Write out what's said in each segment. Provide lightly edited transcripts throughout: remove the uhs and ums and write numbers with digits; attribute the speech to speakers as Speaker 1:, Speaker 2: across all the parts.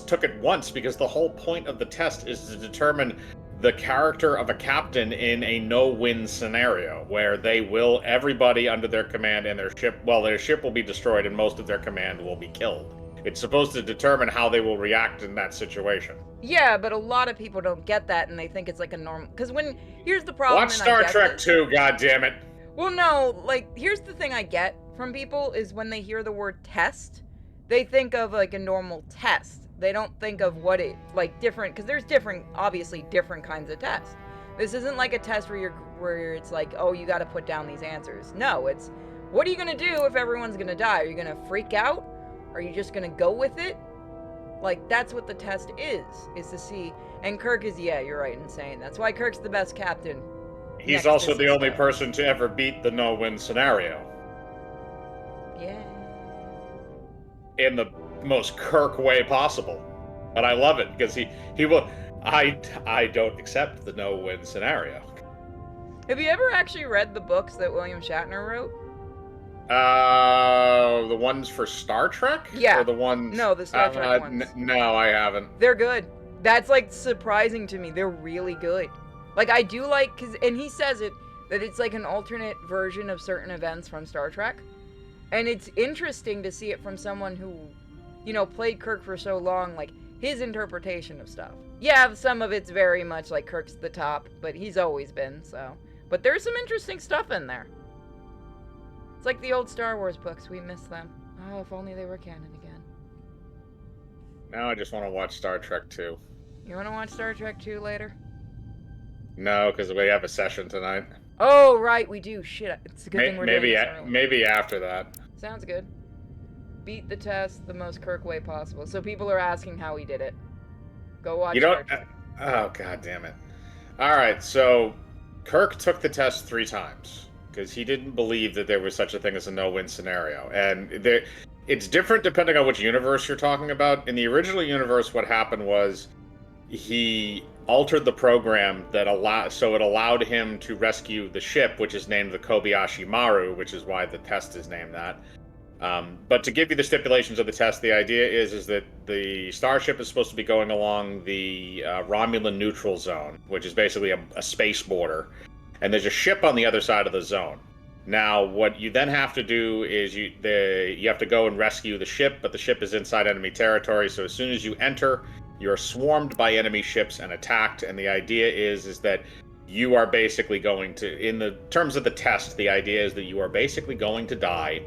Speaker 1: took it once because the whole point of the test is to determine the character of a captain in a no-win scenario where everybody under their command and their ship will be destroyed and most of their command will be killed. It's supposed to determine how they will react in that situation.
Speaker 2: Yeah, but a lot of people don't get that, and they think it's like a normal. Because here's the problem.
Speaker 1: Watch Star Trek 2, goddammit.
Speaker 2: Well, no, like here's the thing I get from people is when they hear the word test, they think of like a normal test. They don't think of what it like different because there's obviously different kinds of tests. This isn't like a test where it's like, oh, you got to put down these answers. No, it's what are you gonna do if everyone's gonna die? Are you gonna freak out? Are you just gonna go with it? Like that's what the test is to see. And Kirk is you're right in saying that's why Kirk's the best captain.
Speaker 1: He's also the only person to ever beat the no-win scenario.
Speaker 2: Yeah.
Speaker 1: In the most Kirk way possible. But I love it because he will. I don't accept the no-win scenario.
Speaker 2: Have you ever actually read the books that William Shatner wrote?
Speaker 1: The ones for Star Trek?
Speaker 2: Yeah.
Speaker 1: Or the ones...
Speaker 2: No, the Star Trek ones.
Speaker 1: No, I haven't.
Speaker 2: They're good. That's, like, surprising to me. They're really good. Like, I do like... and he says it, that it's, like, an alternate version of certain events from Star Trek. And it's interesting to see it from someone who, you know, played Kirk for so long, like, his interpretation of stuff. Yeah, some of it's very much like Kirk's the top, but he's always been, so... But there's some interesting stuff in there. It's like the old Star Wars books. We miss them. Oh, if only they were canon again.
Speaker 1: Now I just want to watch Star Trek 2.
Speaker 2: You want to watch Star Trek 2 later?
Speaker 1: No, because we have a session tonight.
Speaker 2: Oh, right, we do. Shit, it's a good thing we're doing this early.
Speaker 1: Maybe after that.
Speaker 2: Sounds good. Beat the test the most Kirk way possible. So people are asking how he did it. Go watch Star Trek.
Speaker 1: Oh, god damn it. Alright, so Kirk took the test 3 times. Because he didn't believe that there was such a thing as a no-win scenario. And it's different depending on which universe you're talking about. In the original universe, what happened was he altered the program that it allowed him to rescue the ship, which is named the Kobayashi Maru, which is why the test is named that. But to give you the stipulations of the test, the idea is that the starship is supposed to be going along the Romulan neutral zone, which is basically a space border. And there's a ship on the other side of the zone. Now, what you then have to do is you have to go and rescue the ship, but the ship is inside enemy territory, so as soon as you enter, you're swarmed by enemy ships and attacked, and the idea is that you are basically going to, in the terms of the test, the idea is that you are basically going to die,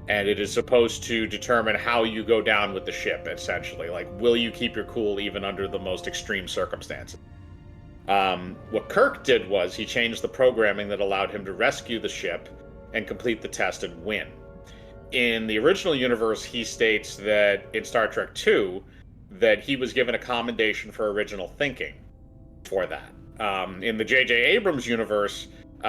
Speaker 1: and it is supposed to determine how you go down with the ship, essentially. Like, will you keep your cool even under the most extreme circumstances? What Kirk did was he changed the programming that allowed him to rescue the ship and complete the test and win. In the original universe, he states that in Star Trek II, that he was given a commendation for original thinking for that. In the J.J. Abrams universe,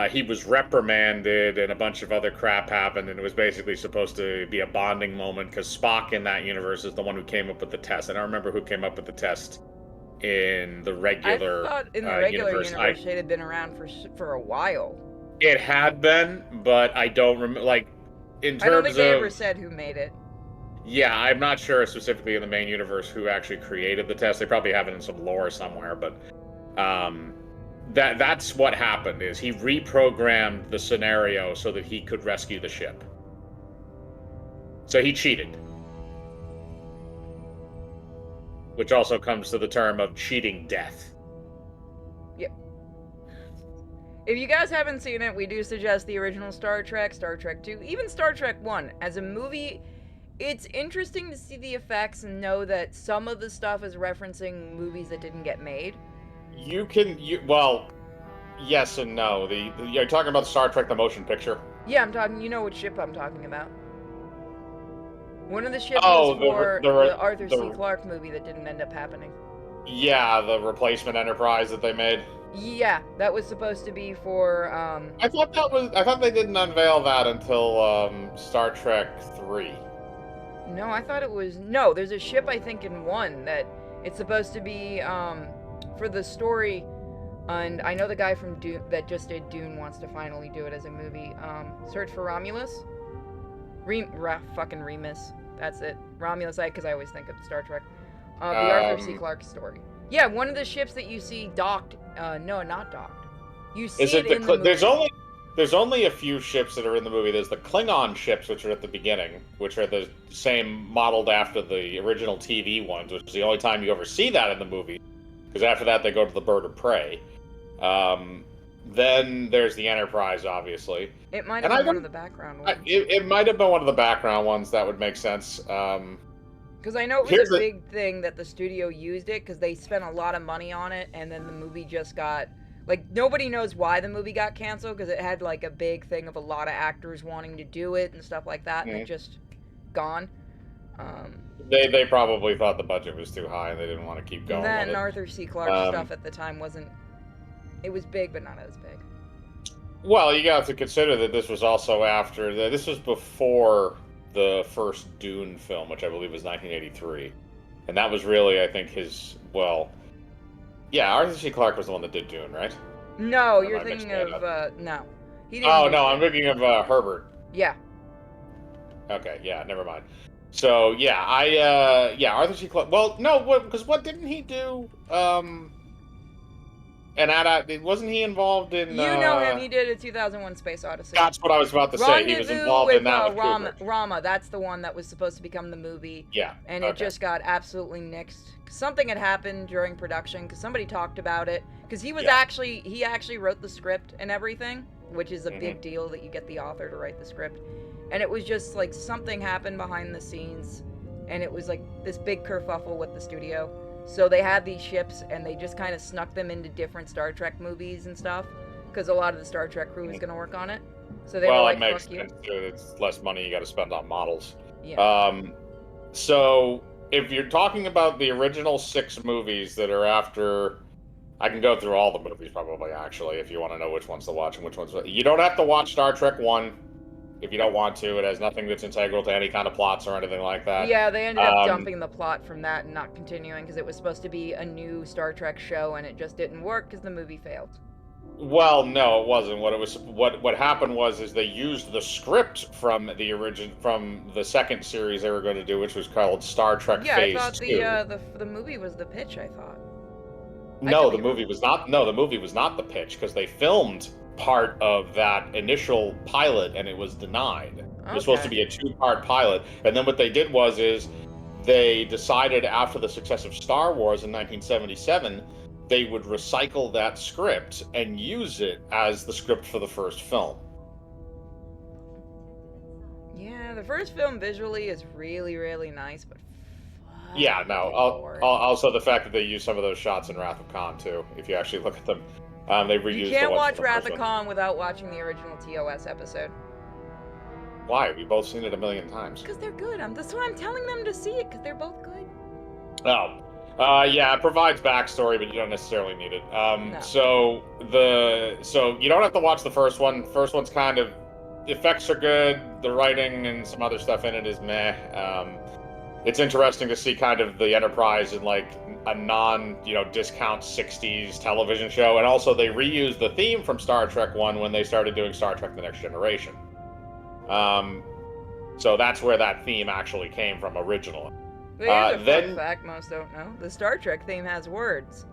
Speaker 1: he was reprimanded and a bunch of other crap happened, and it was basically supposed to be a bonding moment because Spock in that universe is the one who came up with the test. I don't remember who came up with the test in the regular
Speaker 2: I thought in the regular
Speaker 1: universe
Speaker 2: it had been around for a while.
Speaker 1: It had been, but I don't remember. Like, in terms of,
Speaker 2: I don't think they ever said who made it.
Speaker 1: Yeah, I'm not sure specifically in the main universe who actually created the test. They probably have it in some lore somewhere, but that's what happened. Is he reprogrammed the scenario so that he could rescue the ship. So he cheated. Which also comes to the term of cheating death.
Speaker 2: Yep. If you guys haven't seen it, we do suggest the original Star Trek, Star Trek 2, even Star Trek 1. As a movie, it's interesting to see the effects and know that some of the stuff is referencing movies that didn't get made.
Speaker 1: Well, yes and no. You're talking about Star Trek the motion picture?
Speaker 2: Yeah, you know which ship I'm talking about. One of the ships was for the Arthur C. Clarke movie that didn't end up happening.
Speaker 1: Yeah, the replacement Enterprise that they made.
Speaker 2: Yeah, that was supposed to be for.
Speaker 1: I thought they didn't unveil that until Star Trek 3.
Speaker 2: No, I thought it was. No, there's a ship I think in 1 that it's supposed to be for the story, and I know the guy from Dune that just did Dune wants to finally do it as a movie. Search for Romulus. Fucking Remus. That's it. Romulus, because I always think of Star Trek. The Arthur C. Clarke story. Yeah, one of the ships that you see docked. No, not docked. You see
Speaker 1: Is it
Speaker 2: it in the movie.
Speaker 1: there's only a few ships that are in the movie. There's the Klingon ships, which are at the beginning, which are the same modeled after the original TV ones, which is the only time you ever see that in the movie. Because after that, they go to the Bird of Prey. Then there's the Enterprise, obviously.
Speaker 2: It might have been one of the background ones.
Speaker 1: It might have been one of the background ones. That would make sense.
Speaker 2: Because I know it was a big thing that the studio used it because they spent a lot of money on it, and then the movie just got... Like, nobody knows why the movie got canceled because it had, like, a big thing of a lot of actors wanting to do it and stuff like that, and it just gone.
Speaker 1: They probably thought the budget was too high and they didn't want to keep going.
Speaker 2: That
Speaker 1: with
Speaker 2: and
Speaker 1: it.
Speaker 2: Arthur C. Clarke stuff at the time wasn't... It was big, but not as big.
Speaker 1: Well, you got to consider that this was also after... This was before the first Dune film, which I believe was 1983. And that was really, I think, his... Well... Yeah, Arthur C. Clarke was the one that did Dune, right?
Speaker 2: No, you're thinking of... no. He didn't
Speaker 1: I'm thinking of Herbert.
Speaker 2: Yeah.
Speaker 1: Okay, yeah, never mind. So, yeah, Arthur C. Clarke... Well, no, because what didn't he do? Wasn't he involved in...
Speaker 2: You know him, he did a 2001 Space Odyssey.
Speaker 1: That's what I was about to say. He was involved in that with
Speaker 2: Rama, that's the one that was supposed to become the movie.
Speaker 1: Yeah.
Speaker 2: And it just got absolutely nixed. Something had happened during production, because somebody talked about it. Because he actually wrote the script and everything, which is a big deal that you get the author to write the script. And it was just like something happened behind the scenes, and it was like this big kerfuffle with the studio. So they had these ships, and they just kind of snuck them into different Star Trek movies and stuff, because a lot of the Star Trek crew was going to work on it. So they were like,
Speaker 1: it makes
Speaker 2: fuck you.
Speaker 1: sense, too. It's less money you got to spend on models.
Speaker 2: Yeah.
Speaker 1: So if you're talking about the original 6 movies that are after... I can go through all the movies, probably, actually, if you want to know which ones to watch and which ones... You don't have to watch Star Trek 1 if you don't want to. It has nothing that's integral to any kind of plots or anything like that.
Speaker 2: Yeah, they ended up dumping the plot from that and not continuing because it was supposed to be a new Star Trek show, and it just didn't work because the movie failed.
Speaker 1: Well, no, it wasn't. What happened was they used the script from the second series they were going to do, which was called Star Trek Phase 2.
Speaker 2: I thought the movie was the pitch, I thought.
Speaker 1: No, the movie was not. No, the movie was not the pitch because they filmed part of that initial pilot and it was denied. It was supposed to be a 2-part pilot, and then what they did was they decided after the success of Star Wars in 1977 they would recycle that script and use it as the script for the first film.
Speaker 2: Yeah, the first film visually is really, really nice, but
Speaker 1: yeah, no. Also, the fact that they use some of those shots in Wrath of Khan too. If you actually look at them, they reused.
Speaker 2: You can't watch Wrath of Khan without watching the original TOS episode.
Speaker 1: Why? We've both seen it a million times.
Speaker 2: Because they're good. That's why I'm telling them to see it, because they're both good.
Speaker 1: Oh, yeah. It provides backstory, but you don't necessarily need it.
Speaker 2: No.
Speaker 1: So you don't have to watch the first one. The first one's kind of, the effects are good. The writing and some other stuff in it is meh. It's interesting to see kind of the Enterprise in like a discount 60s television show. And also they reused the theme from Star Trek 1 when they started doing Star Trek The Next Generation. So that's where that theme actually came from originally.
Speaker 2: But here's a fun fact most don't know. The Star Trek theme has words.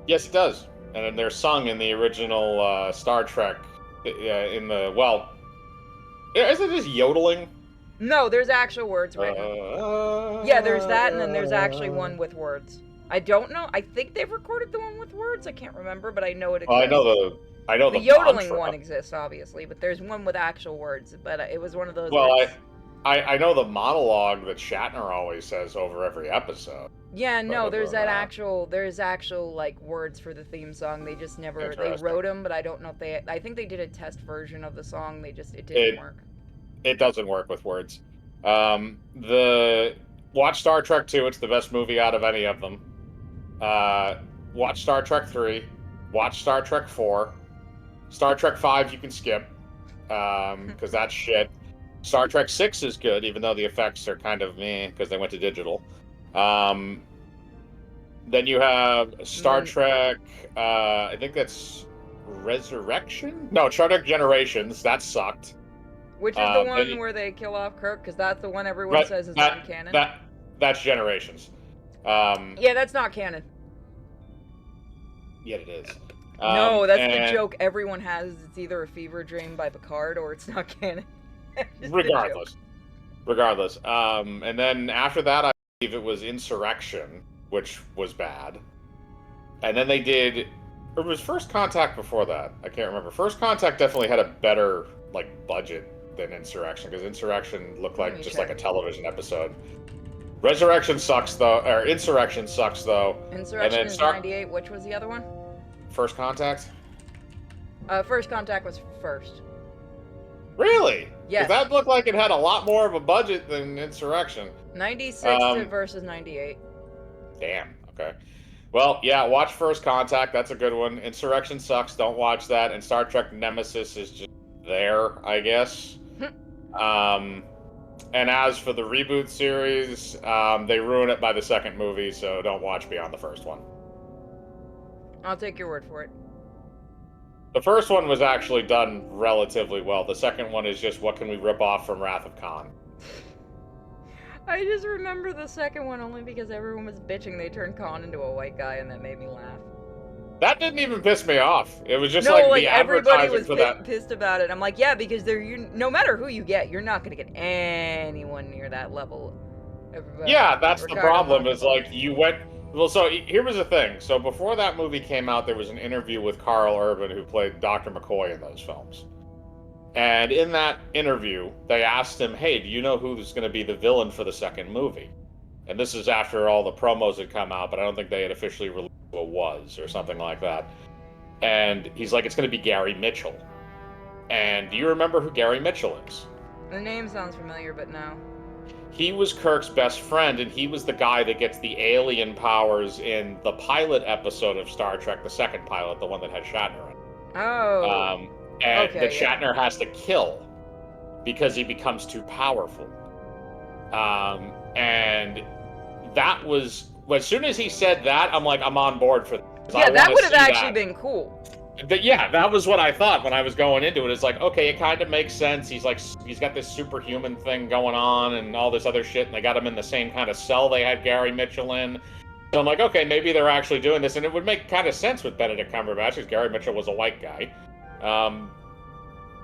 Speaker 1: Yes, it does. And they're sung in the original Star Trek is it just yodeling?
Speaker 2: No, there's actual words written. Yeah, there's that, and then there's actually one with words. I don't know. I think they've recorded the one with words. I can't remember, but I know it exists.
Speaker 1: Well, I know the
Speaker 2: yodeling
Speaker 1: mantra.
Speaker 2: One exists, obviously, but there's one with actual words. But it was one of those.
Speaker 1: Well, I know the monologue that Shatner always says over every episode.
Speaker 2: Yeah, no, there's actual like words for the theme song. They just never they wrote them, but I don't know if I think they did a test version of the song. It didn't work.
Speaker 1: It doesn't work with words. Watch Star Trek 2. It's the best movie out of any of them. Watch Star Trek 3. Watch Star Trek 4. Star Trek 5 you can skip because that's shit. Star Trek 6 is good, even though the effects are kind of meh because they went to digital. Then you have Star Trek, I think that's Resurrection? No, Star Trek Generations. That sucked.
Speaker 2: Which is the one where they kill off Kirk? Because that's the one everyone says is non-canon.
Speaker 1: That's Generations.
Speaker 2: Yeah, that's not canon.
Speaker 1: Yet it is.
Speaker 2: No, that's the
Speaker 1: and
Speaker 2: joke everyone has. It's either a fever dream by Picard or it's not canon. Just the
Speaker 1: regardless,
Speaker 2: joke.
Speaker 1: regardless. And then after that, I believe it was Insurrection, which was bad. And then they did. Or was First Contact before that? I can't remember. First Contact definitely had a better budget than Insurrection, because Insurrection looked
Speaker 2: Let
Speaker 1: like
Speaker 2: me
Speaker 1: just
Speaker 2: check.
Speaker 1: like a television episode. Resurrection sucks though, or Insurrection sucks though. And
Speaker 2: Insurrection
Speaker 1: then
Speaker 2: is 98. Which was the other one?
Speaker 1: First Contact.
Speaker 2: First Contact was first.
Speaker 1: Really?
Speaker 2: Yes.
Speaker 1: Because that looked like it had a lot more of a budget than Insurrection.
Speaker 2: 96 versus 98.
Speaker 1: Damn. Okay. Well, yeah, watch First Contact. That's a good one. Insurrection sucks. Don't watch that. And Star Trek Nemesis is just there, I guess. And as for the reboot series, they ruin it by the second movie, so don't watch beyond the first one.
Speaker 2: I'll take your word for it.
Speaker 1: The first one was actually done relatively well. The second one is just what can we rip off from Wrath of Khan.
Speaker 2: I just remember the second one only because everyone was bitching they turned Khan into a white guy, and that made me laugh.
Speaker 1: That didn't even piss me off. It was just
Speaker 2: No,
Speaker 1: like
Speaker 2: like
Speaker 1: the
Speaker 2: everybody
Speaker 1: advertising
Speaker 2: was
Speaker 1: for that.
Speaker 2: pissed about it. I'm like, yeah, because no matter who you get, you're not gonna get anyone near that level.
Speaker 1: Yeah, that's the
Speaker 2: Ricardo
Speaker 1: problem. Is
Speaker 2: Montalban.
Speaker 1: like you went. Well, so here was the thing. So before that movie came out, there was an interview with Carl Urban, who played Dr. McCoy in those films. And in that interview, they asked him, "Hey, do you know who's going to be the villain for the second movie?" And this is after all the promos had come out, but I don't think they had officially released who it was or something like that. And he's like, "It's going to be Gary Mitchell." And do you remember who Gary Mitchell is?
Speaker 2: The name sounds familiar, but no.
Speaker 1: He was Kirk's best friend, and he was the guy that gets the alien powers in the pilot episode of Star Trek, the second pilot, the one that had Shatner in it.
Speaker 2: Oh.
Speaker 1: And
Speaker 2: Okay,
Speaker 1: that
Speaker 2: yeah.
Speaker 1: Shatner has to kill because he becomes too powerful. And that was, as soon as he said that, I'm like, I'm on board for this.
Speaker 2: Yeah, that would have actually been cool.
Speaker 1: Yeah, that was what I thought when I was going into it. It's like, okay, it kind of makes sense. He's got this superhuman thing going on and all this other shit, and they got him in the same kind of cell they had Gary Mitchell in. So I'm like, okay, maybe they're actually doing this, and it would make kind of sense with Benedict Cumberbatch, because Gary Mitchell was a white guy.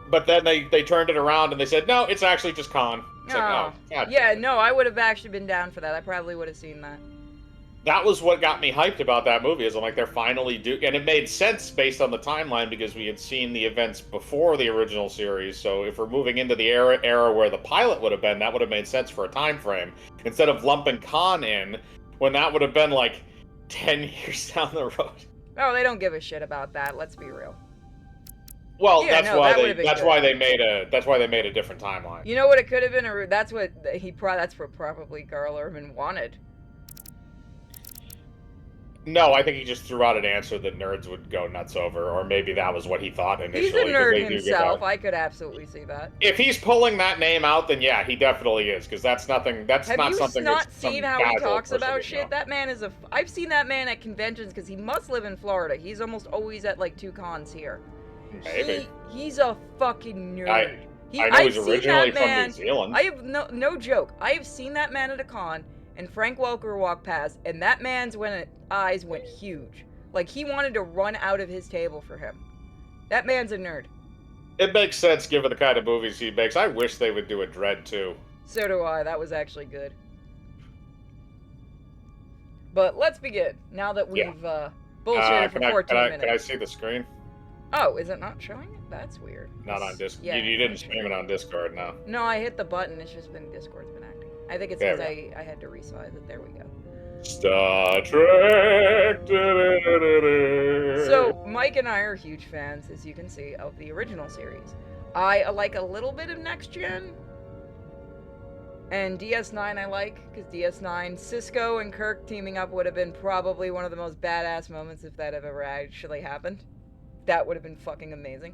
Speaker 1: But then they turned it around and they said, no, it's actually just Khan. It's like, oh, God.
Speaker 2: Yeah, no, I would have actually been down for that. I probably would have seen that.
Speaker 1: That was what got me hyped about that movie, is I'm like, they're finally and it made sense based on the timeline, because we had seen the events before the original series. So if we're moving into the era where the pilot would have been, that would have made sense for a time frame, instead of lumping Khan in when that would have been like 10 years down the road.
Speaker 2: Oh, they don't give a shit about that. Let's be real.
Speaker 1: Well,
Speaker 2: Yeah,
Speaker 1: that's why they made a different timeline.
Speaker 2: You know what it could have been? That's what probably Carl Urban wanted.
Speaker 1: No, I think he just threw out an answer that nerds would go nuts over, or maybe that was what he thought initially.
Speaker 2: He's a nerd himself. I could absolutely see that.
Speaker 1: If he's pulling that name out, then yeah, he definitely is, because that's nothing. That's
Speaker 2: Have
Speaker 1: not
Speaker 2: you
Speaker 1: something.
Speaker 2: not seen how he talks about shit?
Speaker 1: Know.
Speaker 2: That man is I've seen that man at conventions, because he must live in Florida. He's almost always at like 2 cons here.
Speaker 1: Maybe.
Speaker 2: He's a fucking nerd.
Speaker 1: I know he's originally from New Zealand.
Speaker 2: I have no joke. I have seen that man at a con, and Frank Welker walked past, and that man's eyes went huge. Like, he wanted to run out of his table for him. That man's a nerd.
Speaker 1: It makes sense given the kind of movies he makes. I wish they would do a Dredd too.
Speaker 2: So do I. That was actually good. But let's begin. Now that we've bullshitted for 14 minutes.
Speaker 1: Can I see the screen?
Speaker 2: Oh, is it not showing it? That's weird.
Speaker 1: Not on Discord.
Speaker 2: Yeah,
Speaker 1: you didn't stream it on Discord, no.
Speaker 2: No, I hit the button. It's just been Discord's been acting. I think it's because I had to resize it. There we go.
Speaker 1: Star Trek.
Speaker 2: So Mike and I are huge fans, as you can see, of the original series. I like a little bit of Next Gen, and DS9 I like, because DS9, Cisco and Kirk teaming up would have been probably one of the most badass moments if that ever actually happened. That would have been fucking amazing.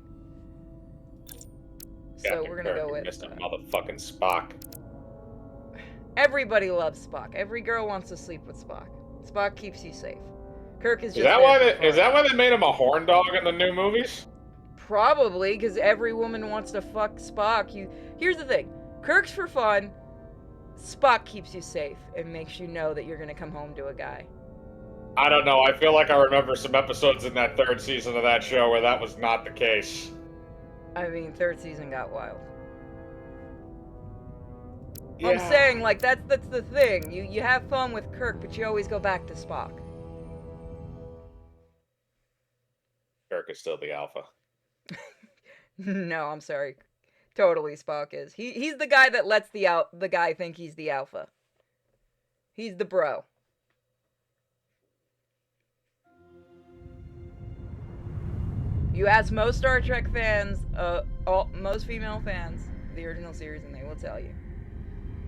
Speaker 2: So we're gonna go with
Speaker 1: Mr. Motherfucking Spock.
Speaker 2: Everybody loves Spock. Every girl wants to sleep with Spock. Spock keeps you safe. Kirk is just.
Speaker 1: Is that why they made him a horn dog in the new movies?
Speaker 2: Probably, because every woman wants to fuck Spock. Here's the thing: Kirk's for fun. Spock keeps you safe and makes you know that you're gonna come home to a guy.
Speaker 1: I don't know. I feel like I remember some episodes in that third season of that show where that was not the case.
Speaker 2: I mean, third season got wild.
Speaker 1: Yeah.
Speaker 2: I'm saying, like, that's the thing. You have fun with Kirk, but you always go back to Spock.
Speaker 1: Kirk is still the alpha.
Speaker 2: No, I'm sorry. Totally, Spock is. He's the guy that lets the guy think he's the alpha. He's the bro. You ask most Star Trek fans, most female fans, the original series, and they will tell you.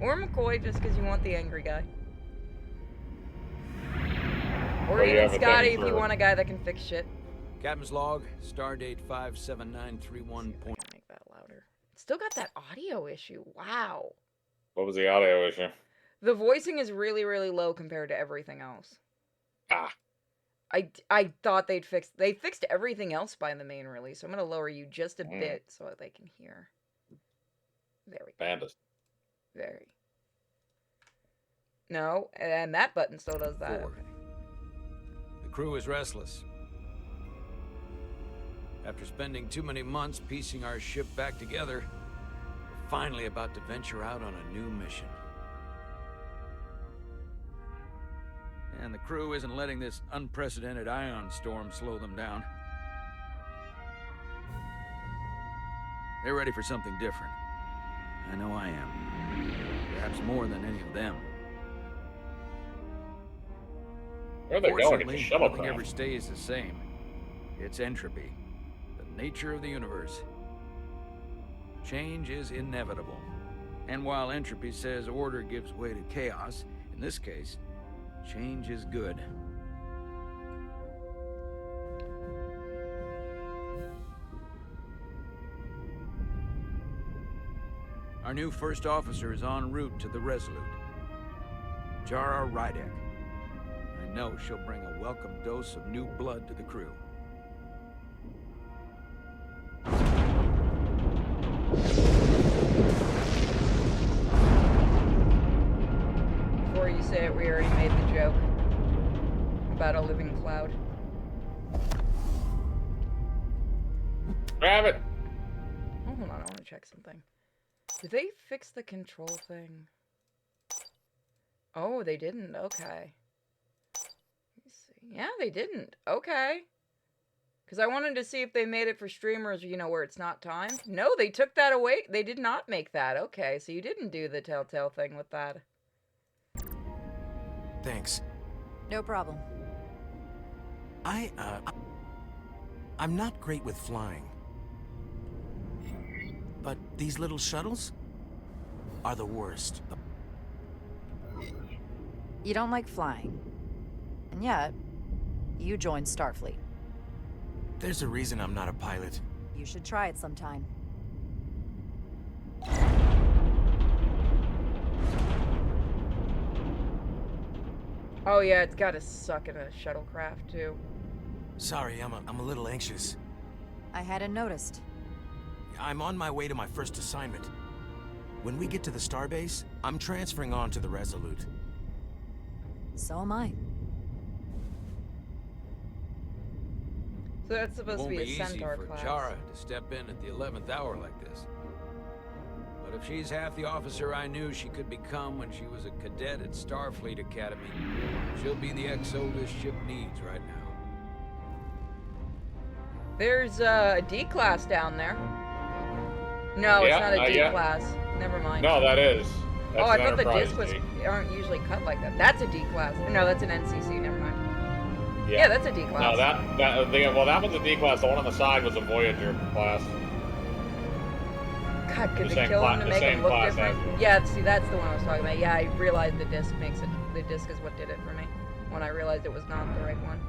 Speaker 2: Or McCoy, just because you want the angry guy. Or
Speaker 1: Well, you
Speaker 2: even
Speaker 1: have a thing
Speaker 2: Scotty if
Speaker 1: for-
Speaker 2: you want a guy that can fix shit.
Speaker 3: Captain's log, stardate 57931.
Speaker 2: Make that louder. Still got that audio issue. Wow.
Speaker 1: What was the audio issue?
Speaker 2: The voicing is really, really low compared to everything else.
Speaker 1: Ah.
Speaker 2: I thought they fixed everything else by the main release. So I'm gonna lower you just a bit so that they can hear. There we go.
Speaker 1: Bandit.
Speaker 2: Very. No, and that button still does that.
Speaker 3: 4.
Speaker 2: Okay.
Speaker 3: The crew is restless. After spending too many months piecing our ship back together, we're finally about to venture out on a new mission. And the crew isn't letting this unprecedented ion storm slow them down. They're ready for something different. I know I am. Perhaps more than any of them.
Speaker 1: Where are they going?
Speaker 3: Fortunately,
Speaker 1: It's a
Speaker 3: nothing ever
Speaker 1: shuttlecraft.
Speaker 3: stays the same. It's entropy, the nature of the universe. Change is inevitable. And while entropy says order gives way to chaos, in this case, change is good. Our new first officer is en route to the Resolute. Jara Rydek. I know she'll bring a welcome dose of new blood to the crew.
Speaker 2: Before you say it, we already made the joke about a living cloud.
Speaker 1: Grab it!
Speaker 2: Oh, hold on, I want to check something. Did they fix the control thing? Oh, they didn't. Okay. Let me see. Yeah, they didn't. Okay. Because I wanted to see if they made it for streamers, you know, where it's not timed. No, they took that away. They did not make that. Okay, so you didn't do the Telltale thing with that.
Speaker 4: Thanks.
Speaker 5: No problem.
Speaker 4: I'm not great with flying. But these little shuttles are the worst.
Speaker 5: You don't like flying. And yet, you joined Starfleet.
Speaker 4: There's a reason I'm not a pilot.
Speaker 5: You should try it sometime.
Speaker 2: Oh yeah, it's gotta suck in a shuttlecraft too.
Speaker 4: Sorry, I'm a little anxious.
Speaker 5: I hadn't noticed.
Speaker 4: I'm on my way to my first assignment. When we get to the starbase, I'm transferring on to the Resolute.
Speaker 5: So am I.
Speaker 2: So that's
Speaker 3: It
Speaker 2: supposed to
Speaker 3: won't
Speaker 2: be
Speaker 3: be
Speaker 2: a
Speaker 3: easy
Speaker 2: centaur
Speaker 3: for
Speaker 2: class.
Speaker 3: Jara to step in at the 11th hour like this. But if she's half the officer I knew she could become when she was a cadet at Starfleet Academy, she'll be the XO this ship needs right now.
Speaker 2: There's a D class down there. No,
Speaker 1: Yeah,
Speaker 2: it's not a D
Speaker 1: yeah.
Speaker 2: class. Never mind.
Speaker 1: No, that is. That's
Speaker 2: Oh, I
Speaker 1: an
Speaker 2: thought the
Speaker 1: Enterprise
Speaker 2: disc was
Speaker 1: D.
Speaker 2: aren't usually cut like that. That's a D class. No, that's an NCC. Never mind.
Speaker 1: Yeah.
Speaker 2: Yeah, that's a D class.
Speaker 1: No, well, that was a D class. The one on the side was a Voyager class.
Speaker 2: God, could
Speaker 1: The
Speaker 2: they
Speaker 1: same
Speaker 2: kill him
Speaker 1: the
Speaker 2: to make
Speaker 1: same
Speaker 2: him look
Speaker 1: class
Speaker 2: different?
Speaker 1: as-
Speaker 2: Yeah, see, that's the one I was talking about. Yeah, I realized the disc makes it. The disc is what did it for me. When I realized it was not the right one.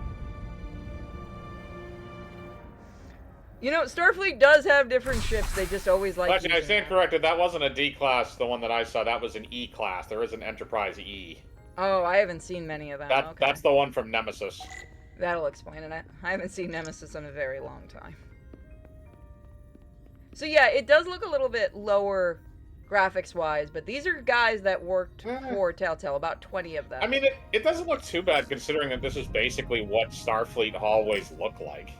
Speaker 2: You know, Starfleet does have different ships. They just always like.
Speaker 1: Actually, I
Speaker 2: using
Speaker 1: stand
Speaker 2: that.
Speaker 1: corrected. That wasn't a D class. The one that I saw, that was an E class. There is an Enterprise E.
Speaker 2: Oh, I haven't seen many of them. Okay.
Speaker 1: That's the one from Nemesis.
Speaker 2: That'll explain it. I haven't seen Nemesis in a very long time. So yeah, it does look a little bit lower graphics-wise, but these are guys that worked for Telltale, about 20 of them.
Speaker 1: I mean, it doesn't look too bad considering that this is basically what Starfleet hallways look like.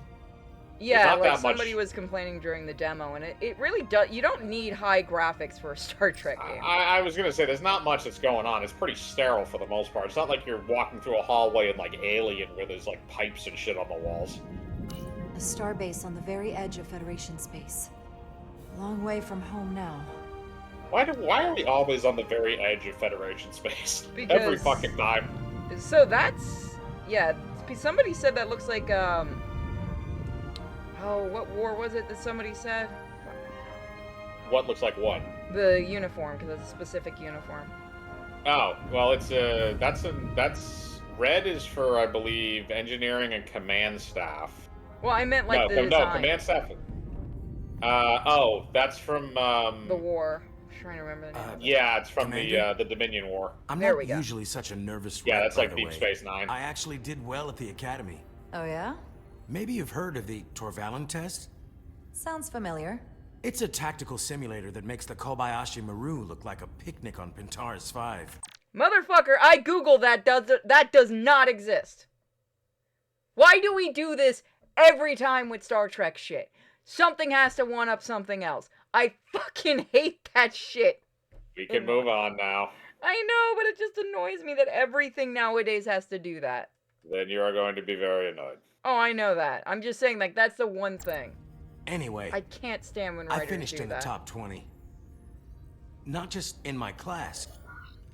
Speaker 2: Yeah,
Speaker 1: not
Speaker 2: like
Speaker 1: that much-
Speaker 2: somebody was complaining during the demo, and it really does. You don't need high graphics for a Star Trek game.
Speaker 1: I was gonna say, there's not much that's going on. It's pretty sterile for the most part. It's not like you're walking through a hallway in, like, Alien, where there's, like, pipes and shit on the walls.
Speaker 5: A starbase on the very edge of Federation space. Long way from home now.
Speaker 1: Why are we always on the very edge of Federation space?
Speaker 2: Because-
Speaker 1: Every fucking time.
Speaker 2: So that's, yeah. Somebody said that looks like oh, what war was it that somebody said?
Speaker 1: What looks like what?
Speaker 2: The uniform, because it's a specific uniform.
Speaker 1: Oh, well, it's that's red is for, I believe, engineering and command staff.
Speaker 2: Well, I meant like the
Speaker 1: no,
Speaker 2: design.
Speaker 1: command staff. Oh, that's from
Speaker 2: The war. I'm trying to remember the name.
Speaker 1: yeah, it's from
Speaker 4: Commander?
Speaker 1: the Dominion War.
Speaker 4: I'm
Speaker 2: There
Speaker 4: not
Speaker 2: we go.
Speaker 4: usually such a nervous
Speaker 1: Yeah,
Speaker 4: wreck,
Speaker 1: that's
Speaker 4: by
Speaker 1: like
Speaker 4: the
Speaker 1: Deep
Speaker 4: way.
Speaker 1: Space Nine.
Speaker 4: I actually did well at the academy.
Speaker 5: Oh yeah?
Speaker 4: Maybe you've heard of the Torvalin test?
Speaker 5: Sounds familiar.
Speaker 4: It's a tactical simulator that makes the Kobayashi Maru look like a picnic on Pintaris 5.
Speaker 2: Motherfucker, I googled that. That does not exist. Why do we do this every time with Star Trek shit? Something has to one up something else. I fucking hate that shit.
Speaker 1: We can move on now.
Speaker 2: I know, but it just annoys me that everything nowadays has to do that.
Speaker 1: Then you are going to be very annoyed.
Speaker 2: Oh, I know that. I'm just saying, like, that's the one thing.
Speaker 4: Anyway,
Speaker 2: I can't stand when
Speaker 4: I
Speaker 2: writers
Speaker 4: finished
Speaker 2: do
Speaker 4: in
Speaker 2: that.
Speaker 4: the top 20. Not just in my class.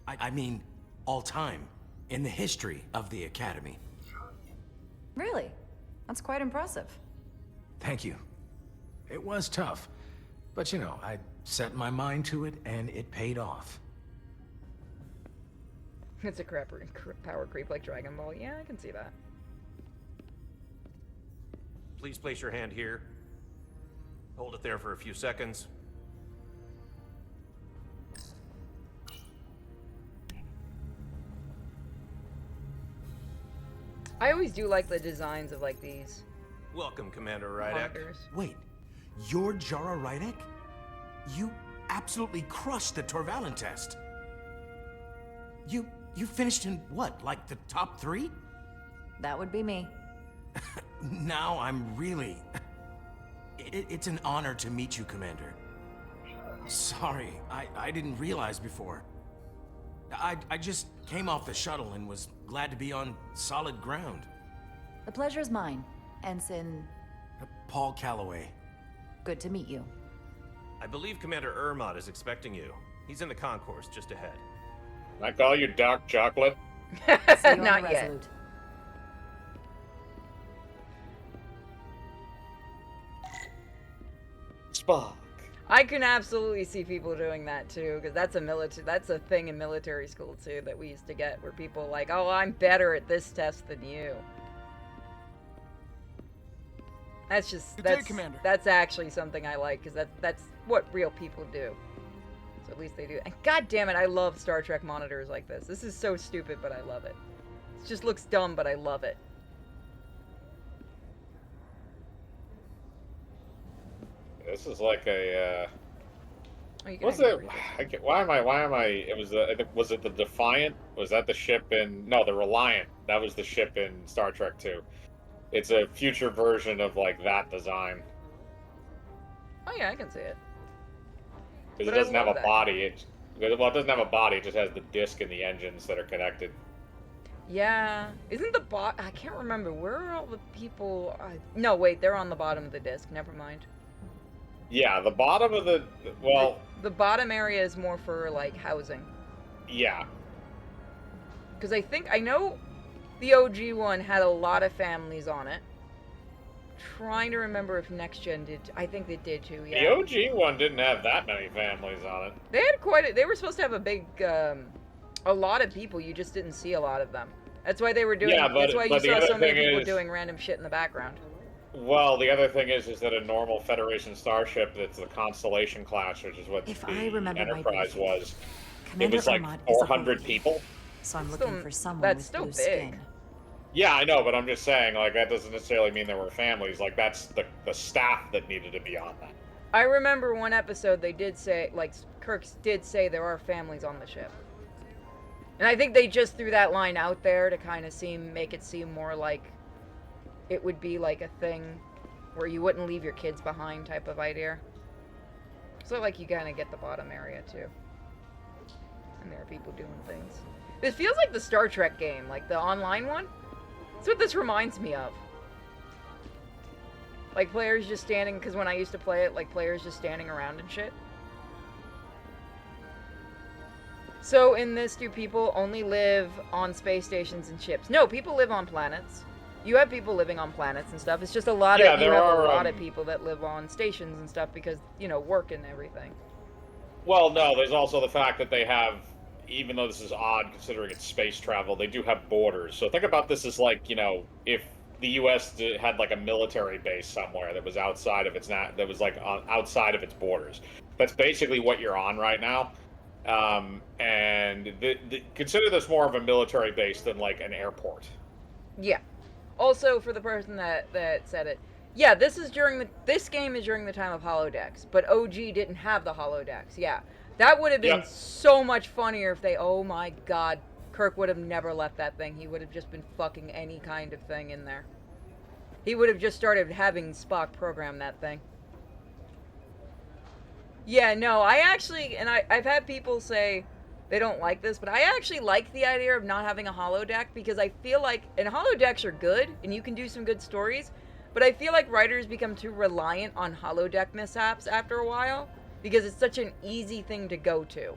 Speaker 4: I mean, all time. In the history of the academy.
Speaker 5: Really? That's quite impressive.
Speaker 3: Thank you. It was tough. But you know, I set my mind to it and it paid off.
Speaker 2: It's a power creep like Dragon Ball. Yeah, I can see that.
Speaker 6: Please place your hand here. Hold it there for a few seconds.
Speaker 2: I always do like the designs of, like, these
Speaker 6: Welcome, Commander Rydek.
Speaker 2: monitors.
Speaker 4: Wait, you're Jara Rydek? You absolutely crushed the Torvalin test. You finished in what, like the top 3?
Speaker 5: That would be me.
Speaker 4: Now I'm really... It's an honor to meet you, Commander. Sorry, I didn't realize before. I just came off the shuttle and was glad to be on solid ground.
Speaker 5: The pleasure's mine. Ensign,
Speaker 4: Paul Calloway.
Speaker 5: good to meet you.
Speaker 6: I believe Commander Ermot is expecting you. He's in the concourse just ahead.
Speaker 1: Can I call you Dark Chocolate?
Speaker 5: See you on the
Speaker 2: Not yet.
Speaker 5: Resolute.
Speaker 1: Spock.
Speaker 2: I can absolutely see people doing that too, because that's a thing in military school too that we used to get, where people are like, oh, I'm better at this test than you. That's just
Speaker 7: Good day, Commander.
Speaker 2: that's actually something I like, because that's what real people do. So at least they do. And god damn it, I love Star Trek monitors like this. This is so stupid, but I love it. It just looks dumb, but I love it.
Speaker 1: This is like a.
Speaker 2: Oh, you can
Speaker 1: What's
Speaker 2: actually
Speaker 1: it?
Speaker 2: read it.
Speaker 1: Why am I? It was was it the Defiant? Was that the ship in? No, the Reliant. That was the ship in Star Trek 2. It's a future version of like that design
Speaker 2: Oh yeah, I can see it.
Speaker 1: because
Speaker 2: But
Speaker 1: it
Speaker 2: I
Speaker 1: doesn't have a
Speaker 2: love that.
Speaker 1: body. It doesn't have a body. It just has the disc and the engines that are connected.
Speaker 2: Yeah, isn't the I can't remember, where are all the people? No, wait, they're on the bottom of the disc. Never mind.
Speaker 1: Yeah, the bottom of the
Speaker 2: The bottom area is more for like housing,
Speaker 1: yeah.
Speaker 2: because I know the OG one had a lot of families on it. Trying to remember if Next Gen did. I think they did too.
Speaker 1: The
Speaker 2: Yeah.
Speaker 1: OG one didn't have that many families on it.
Speaker 2: They had they were supposed to have a big, a lot of people. You just didn't see a lot of them. That's why they were doing.
Speaker 1: Yeah,
Speaker 2: that's why you
Speaker 1: but the
Speaker 2: saw
Speaker 1: other
Speaker 2: so many
Speaker 1: thing
Speaker 2: people
Speaker 1: is-
Speaker 2: doing random shit in the background.
Speaker 1: Well, the other thing is that a normal Federation starship that's the Constellation class, which is what
Speaker 5: If
Speaker 1: the
Speaker 5: I remember my
Speaker 1: Enterprise
Speaker 5: briefing,
Speaker 1: was,
Speaker 5: Commander
Speaker 1: it was like
Speaker 5: Ermot is a
Speaker 1: 400
Speaker 5: Holy,
Speaker 1: people.
Speaker 5: so I'm
Speaker 2: Still-
Speaker 5: looking for someone
Speaker 2: that's
Speaker 5: with
Speaker 2: still
Speaker 5: blue
Speaker 2: big.
Speaker 5: skin.
Speaker 1: Yeah, I know, but I'm just saying, like, that doesn't necessarily mean there were families. Like, that's the staff that needed to be on that.
Speaker 2: I remember one episode they did say, like, Kirk did say there are families on the ship. And I think they just threw that line out there to kind of make it seem more like it would be like a thing where you wouldn't leave your kids behind type of idea. So, like, you kind of get the bottom area, too. And there are people doing things. This feels like the Star Trek game, like the online one. That's what this reminds me of. Like, players just standing, because when I used to play it, like, players just standing around and shit. So, in this, do people only live on space stations and ships? No, people live on planets. You have people living on planets and stuff. It's just a lot of, you have a lot of people that live on stations and stuff because, you know, work and everything.
Speaker 1: Well, no, there's also the fact that they have, even though this is odd considering it's space travel, they do have borders. So think about this as like, you know, if the U.S. had like a military base somewhere that was outside of its outside of its borders. That's basically what you're on right now. And consider this more of a military base than like an airport.
Speaker 2: Yeah. Also, for the person that said it, yeah, this game is during the time of holodecks, but OG didn't have the holodecks. Yeah, that would have been so much funnier if they. Oh my God, Kirk would have never left that thing. He would have just been fucking any kind of thing in there. He would have just started having Spock program that thing. Yeah, no, I actually, and I've had people say they don't like this, but I actually like the idea of not having a holodeck because I feel like, and holodecks are good, and you can do some good stories, but I feel like writers become too reliant on holodeck mishaps after a while because it's such an easy thing to go to.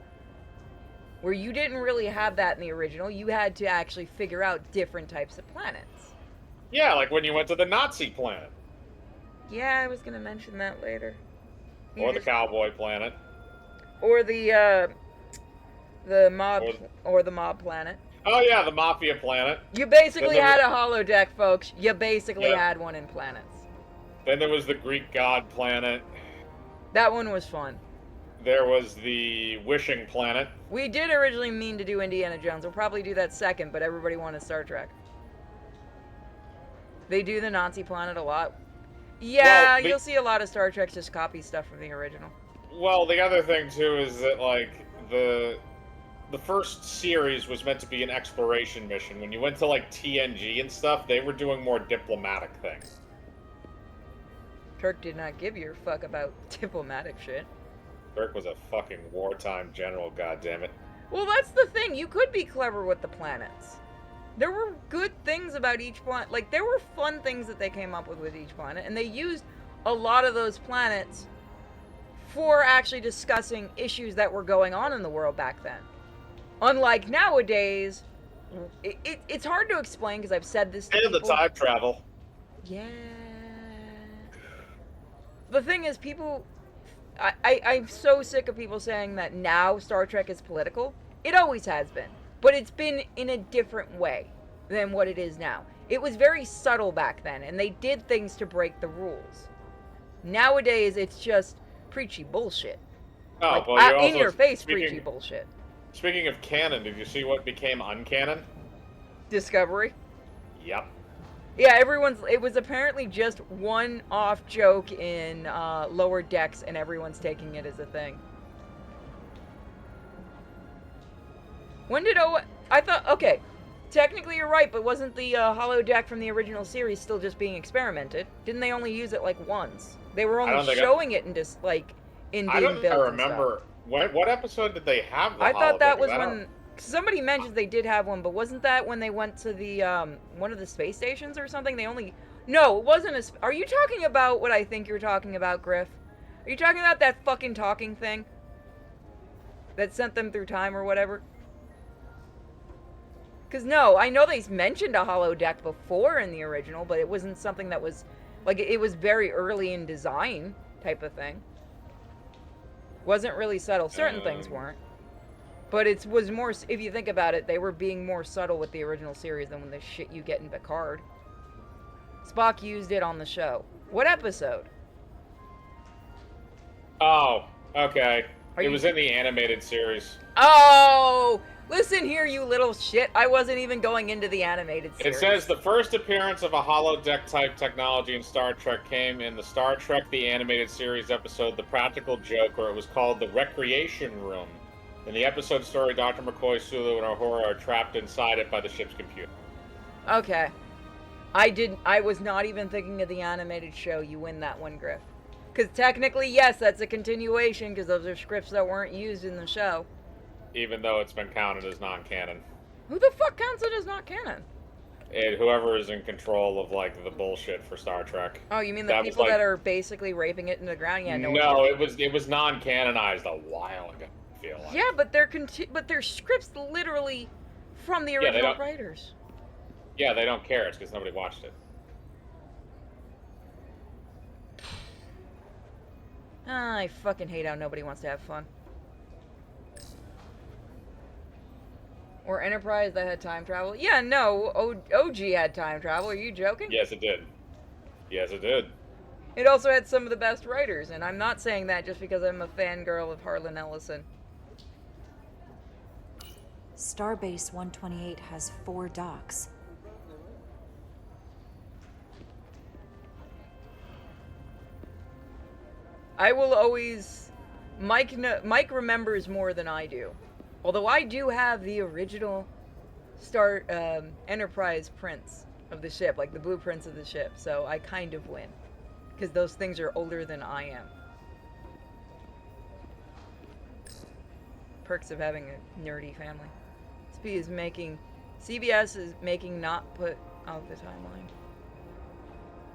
Speaker 2: Where you didn't really have that in the original, you had to actually figure out different types of planets.
Speaker 1: Yeah, like when you went to the Nazi planet.
Speaker 2: Yeah, I was going to mention that later.
Speaker 1: Or the cowboy planet.
Speaker 2: Or the mob planet.
Speaker 1: Oh yeah, the mafia planet.
Speaker 2: You basically had a holodeck, folks. You basically had one in planets.
Speaker 1: Then there was the Greek god planet.
Speaker 2: That one was fun.
Speaker 1: There was the wishing planet.
Speaker 2: We did originally mean to do Indiana Jones. We'll probably do that second, but everybody wanted Star Trek. They do the Nazi planet a lot. Yeah, you'll see a lot of Star Trek just copy stuff from the original.
Speaker 1: Well, the other thing too is that like the first series was meant to be an exploration mission. When you went to like TNG and stuff, they were doing more diplomatic things.
Speaker 2: Kirk did not give your fuck about diplomatic shit.
Speaker 1: Kirk was a fucking wartime general, goddammit.
Speaker 2: Well, that's the thing. You could be clever with the planets. There were good things about each planet. Like, there were fun things that they came up with each planet, and they used a lot of those planets for actually discussing issues that were going on in the world back then. Unlike nowadays, it's hard to explain because I've said this to people.
Speaker 1: And the time travel.
Speaker 2: Yeah. The thing is, people... I'm so sick of people saying that now Star Trek is political. It always has been. But it's been in a different way than what it is now. It was very subtle back then, and they did things to break the rules. Nowadays, it's just preachy bullshit.
Speaker 1: Oh,
Speaker 2: like,
Speaker 1: well,
Speaker 2: in your face, preachy bullshit.
Speaker 1: Speaking of canon, did you see what became uncanon?
Speaker 2: Discovery?
Speaker 1: Yep.
Speaker 2: Yeah, it was apparently just one off joke in Lower Decks, and everyone's taking it as a thing. When did I thought, okay, technically you're right, but wasn't the holodeck from the original series still just being experimented? Didn't they only use it like once? They were only showing it in just like in being built. I don't remember.
Speaker 1: What episode did they have the
Speaker 2: I thought that was when somebody mentioned they did have one, but wasn't that when they went to the one of the space stations or something? No, it wasn't are you talking about what I think you're talking about, Griff? Are you talking about that fucking talking thing that sent them through time or whatever? Because no, I know they mentioned a holodeck before in the original, but it wasn't something that was, like, it was very early in design type of thing. Wasn't really subtle. Certain things weren't. But it was more, if you think about it, they were being more subtle with the original series than when the shit you get in Picard. Spock used it on the show. What episode?
Speaker 1: Oh, okay. It was in the animated series.
Speaker 2: Oh! Listen here, you little shit. I wasn't even going into the animated series.
Speaker 1: It says the first appearance of a holodeck type technology in Star Trek came in the Star Trek the Animated Series episode The Practical Joke, where it was called The Recreation Room. In the episode story, Dr. McCoy, Sulu, and Uhura are trapped inside it by the ship's computer.
Speaker 2: Okay. I was not even thinking of the animated show. You win that one, Griff. Because technically, yes, that's a continuation, because those are scripts that weren't used in the show.
Speaker 1: Even though it's been counted as non-canon.
Speaker 2: Who the fuck counts it as not canon?
Speaker 1: Whoever is in control of, like, the bullshit for Star Trek.
Speaker 2: Oh, you mean the
Speaker 1: That was,
Speaker 2: people
Speaker 1: like-
Speaker 2: that are basically raping it into the ground? Yeah,
Speaker 1: No, it was non-canonized a while ago, I feel like.
Speaker 2: Yeah, but they're scripts literally from the
Speaker 1: they
Speaker 2: original
Speaker 1: don't-
Speaker 2: writers.
Speaker 1: Yeah, they don't care. It's because nobody watched it.
Speaker 2: I fucking hate how nobody wants to have fun. Or Enterprise that had time travel. Yeah, no, OG had time travel. Are you joking?
Speaker 1: Yes, it did. Yes, it did.
Speaker 2: It also had some of the best writers, and I'm not saying that just because I'm a fangirl of Harlan Ellison.
Speaker 5: Starbase 128 has 4 docks.
Speaker 2: I will always... Mike remembers more than I do. Although I do have the original Enterprise prints of the ship, like the blueprints of the ship, so I kind of win. Because those things are older than I am. Perks of having a nerdy family. CBS is making not put out the timeline.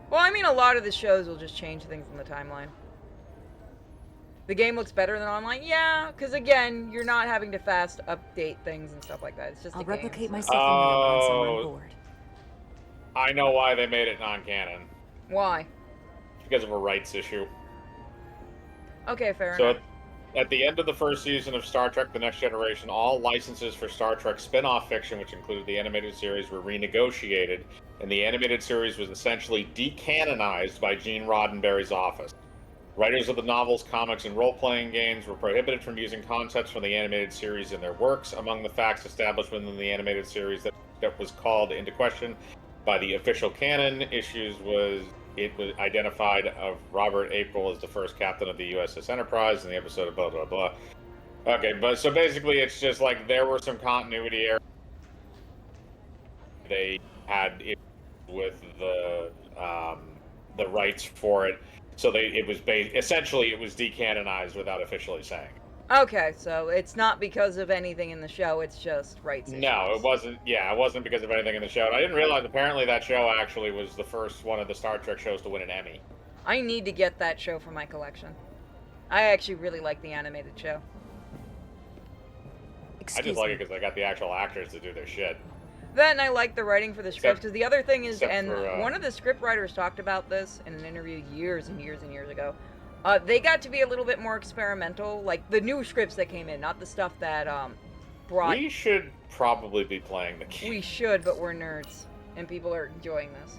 Speaker 2: Well, I mean, a lot of the shows will just change things in the timeline. The game looks better than online? Yeah, because again, you're not having to fast update things and stuff like that. It's just
Speaker 5: I'll
Speaker 2: a game,
Speaker 5: replicate
Speaker 2: so.
Speaker 5: my Sinfully once I'm on
Speaker 1: Oh.
Speaker 5: board.
Speaker 1: I know why they made it non-canon.
Speaker 2: Why?
Speaker 1: Because of a rights issue.
Speaker 2: Okay, fair
Speaker 1: So
Speaker 2: enough.
Speaker 1: at the end of the first season of Star Trek The Next Generation, all licenses for Star Trek spin-off fiction, which included the animated series, were renegotiated, and the animated series was essentially decanonized by Gene Roddenberry's office. Writers of the novels, comics, and role-playing games were prohibited from using concepts from the animated series in their works. Among the facts established within the animated series that was called into question by the official canon issues was identified of Robert April as the first captain of the USS Enterprise in the episode of blah blah blah. Okay, but so basically it's just like there were some continuity errors. They had issues with the rights for it. So essentially it was decanonized without officially saying.
Speaker 2: Okay, so it's not because of anything in the show, it's just rights issues.
Speaker 1: No, it wasn't. Yeah, it wasn't because of anything in the show. And I didn't realize apparently that show actually was the first one of the Star Trek shows to win an Emmy.
Speaker 2: I need to get that show for my collection. I actually really like the animated show.
Speaker 1: I just like it because they got the actual actors to do their shit.
Speaker 2: That and I like the writing for the scripts, because the other thing is, and
Speaker 1: for,
Speaker 2: one of the script writers talked about this in an interview years and years and years ago, they got to be a little bit more experimental, like the new scripts that came in, not the stuff that brought...
Speaker 1: We should probably be playing the game.
Speaker 2: We should, but we're nerds, and people are enjoying this.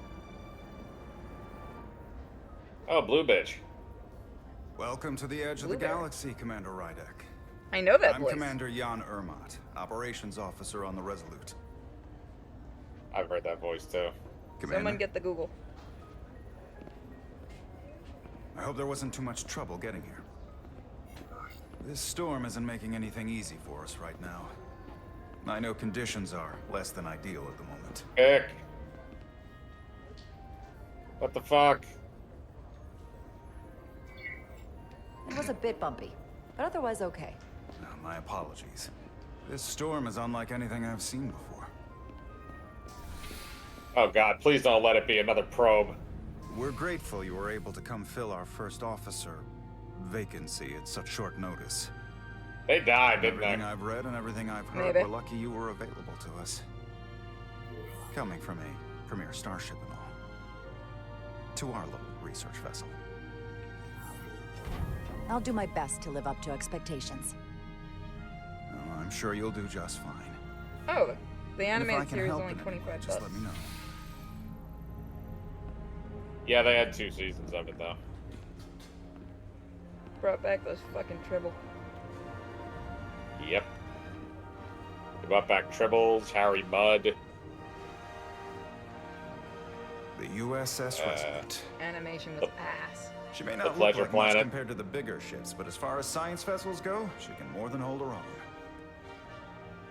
Speaker 1: Oh, Blue Bitch.
Speaker 7: Welcome to the edge of the
Speaker 2: Blueberry.
Speaker 7: galaxy, Commander Rydek.
Speaker 2: I know that
Speaker 7: I'm
Speaker 2: voice.
Speaker 7: Commander Jan Ermot, operations officer on the Resolute.
Speaker 1: I've heard that voice too.
Speaker 7: Commander,
Speaker 2: Someone get the Google.
Speaker 7: I hope there wasn't too much trouble getting here. This storm isn't making anything easy for us right now. I know conditions are less than ideal at the moment.
Speaker 1: Heck. What the fuck?
Speaker 5: It was a bit bumpy, but otherwise okay.
Speaker 7: My apologies. This storm is unlike anything I've seen before.
Speaker 1: Oh god, please don't let it be another probe.
Speaker 7: We're grateful you were able to come fill our first officer vacancy at such short notice.
Speaker 1: They died, didn't
Speaker 7: Everything
Speaker 1: they?
Speaker 7: I've read and everything I've heard,
Speaker 2: Maybe.
Speaker 7: we're lucky you were available to us. Coming from a premier starship and all. To our little research vessel.
Speaker 5: I'll do my best to live up to expectations.
Speaker 7: Oh, I'm sure you'll do just fine.
Speaker 2: Oh, the
Speaker 7: And if I
Speaker 2: animated
Speaker 7: can
Speaker 2: series
Speaker 7: help
Speaker 2: only
Speaker 7: in any
Speaker 2: 25
Speaker 7: way,
Speaker 2: bucks.
Speaker 7: just let me know.
Speaker 1: Yeah, they had 2 seasons of it though.
Speaker 2: Brought back those fucking Tribble.
Speaker 1: Yep. We brought back Tribbles, Harry Mudd.
Speaker 7: The USS Resident.
Speaker 2: Animation was ass.
Speaker 7: She may not look
Speaker 1: Pleasure
Speaker 7: like
Speaker 1: Planet.
Speaker 7: much compared to the bigger ships, but as far as science vessels go, she can more than hold her own.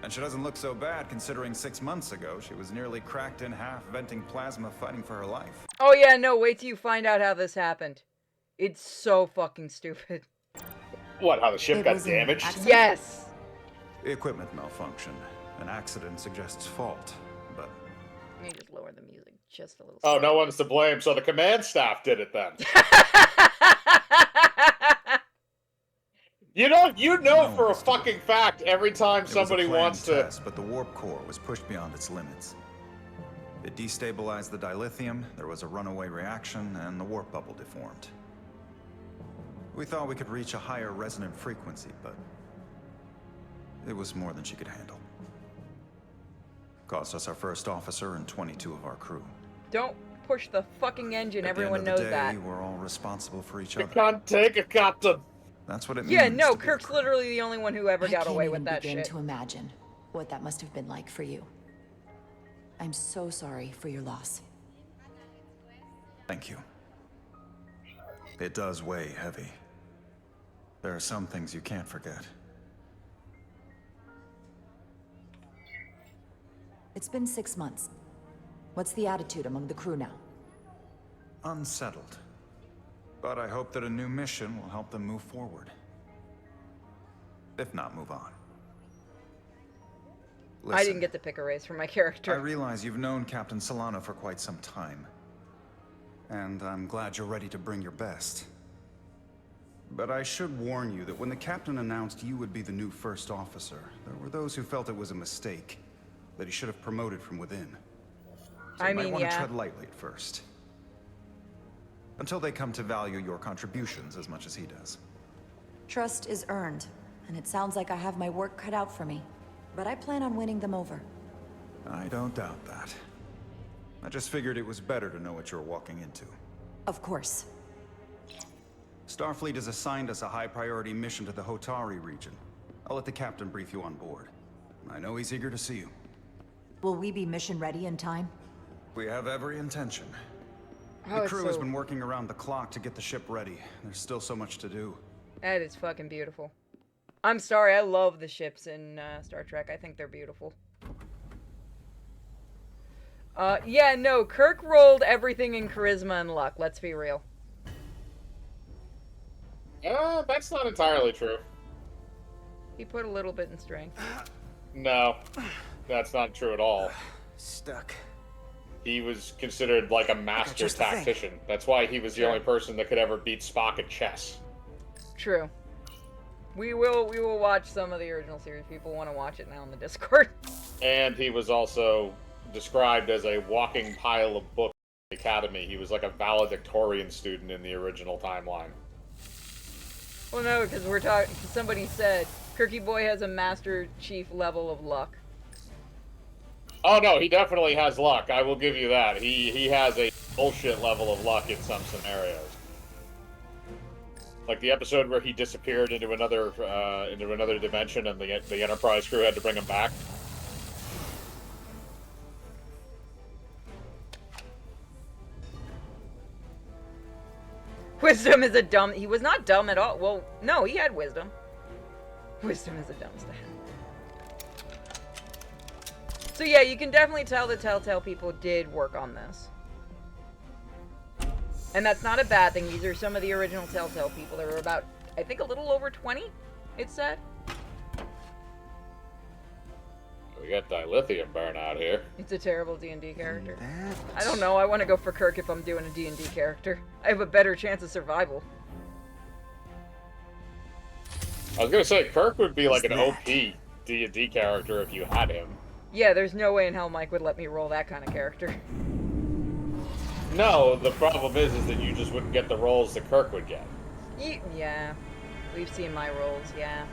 Speaker 7: And she doesn't look so bad considering 6 months ago she was nearly cracked in half, venting plasma, fighting for her life.
Speaker 2: Oh yeah, no, wait till you find out how this happened. It's so fucking stupid.
Speaker 1: What, how the ship
Speaker 5: It
Speaker 1: got
Speaker 5: was an
Speaker 1: damaged?
Speaker 5: accident?
Speaker 2: Yes!
Speaker 7: The equipment malfunction. An accident suggests fault, but
Speaker 2: Let me just lower the music just a little.
Speaker 1: Oh, no one's to blame, so the command staff did it then. You know for a fucking fact every time
Speaker 7: it
Speaker 1: somebody
Speaker 7: was a planned
Speaker 1: wants to...
Speaker 7: test, but the warp core was pushed beyond its limits. It destabilized the dilithium, there was a runaway reaction, and the warp bubble deformed. We thought we could reach a higher resonant frequency, but it was more than she could handle. Cost us our first officer and 22 of our crew.
Speaker 2: Don't push the fucking engine,
Speaker 7: At
Speaker 2: everyone
Speaker 7: the end
Speaker 2: knows
Speaker 7: of the day,
Speaker 2: that.
Speaker 7: we're all responsible for each
Speaker 1: You
Speaker 7: other.
Speaker 1: can't take a captain.
Speaker 7: That's what it
Speaker 2: Yeah,
Speaker 7: means
Speaker 2: no,
Speaker 7: to be a
Speaker 2: Kirk's
Speaker 7: crew.
Speaker 2: literally the only one who ever got away with that
Speaker 5: I can't even
Speaker 2: shit.
Speaker 5: begin to imagine what that must have been like for you. I'm so sorry for your loss.
Speaker 7: Thank you. It does weigh heavy. There are some things you can't forget.
Speaker 5: It's been 6 months. What's the attitude among the crew now?
Speaker 7: Unsettled. But I hope that a new mission will help them move forward. If not, move on.
Speaker 2: I didn't get to pick a race for my
Speaker 7: I
Speaker 2: character.
Speaker 7: realize you've known Captain Solano for quite some time. And I'm glad you're ready to bring your best. But I should warn you that when the captain announced you would be the new first officer, there were those who felt it was a mistake, that he should have promoted from within. So
Speaker 2: I
Speaker 7: you might
Speaker 2: mean,
Speaker 7: want to
Speaker 2: yeah.
Speaker 7: tread lightly at first. Until they come to value your contributions as much as he does.
Speaker 5: Trust is earned, and it sounds like I have my work cut out for me. But I plan on winning them over.
Speaker 7: I don't doubt that. I just figured it was better to know what you're walking into.
Speaker 5: Of course.
Speaker 7: Starfleet has assigned us a high-priority mission to the Hotari region. I'll let the captain brief you on board. I know he's eager to see you.
Speaker 5: Will we be mission ready in time?
Speaker 7: We have every intention.
Speaker 2: Oh,
Speaker 7: The
Speaker 2: it's
Speaker 7: crew has
Speaker 2: so-
Speaker 7: been working around the clock to get the ship ready. There's still so much to do.
Speaker 2: That is fucking beautiful. I'm sorry, I love the ships in Star Trek. I think they're beautiful. Yeah, no, Kirk rolled everything in charisma and luck, let's be real.
Speaker 1: That's not entirely true.
Speaker 2: He put a little bit in strength.
Speaker 1: No, that's not true at all.
Speaker 8: Stuck.
Speaker 1: He was considered like a master
Speaker 8: just the thing.
Speaker 1: tactician. That's why he was the only person that could ever beat Spock at chess.
Speaker 2: True. We will watch some of the original series. People want to watch it now on the Discord.
Speaker 1: And he was also described as a walking pile of books in the Academy. He was like a valedictorian student in the original timeline.
Speaker 2: Well, no, because we're talking. Somebody said Kirky Boy has a Master Chief level of luck.
Speaker 1: Oh no, he definitely has luck. I will give you that. He has a bullshit level of luck in some scenarios. Like the episode where he disappeared into another dimension, and the Enterprise crew had to bring him back.
Speaker 2: Wisdom is a dumb. He was not dumb at all. Well, no, he had wisdom. Wisdom is a dumb stat. So yeah, you can definitely tell the Telltale people did work on this. And that's not a bad thing. These are some of the original Telltale people. There were about, I think, a little over 20, it said.
Speaker 1: We got dilithium burnout here.
Speaker 2: It's a terrible D&D character.
Speaker 8: That...
Speaker 2: I don't know. I want to go for Kirk if I'm doing a D&D character. I have a better chance of survival.
Speaker 1: I was gonna say Kirk would be like an
Speaker 8: What's
Speaker 1: OP D&D character if you had him.
Speaker 2: Yeah, there's no way in hell Mike would let me roll that kind of character.
Speaker 1: No, the problem is that you just wouldn't get the roles that Kirk would get.
Speaker 2: Yeah. We've seen my rolls, yeah.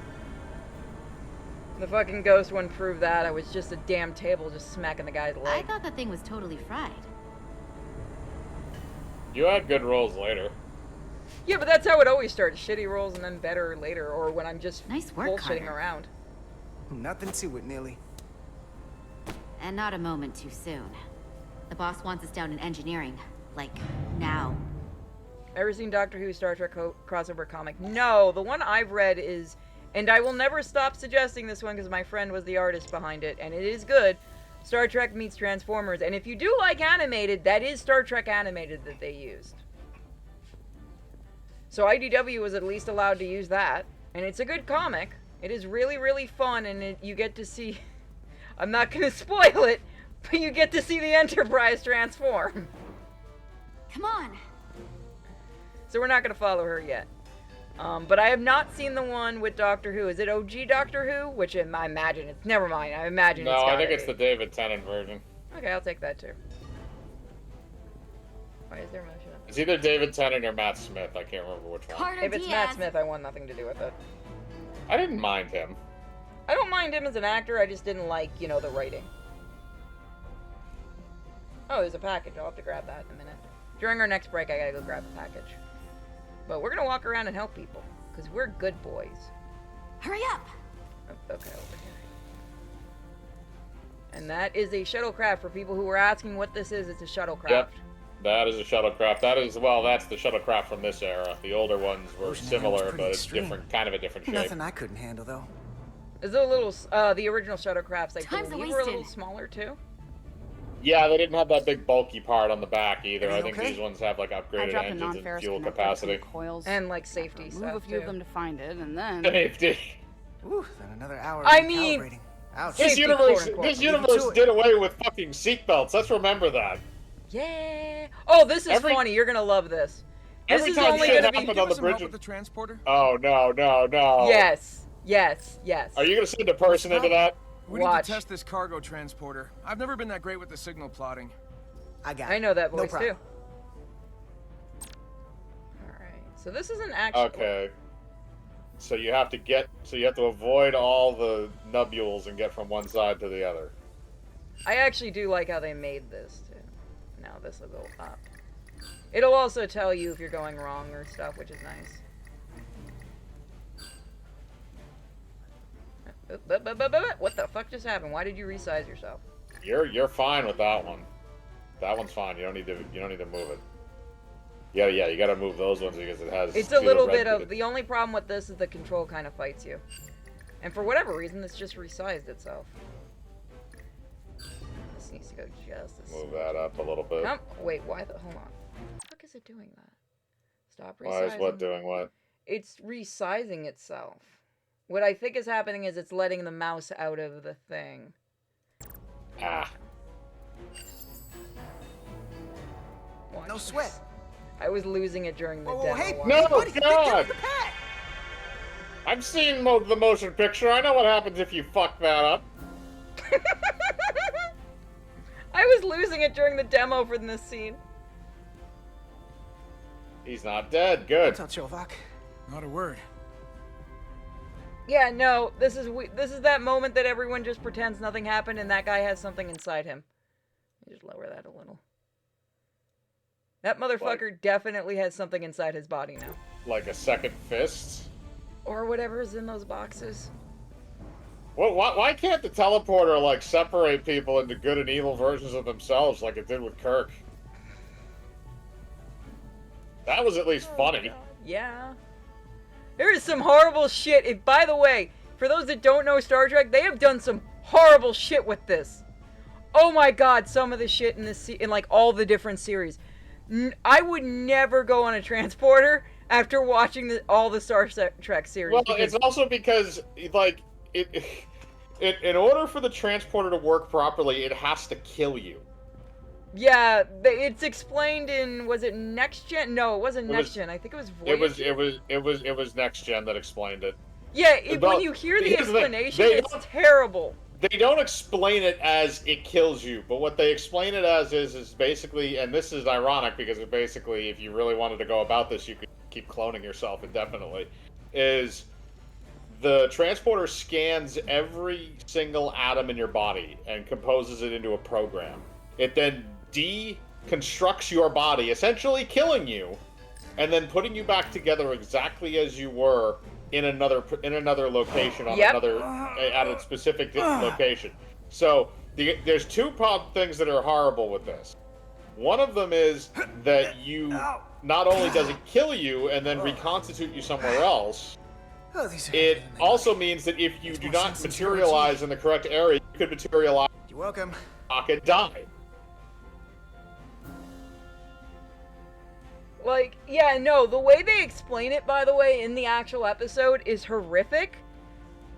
Speaker 2: The fucking ghost one proved that. I was just a damn table just smacking the guy's
Speaker 9: I
Speaker 2: leg.
Speaker 9: thought that thing was totally fried.
Speaker 1: You had good roles later.
Speaker 2: Yeah, but that's how it always starts. Shitty rolls and then better later, or when I'm just
Speaker 9: Nice work,
Speaker 2: bullshitting
Speaker 9: Carter.
Speaker 2: around.
Speaker 8: Nothing to it, Neely. And not a moment too soon. The boss wants us down in engineering. Like, now.
Speaker 2: Ever seen Doctor Who Star Trek crossover comic? No, the one I've read is, and I will never stop suggesting this one because my friend was the artist behind it, and it is good, Star Trek meets Transformers. And if you do like animated, that is Star Trek animated that they used. So IDW was at least allowed to use that, and it's a good comic. It is really, really fun, and you get to see, I'm not going to spoil it, but you get to see the Enterprise transform.
Speaker 8: Come on.
Speaker 2: So we're not going to follow her yet. But I have not seen the one with Doctor Who. Is it OG Doctor Who? Which I imagine it's... Never mind. I imagine it's...
Speaker 1: No, I think it's the David Tennant version.
Speaker 2: Okay, I'll take that too. Why is there motion up?
Speaker 1: It's either David Tennant or Matt Smith. I can't remember which one.
Speaker 8: Carter
Speaker 2: If it's
Speaker 8: Diaz.
Speaker 2: Matt Smith, I want nothing to do with it.
Speaker 1: I didn't mind him.
Speaker 2: I don't mind him as an actor. I just didn't like, the writing. Oh, there's a package. I'll have to grab that in a minute. During our next break, I gotta go grab a package. But we're gonna walk around and help people, because we're good boys.
Speaker 8: Hurry up.
Speaker 2: Oh, okay, over here. And that is a shuttlecraft. For people who were asking what this is, it's a shuttlecraft.
Speaker 1: Yep. That is a shuttlecraft. That's the shuttlecraft from this era. The older ones were
Speaker 9: Ocean
Speaker 1: similar,
Speaker 9: Animal's
Speaker 1: but
Speaker 9: pretty
Speaker 1: it's
Speaker 9: extreme.
Speaker 1: different, kind of a different shape.
Speaker 9: Nothing I couldn't handle, though.
Speaker 2: Is it a little, the original shuttlecrafts, I
Speaker 8: Time's
Speaker 2: believe, were a little
Speaker 8: wasted.
Speaker 2: smaller too?
Speaker 1: Yeah, they didn't have that big bulky part on the back either. I
Speaker 9: Everything
Speaker 1: think
Speaker 9: okay?
Speaker 1: these ones have like
Speaker 10: I
Speaker 1: upgraded
Speaker 10: dropped a
Speaker 1: engines and
Speaker 10: non-ferrous
Speaker 1: fuel
Speaker 10: connector
Speaker 1: capacity.
Speaker 10: with some coils.
Speaker 2: And, like, safety
Speaker 10: Move
Speaker 2: stuff,
Speaker 10: a few of
Speaker 2: too.
Speaker 10: them to find it, and then...
Speaker 1: Safety.
Speaker 9: Ooh, then another hour
Speaker 2: I
Speaker 9: of
Speaker 2: mean-
Speaker 9: recalibrating. Ouch.
Speaker 1: This
Speaker 2: Safety,
Speaker 1: universe,
Speaker 2: quote-unquote.
Speaker 1: this
Speaker 9: Leave it
Speaker 1: universe
Speaker 9: to it.
Speaker 1: did away with fucking seatbelts. Let's remember that.
Speaker 2: Yeah. Oh, this is
Speaker 1: Every-
Speaker 2: funny. You're gonna love this. This
Speaker 1: Every
Speaker 2: is
Speaker 1: time
Speaker 2: only
Speaker 1: shit
Speaker 2: gonna be...
Speaker 1: happened on the bridge.
Speaker 11: with the transporter?
Speaker 1: Oh no!
Speaker 2: Yes. Yes. Yes.
Speaker 1: Are you gonna send a person into that?
Speaker 11: We
Speaker 2: Watch.
Speaker 11: need to test this cargo transporter. I've never been that great with the signal plotting.
Speaker 9: I got
Speaker 2: I
Speaker 9: it.
Speaker 2: know that
Speaker 9: No
Speaker 2: voice, too.
Speaker 9: problem.
Speaker 2: Alright. So this is an actual...
Speaker 1: Okay. So you have to avoid all the nubules and get from one side to the other.
Speaker 2: I actually do like how they made this, too. Now this will go up. It'll also tell you if you're going wrong or stuff, which is nice. What the fuck just happened? Why did you resize yourself?
Speaker 1: You're fine with that one. That one's fine. You don't need to move it. Yeah, you gotta move those ones because it has...
Speaker 2: It's a little bit
Speaker 1: red-
Speaker 2: of... The only problem with this is the control kind of fights you. And for whatever reason, this just resized itself. This needs to go just this.
Speaker 1: Move that up a little bit.
Speaker 2: Wait, why the... Hold on. What the fuck is it doing that? Stop resizing.
Speaker 1: Why is what doing what?
Speaker 2: It's resizing itself. What I think is happening is it's letting the mouse out of the thing.
Speaker 1: Ah.
Speaker 2: Watch
Speaker 9: No
Speaker 2: this.
Speaker 9: sweat.
Speaker 2: I was losing it during the
Speaker 9: Whoa,
Speaker 2: demo.
Speaker 9: hey,
Speaker 2: watch.
Speaker 1: No,
Speaker 9: buddy, get
Speaker 1: God!
Speaker 9: the pack!
Speaker 1: I've seen the motion picture. I know what happens if you fuck that up.
Speaker 2: I was losing it during the demo for this scene.
Speaker 1: He's not dead. Good.
Speaker 9: What's up, Shovak?
Speaker 11: Not a word.
Speaker 2: Yeah, no, this is that moment that everyone just pretends nothing happened and that guy has something inside him. Let me just lower that a little. That motherfucker definitely has something inside his body now.
Speaker 1: Like a second fist.
Speaker 2: Or whatever's in those boxes.
Speaker 1: Well, why can't the teleporter like separate people into good and evil versions of themselves like it did with Kirk? That was at least funny.
Speaker 2: Yeah. There is some horrible shit. By the way, for those that don't know Star Trek, they have done some horrible shit with this. Oh my god, some of the shit in this in like all the different series. I would never go on a transporter after watching all the Star Trek series.
Speaker 1: Well,
Speaker 2: because
Speaker 1: it's also because like in order for the transporter to work properly, it has to kill you.
Speaker 2: yeah, it's explained in, was it Next Gen? No, it wasn't Next Gen. I think it was Voyager.
Speaker 1: It was Next Gen that explained it.
Speaker 2: Yeah,
Speaker 1: Well,
Speaker 2: when you hear the
Speaker 1: here's the thing,
Speaker 2: explanation,
Speaker 1: they
Speaker 2: it's
Speaker 1: don't-
Speaker 2: terrible.
Speaker 1: They don't explain it as it kills you, but what they explain it as is basically, and this is ironic because it basically, if you really wanted to go about this, you could keep cloning yourself indefinitely, is the transporter scans every single atom in your body and composes it into a program. It then deconstructs your body, essentially killing you, and then putting you back together exactly as you were in another location on
Speaker 2: Yep.
Speaker 1: another at a specific location. So There's two things that are horrible with this. One of them is that you not only does it kill you and then reconstitute you somewhere else,
Speaker 9: Oh, these are
Speaker 1: it also means that if you do not materialize in the correct area, you could materialize.
Speaker 9: You're welcome.
Speaker 1: And die.
Speaker 2: Like, yeah, no, the way they explain it, by the way, in the actual episode is horrific.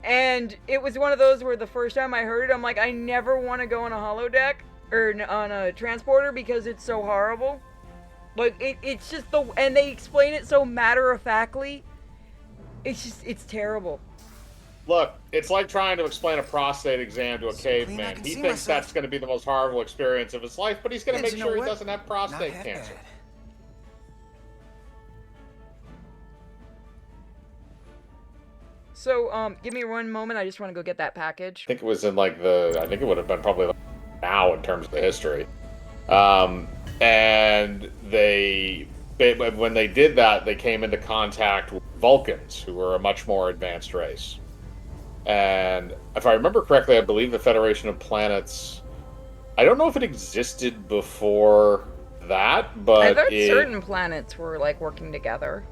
Speaker 2: And it was one of those where the first time I heard it, I'm like, I never want to go on a holodeck or on a transporter because it's so horrible. Like, it's just and they explain it so matter-of-factly. It's terrible.
Speaker 1: Look, it's like trying to explain a prostate exam to a caveman. He thinks that's going to be the most horrible experience of his life, but he's going to make sure he doesn't have prostate cancer.
Speaker 2: So, give me one moment. I just want to go get that package.
Speaker 1: I think it was in I think it would have been probably now in terms of the history. And when they did that, they came into contact with Vulcans, who were a much more advanced race. And if I remember correctly, I believe the Federation of Planets, I don't know if it existed before that, but
Speaker 2: I thought certain planets were, like, working together.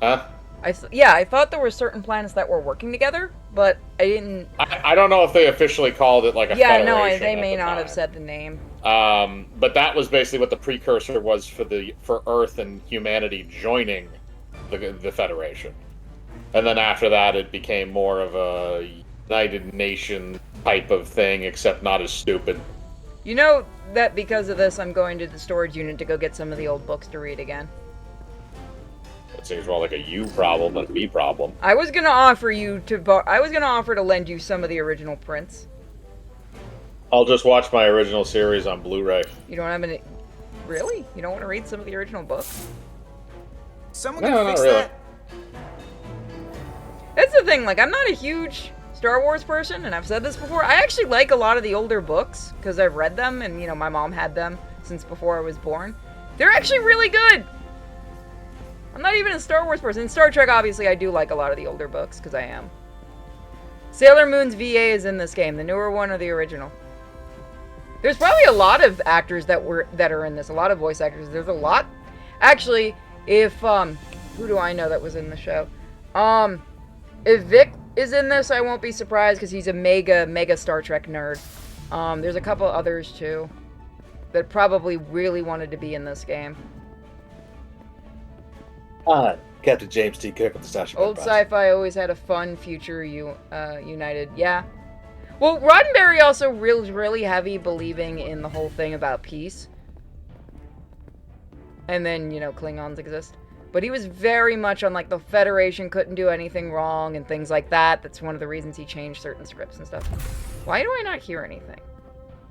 Speaker 1: Huh?
Speaker 2: I thought there were certain planets that were working together, but I didn't...
Speaker 1: I don't know if they officially called it, like, a federation.
Speaker 2: Yeah, no, they may not have said the name.
Speaker 1: But that was basically what the precursor was for Earth and humanity joining the Federation. And then after that, it became more of a United Nation type of thing, except not as stupid.
Speaker 2: You know that because of this, I'm going to the storage unit to go get some of the old books to read again.
Speaker 1: It seems more like a you problem than a me problem.
Speaker 2: I was gonna offer to lend you some of the original prints.
Speaker 1: I'll just watch my original series on Blu-ray.
Speaker 2: You don't have any... Really? You don't want to read some of the original books?
Speaker 9: Someone can fix that?
Speaker 2: That's the thing, like, I'm not a huge Star Wars person, and I've said this before. I actually like a lot of the older books, because I've read them, and, you know, my mom had them since before I was born. They're actually really good! I'm not even a Star Wars person. In Star Trek, obviously, I do like a lot of the older books, because I am. Sailor Moon's VA is in this game, the newer one or the original. There's probably a lot of actors that are in this, a lot of voice actors. There's a lot. Actually, if, who do I know that was in the show? If Vic is in this, I won't be surprised, because he's a mega Star Trek nerd. There's a couple others, too, that probably really wanted to be in this game.
Speaker 1: Captain James T. Cook with the Station.
Speaker 2: Old sci-fi always had a fun future, united. Yeah. Well, Roddenberry also really heavy believing in the whole thing about peace. And then, you know, Klingons exist. But he was very much on, like, the Federation couldn't do anything wrong and things like that. That's one of the reasons he changed certain scripts and stuff. Why do I not hear anything?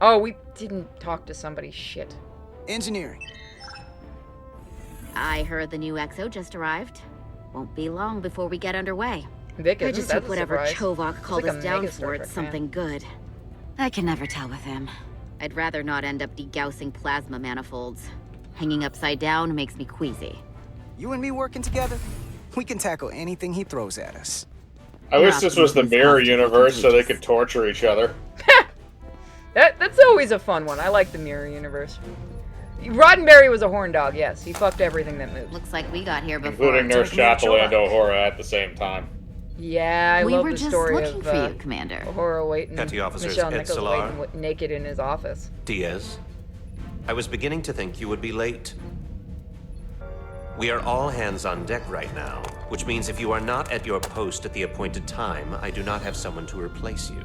Speaker 2: Oh, we didn't talk to somebody. Shit.
Speaker 9: Engineering.
Speaker 8: I heard the new XO just arrived. Won't be long before we get underway.
Speaker 2: Vic,
Speaker 8: I just hope whatever Chovak called us down for it's something good. I can never tell with him. I'd rather not end up degausing plasma manifolds. Hanging upside down makes me queasy.
Speaker 9: You and me working together, we can tackle anything he throws at us.
Speaker 1: I wish this was the mirror universe so they could torture each other.
Speaker 2: That's always a fun one. I like the mirror universe. Roddenberry was a horn dog, yes. He fucked everything that moved.
Speaker 8: Looks like we got here before.
Speaker 1: Including Nurse Chapel and Uhura at the same time.
Speaker 2: Yeah, I love the story
Speaker 8: of
Speaker 2: you,
Speaker 8: Commander.
Speaker 2: Uhura waiting,
Speaker 6: Petty Officers
Speaker 2: Michelle
Speaker 6: Ed
Speaker 2: Nichols
Speaker 6: Salar.
Speaker 2: waiting naked in his office.
Speaker 6: Diaz, I was beginning to think you would be late. We are all hands on deck right now, which means if you are not at your post at the appointed time, I do not have someone to replace you.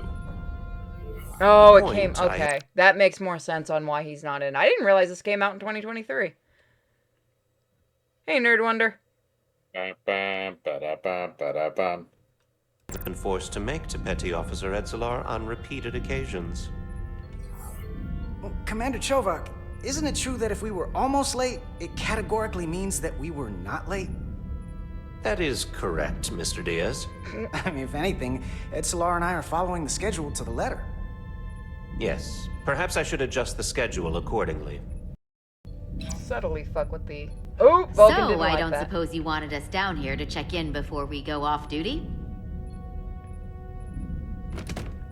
Speaker 2: Oh, it came... Okay, that makes more sense on why he's not in. I didn't realize this came out in 2023. Hey, Nerd Wonder.
Speaker 6: Been forced to make to Petty Officer Edzelar on repeated occasions.
Speaker 9: Well, Commander Chovak, isn't it true that if we were almost late, it categorically means that we were not late?
Speaker 6: That is correct, Mr. Diaz.
Speaker 9: I mean, if anything, Edzelar and I are following the schedule to the letter.
Speaker 6: Yes. Perhaps I should adjust the schedule accordingly.
Speaker 2: Subtly fuck with the... Oh, Vulcan didn't
Speaker 8: So, I
Speaker 2: like
Speaker 8: don't
Speaker 2: that.
Speaker 8: suppose you wanted us down here to check in before we go off duty?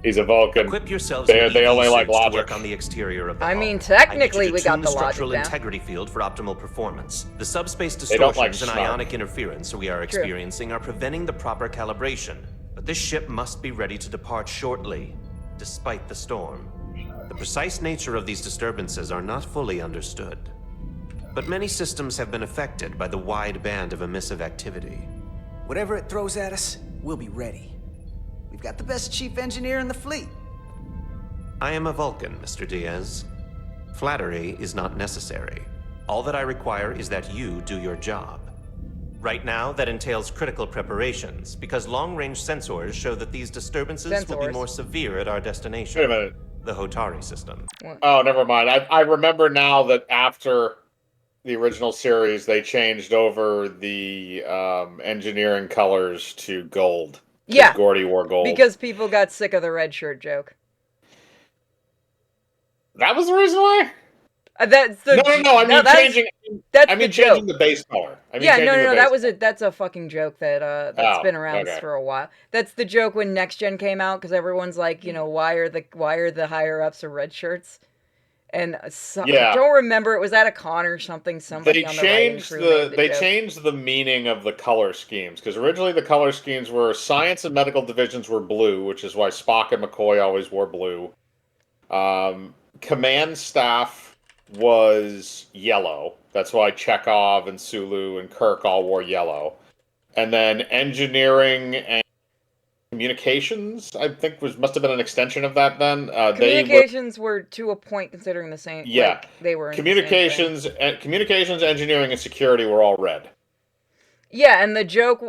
Speaker 1: He's a Vulcan.
Speaker 6: Equip yourselves
Speaker 1: They
Speaker 6: with EV
Speaker 1: only like
Speaker 6: suits to
Speaker 1: logic.
Speaker 6: work on the exterior of the
Speaker 2: I
Speaker 6: hull.
Speaker 2: mean, technically,
Speaker 6: I need you
Speaker 2: we
Speaker 6: to
Speaker 2: got
Speaker 6: tune
Speaker 2: the logic
Speaker 6: structural
Speaker 2: down.
Speaker 6: integrity field for optimal performance. The subspace
Speaker 1: They don't like
Speaker 6: distortions and
Speaker 1: snark.
Speaker 6: ionic interference we are experiencing are preventing the proper calibration. But this ship must be ready to depart shortly, despite the storm. The precise nature of these disturbances are not fully understood. But many systems have been affected by the wide band of emissive activity.
Speaker 9: Whatever it throws at us, we'll be ready. We've got the best chief engineer in the fleet.
Speaker 6: I am a Vulcan, Mr. Diaz. Flattery is not necessary. All that I require is that you do your job. Right now, that entails critical preparations, because long-range sensors show that these disturbances will be more severe at our destination.
Speaker 1: Wait a minute.
Speaker 6: The Hotari system.
Speaker 1: Oh, never mind. I remember now that after the original series, they changed over the engineering colors to gold.
Speaker 2: Yeah.
Speaker 1: Gordy wore gold.
Speaker 2: Because people got sick of the red shirt joke.
Speaker 1: That was the reason why?
Speaker 2: That's the
Speaker 1: No. I mean, changing.
Speaker 2: That's
Speaker 1: I mean,
Speaker 2: the
Speaker 1: changing
Speaker 2: joke.
Speaker 1: the base color. I mean,
Speaker 2: Yeah,
Speaker 1: changing the
Speaker 2: no.
Speaker 1: base
Speaker 2: That's a fucking joke that's been around for a while. That's the joke when Next Gen came out because everyone's like, why are the higher ups of red shirts? And I don't remember. It was at a con or something. Somebody on the writing crew made the joke.
Speaker 1: changed the meaning of the color schemes because originally the color schemes were science and medical divisions were blue, which is why Spock and McCoy always wore blue. Command staff was yellow. That's why Chekhov and Sulu and Kirk all wore yellow. And then engineering and communications, I think, must have been an extension of that then.
Speaker 2: Communications were to a point considering the same.
Speaker 1: Yeah.
Speaker 2: Like, they were in
Speaker 1: communications, engineering, and security were all red.
Speaker 2: Yeah, and the joke,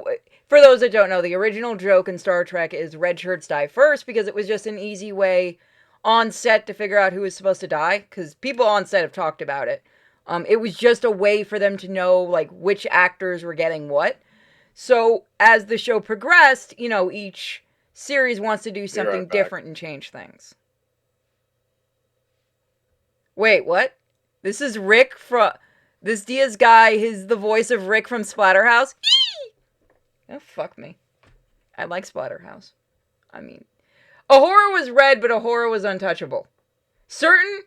Speaker 2: for those that don't know, the original joke in Star Trek is red shirts die first because it was just an easy way on set to figure out who was supposed to die, because people on set have talked about it. It was just a way for them to know, like, which actors were getting what. So, as the show progressed, each series wants to do something different and change things. Wait, what? This is Rick from... This Diaz guy is the voice of Rick from Splatterhouse? Oh, fuck me. I like Splatterhouse. I mean... Ahura was red, but Ahura was untouchable. Certain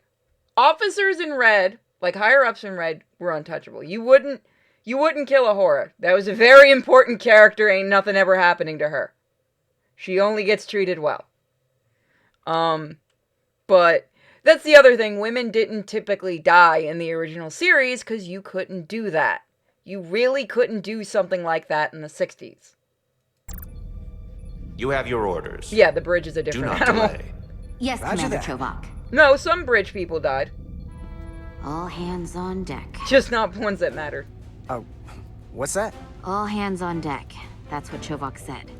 Speaker 2: officers in red, like higher-ups in red, were untouchable. You wouldn't kill Ahura. That was a very important character. Ain't nothing ever happening to her. She only gets treated well. But that's the other thing. Women didn't typically die in the original series because you couldn't do that. You really couldn't do something like that in the 60s.
Speaker 6: You have your orders.
Speaker 2: Yeah, the bridge is a different animal.
Speaker 6: Delay.
Speaker 8: Yes,
Speaker 9: Roger
Speaker 8: Commander
Speaker 9: that.
Speaker 8: Chovak.
Speaker 2: No, some bridge people died.
Speaker 8: All hands on deck.
Speaker 2: Just not ones that mattered.
Speaker 9: What's that?
Speaker 8: All hands on deck. That's what Chovak said.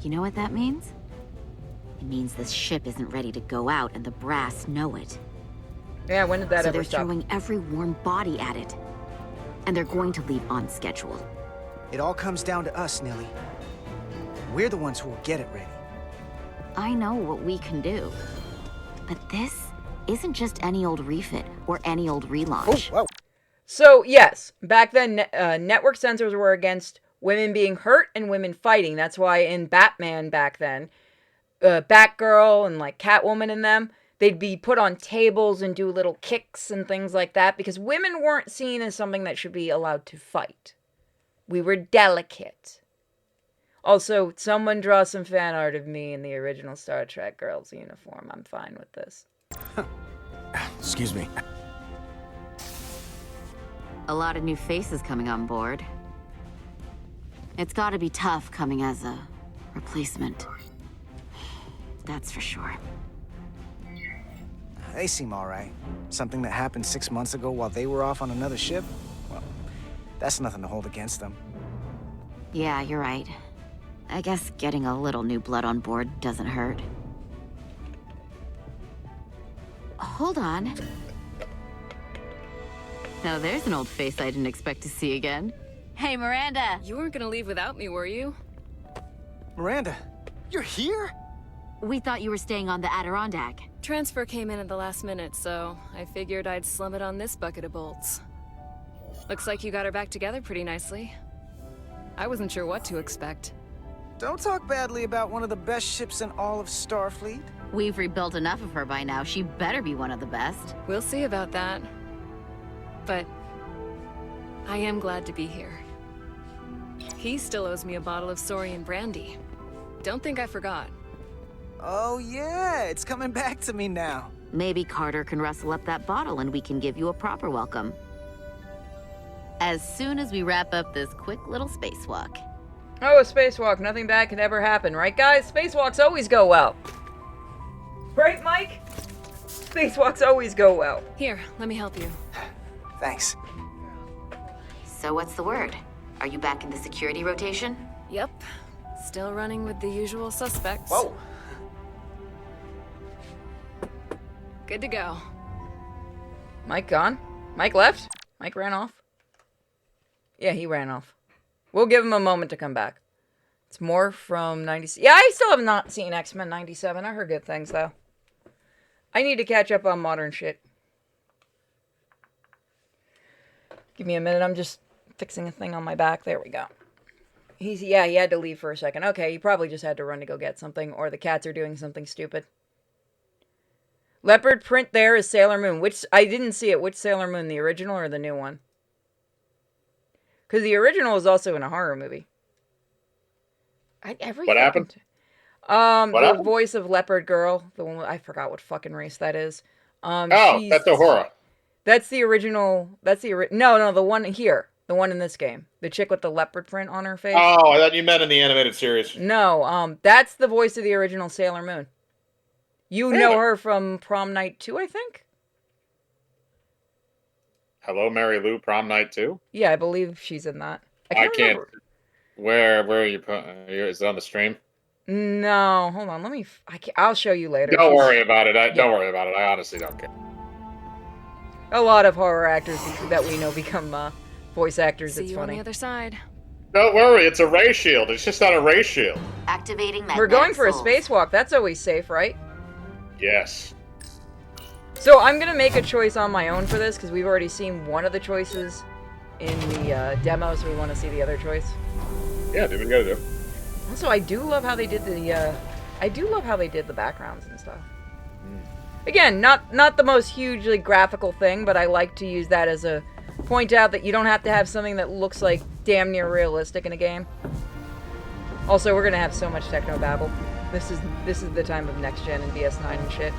Speaker 8: You know what that means? It means this ship isn't ready to go out and the brass know it.
Speaker 2: Yeah, when did that
Speaker 8: so
Speaker 2: ever
Speaker 8: they're
Speaker 2: stop?
Speaker 8: throwing every warm body at it. And they're going to leave on schedule.
Speaker 9: It all comes down to us, Nelly. We're the ones who will get it ready.
Speaker 8: I know what we can do. But this isn't just any old refit or any old relaunch.
Speaker 9: Whoa.
Speaker 2: So, yes, back then, network censors were against women being hurt and women fighting. That's why in Batman back then, Batgirl and, like, Catwoman and them, they'd be put on tables and do little kicks and things like that because women weren't seen as something that should be allowed to fight. We were delicate. Also, someone draw some fan art of me in the original Star Trek girl's uniform. I'm fine with this.
Speaker 4: Excuse me.
Speaker 8: A lot of new faces coming on board. It's gotta be tough coming as a replacement. That's for sure.
Speaker 9: They seem all right. Something that happened 6 months ago while they were off on another ship? Well, that's nothing to hold against them.
Speaker 8: Yeah, you're right. I guess getting a little new blood on board doesn't hurt. Hold on. Now there's an old face I didn't expect to see again. Hey, Miranda!
Speaker 10: You weren't gonna leave without me, were you?
Speaker 9: Miranda, you're here?
Speaker 8: We thought you were staying on the Adirondack.
Speaker 10: Transfer came in at the last minute, so I figured I'd slum it on this bucket of bolts. Looks like you got her back together pretty nicely. I wasn't sure what to expect.
Speaker 9: Don't talk badly about one of the best ships in all of Starfleet.
Speaker 8: We've rebuilt enough of her by now. She better be one of the best.
Speaker 10: We'll see about that. But I am glad to be here. He still owes me a bottle of Saurian brandy. Don't think I forgot.
Speaker 9: Oh yeah, it's coming back to me now.
Speaker 8: Maybe Carter can rustle up that bottle and we can give you a proper welcome. As soon as we wrap up this quick little spacewalk.
Speaker 2: Oh, a spacewalk. Nothing bad can ever happen, right, guys? Spacewalks always go well. Right, Mike? Spacewalks always go well.
Speaker 10: Here, let me help you.
Speaker 9: Thanks.
Speaker 8: So what's the word? Are you back in the security rotation?
Speaker 10: Yep. Still running with the usual suspects.
Speaker 9: Whoa.
Speaker 10: Good to go.
Speaker 2: Mike gone? Mike left? Mike ran off? Yeah, he ran off. We'll give him a moment to come back. It's more from 97. Yeah, I still have not seen X-Men 97. I heard good things, though. I need to catch up on modern shit. Give me a minute. I'm just fixing a thing on my back. There we go. He had to leave for a second. Okay, he probably just had to run to go get something, or the cats are doing something stupid. Leopard print there is Sailor Moon. Which, I didn't see it. Which Sailor Moon? The original or the new one? Because the original is also in a horror movie.
Speaker 1: What happened?
Speaker 2: The voice of Leopard Girl. The one, I forgot what fucking race that is.
Speaker 1: That's Uhura.
Speaker 2: That's the original. No, the one here. The one in this game. The chick with the leopard print on her face.
Speaker 1: Oh, I thought you meant in the animated series.
Speaker 2: No, that's the voice of the original Sailor Moon. You know her from Prom Night 2, I think?
Speaker 1: Hello, Mary Lou, Prom Night 2?
Speaker 2: Yeah, I believe she's in that.
Speaker 1: I can't. Where are you? Is it on the stream?
Speaker 2: No, hold on. Let me. I'll show you later.
Speaker 1: Don't worry about it. Don't worry about it. I honestly don't care.
Speaker 2: A lot of horror actors that we know become voice actors.
Speaker 10: See
Speaker 2: it's
Speaker 10: you
Speaker 2: funny.
Speaker 10: on the other side.
Speaker 1: Don't worry. It's a ray shield. It's just not a ray shield.
Speaker 8: Activating
Speaker 2: We're going for a spacewalk. That's always safe, right?
Speaker 1: Yes.
Speaker 2: So I'm gonna make a choice on my own for this because we've already seen one of the choices in the demo, so we want to see the other choice.
Speaker 1: Yeah, do what you gotta do.
Speaker 2: Also, I do love how they did the. I do love how they did the backgrounds and stuff. Again, not the most hugely graphical thing, but I like to use that as a point out that you don't have to have something that looks like damn near realistic in a game. Also, we're gonna have so much techno babble. This is the time of next gen and DS9 and shit.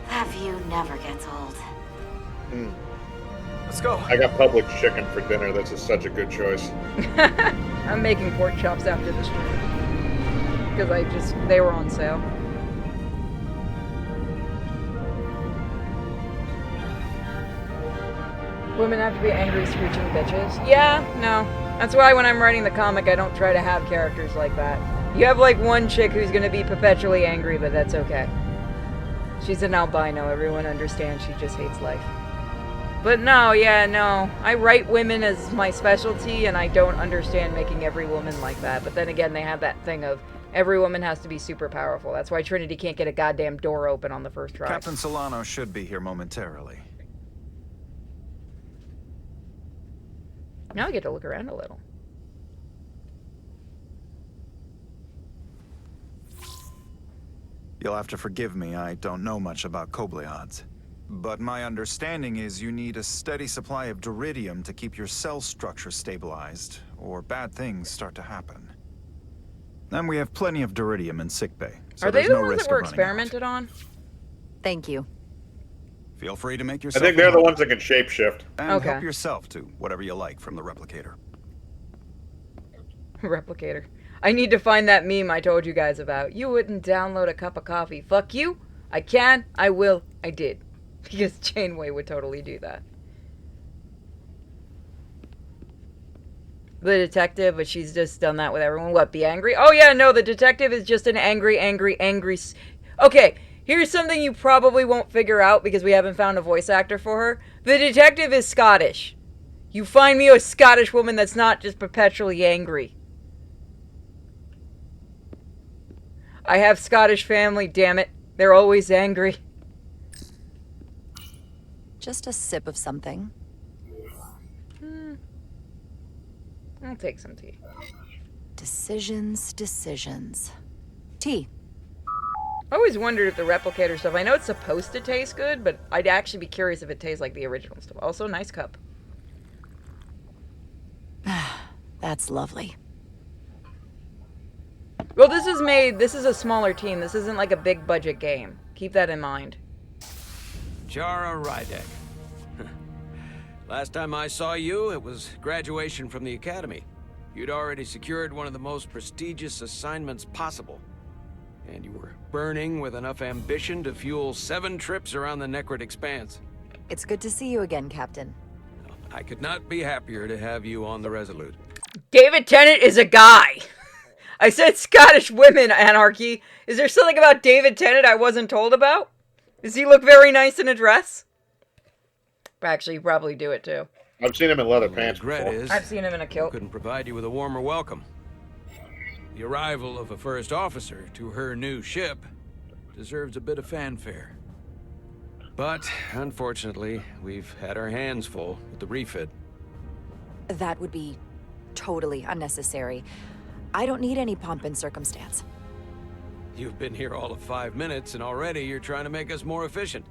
Speaker 8: That view never gets old.
Speaker 9: Let's go.
Speaker 1: I got public chicken for dinner. This is such a good choice.
Speaker 2: I'm making pork chops after the stream because they were on sale. Women have to be angry, screeching bitches. Yeah, no. That's why when I'm writing the comic, I don't try to have characters like that. You have like one chick who's gonna be perpetually angry, but that's okay. She's an albino. Everyone understands she just hates life. But no, I write women as my specialty, and I don't understand making every woman like that. But then again, they have that thing of every woman has to be super powerful. That's why Trinity can't get a goddamn door open on the first try.
Speaker 7: Captain Solano should be here momentarily.
Speaker 2: Now I get to look around a little.
Speaker 7: You'll have to forgive me, I don't know much about Kobleods. But my understanding is you need a steady supply of duridium to keep your cell structure stabilized, or bad things start to happen. And we have plenty of duridium in sickbay, so
Speaker 2: Are they
Speaker 7: there's
Speaker 2: the
Speaker 7: no
Speaker 2: ones
Speaker 7: risk
Speaker 2: that were
Speaker 7: of running
Speaker 2: experimented on?
Speaker 5: Thank you.
Speaker 7: Feel free to make
Speaker 1: I
Speaker 7: yourself
Speaker 1: think they're
Speaker 7: at
Speaker 1: the
Speaker 7: home.
Speaker 1: ones that can shapeshift.
Speaker 7: And
Speaker 2: Okay.
Speaker 7: help yourself to whatever you like from the replicator.
Speaker 2: Replicator. I need to find that meme I told you guys about. You wouldn't download a cup of coffee. Fuck you. I can. I will. I did. Because Janeway would totally do that. The detective, but she's just done that with everyone. What, be angry? Oh yeah, no, the detective is just an angry... Okay, here's something you probably won't figure out because we haven't found a voice actor for her. The detective is Scottish. You find me a Scottish woman that's not just perpetually angry. I have Scottish family, damn it. They're always angry.
Speaker 5: Just a sip of something.
Speaker 2: I'll take some tea.
Speaker 5: Decisions. Tea.
Speaker 2: I always wondered if the replicator stuff, I know it's supposed to taste good, but I'd actually be curious if it tastes like the original stuff. Also, nice cup.
Speaker 5: That's lovely.
Speaker 2: Well, this is a smaller team. This isn't like a big budget game. Keep that in mind.
Speaker 3: Jara Rydek. Last time I saw you, it was graduation from the academy. You'd already secured one of the most prestigious assignments possible. And you were burning with enough ambition to fuel 7 trips around the Necrit Expanse.
Speaker 5: It's good to see you again, Captain.
Speaker 3: I could not be happier to have you on the Resolute.
Speaker 2: David Tennant is a guy. I said Scottish women anarchy. Is there something about David Tennant I wasn't told about? Does he look very nice in a dress? Actually, you probably do it too.
Speaker 1: I've seen him in leather pants before.
Speaker 2: I've seen him in a kilt.
Speaker 3: Couldn't provide you with a warmer welcome. The arrival of a first officer to her new ship deserves a bit of fanfare. But, unfortunately, we've had our hands full with the refit.
Speaker 5: That would be totally unnecessary. I don't need any pomp and circumstance.
Speaker 3: You've been here all of 5 minutes, and already you're trying to make us more efficient.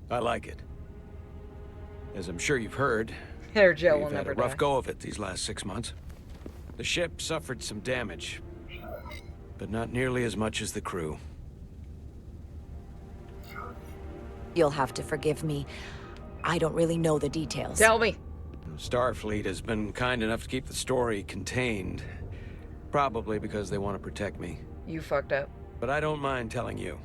Speaker 3: I like it. As I'm sure you've heard,
Speaker 2: Hair gel will
Speaker 3: we've had
Speaker 2: never
Speaker 3: a rough
Speaker 2: die.
Speaker 3: go of it these last 6 months. The ship suffered some damage, but not nearly as much as the crew.
Speaker 5: You'll have to forgive me. I don't really know the details.
Speaker 2: Tell me.
Speaker 3: Starfleet has been kind enough to keep the story contained. Probably because they want to protect me.
Speaker 2: You fucked up.
Speaker 3: But I don't mind telling you.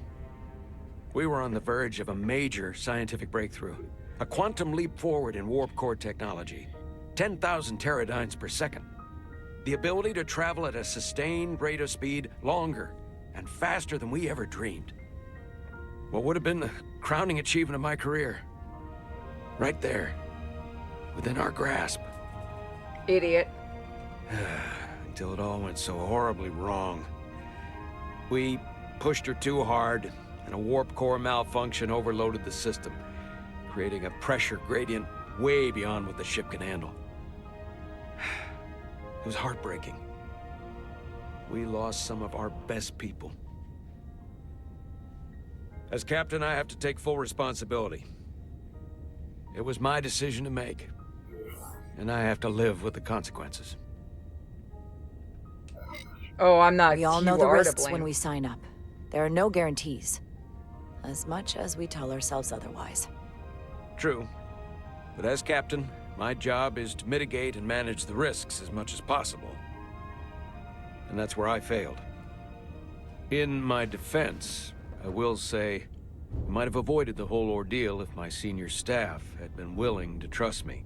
Speaker 3: We were on the verge of a major scientific breakthrough. A quantum leap forward in warp core technology. 10,000 teradynes per second. The ability to travel at a sustained rate of speed longer and faster than we ever dreamed. What would have been the crowning achievement of my career. Right there. Within our grasp.
Speaker 2: Idiot.
Speaker 3: Until it all went so horribly wrong. We pushed her too hard, and a warp core malfunction overloaded the system, creating a pressure gradient way beyond what the ship can handle. It was heartbreaking. We lost some of our best people. As captain, I have to take full responsibility. It was my decision to make, and I have to live with the consequences.
Speaker 2: Oh, I'm not.
Speaker 5: We all
Speaker 2: you
Speaker 5: know the
Speaker 2: are to
Speaker 5: risks
Speaker 2: blame.
Speaker 5: when we sign up. There are no guarantees. As much as we tell ourselves otherwise.
Speaker 3: True. But as captain, my job is to mitigate and manage the risks as much as possible. And that's where I failed. In my defense, I will say, I might have avoided the whole ordeal if my senior staff had been willing to trust me.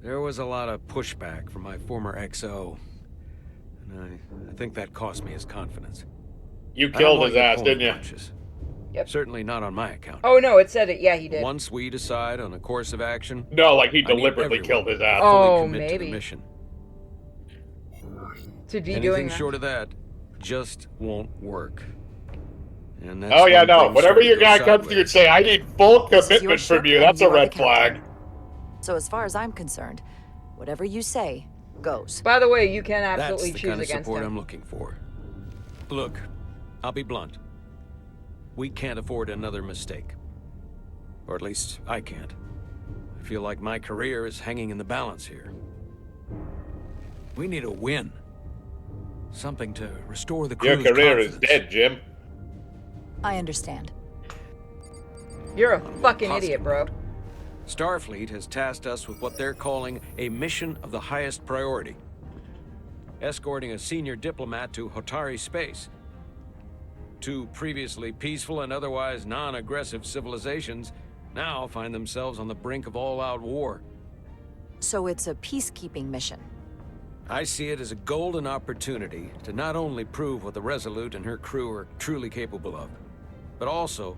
Speaker 3: There was a lot of pushback from my former XO, and I think that cost me his confidence.
Speaker 1: You killed his ass, didn't you?
Speaker 2: Yep.
Speaker 3: Certainly not on my account.
Speaker 2: Oh no, it said it. Yeah, he did.
Speaker 3: Once we decide on a course of action...
Speaker 1: No, like he
Speaker 3: I need
Speaker 1: deliberately
Speaker 3: everyone
Speaker 1: killed his ass.
Speaker 3: to fully
Speaker 2: Oh,
Speaker 3: commit to the
Speaker 2: maybe.
Speaker 3: mission.
Speaker 2: To be
Speaker 3: Anything
Speaker 2: doing that.
Speaker 3: short of that just won't work. And that's
Speaker 1: Oh yeah,
Speaker 3: when
Speaker 1: no.
Speaker 3: things
Speaker 1: Whenever
Speaker 3: start to
Speaker 1: your
Speaker 3: go
Speaker 1: guy comes to you and
Speaker 3: sideways.
Speaker 1: say, "I need full
Speaker 5: This is your
Speaker 1: commitment
Speaker 5: ship
Speaker 1: from you,"
Speaker 5: and
Speaker 1: that's a
Speaker 5: you are the
Speaker 1: red flag.
Speaker 5: captain. So as far as I'm concerned, whatever you say goes.
Speaker 2: By the way, you can
Speaker 3: That's
Speaker 2: absolutely
Speaker 3: the
Speaker 2: choose
Speaker 3: kind of
Speaker 2: against
Speaker 3: support
Speaker 2: him.
Speaker 3: I'm looking for. Look, I'll be blunt. We can't afford another mistake. Or at least, I can't. I feel like my career is hanging in the balance here. We need a win. Something to restore the
Speaker 1: Your
Speaker 3: crew's
Speaker 1: career is
Speaker 3: confidence.
Speaker 1: dead, Jim.
Speaker 5: I understand.
Speaker 2: You're a
Speaker 3: On
Speaker 2: fucking
Speaker 3: positive
Speaker 2: idiot, bro.
Speaker 3: note, Starfleet has tasked us with what they're calling a mission of the highest priority. Escorting a senior diplomat to Hotari space. 2 previously peaceful and otherwise non-aggressive civilizations now find themselves on the brink of all-out war.
Speaker 5: So it's a peacekeeping mission.
Speaker 3: I see it as a golden opportunity to not only prove what the Resolute and her crew are truly capable of, but also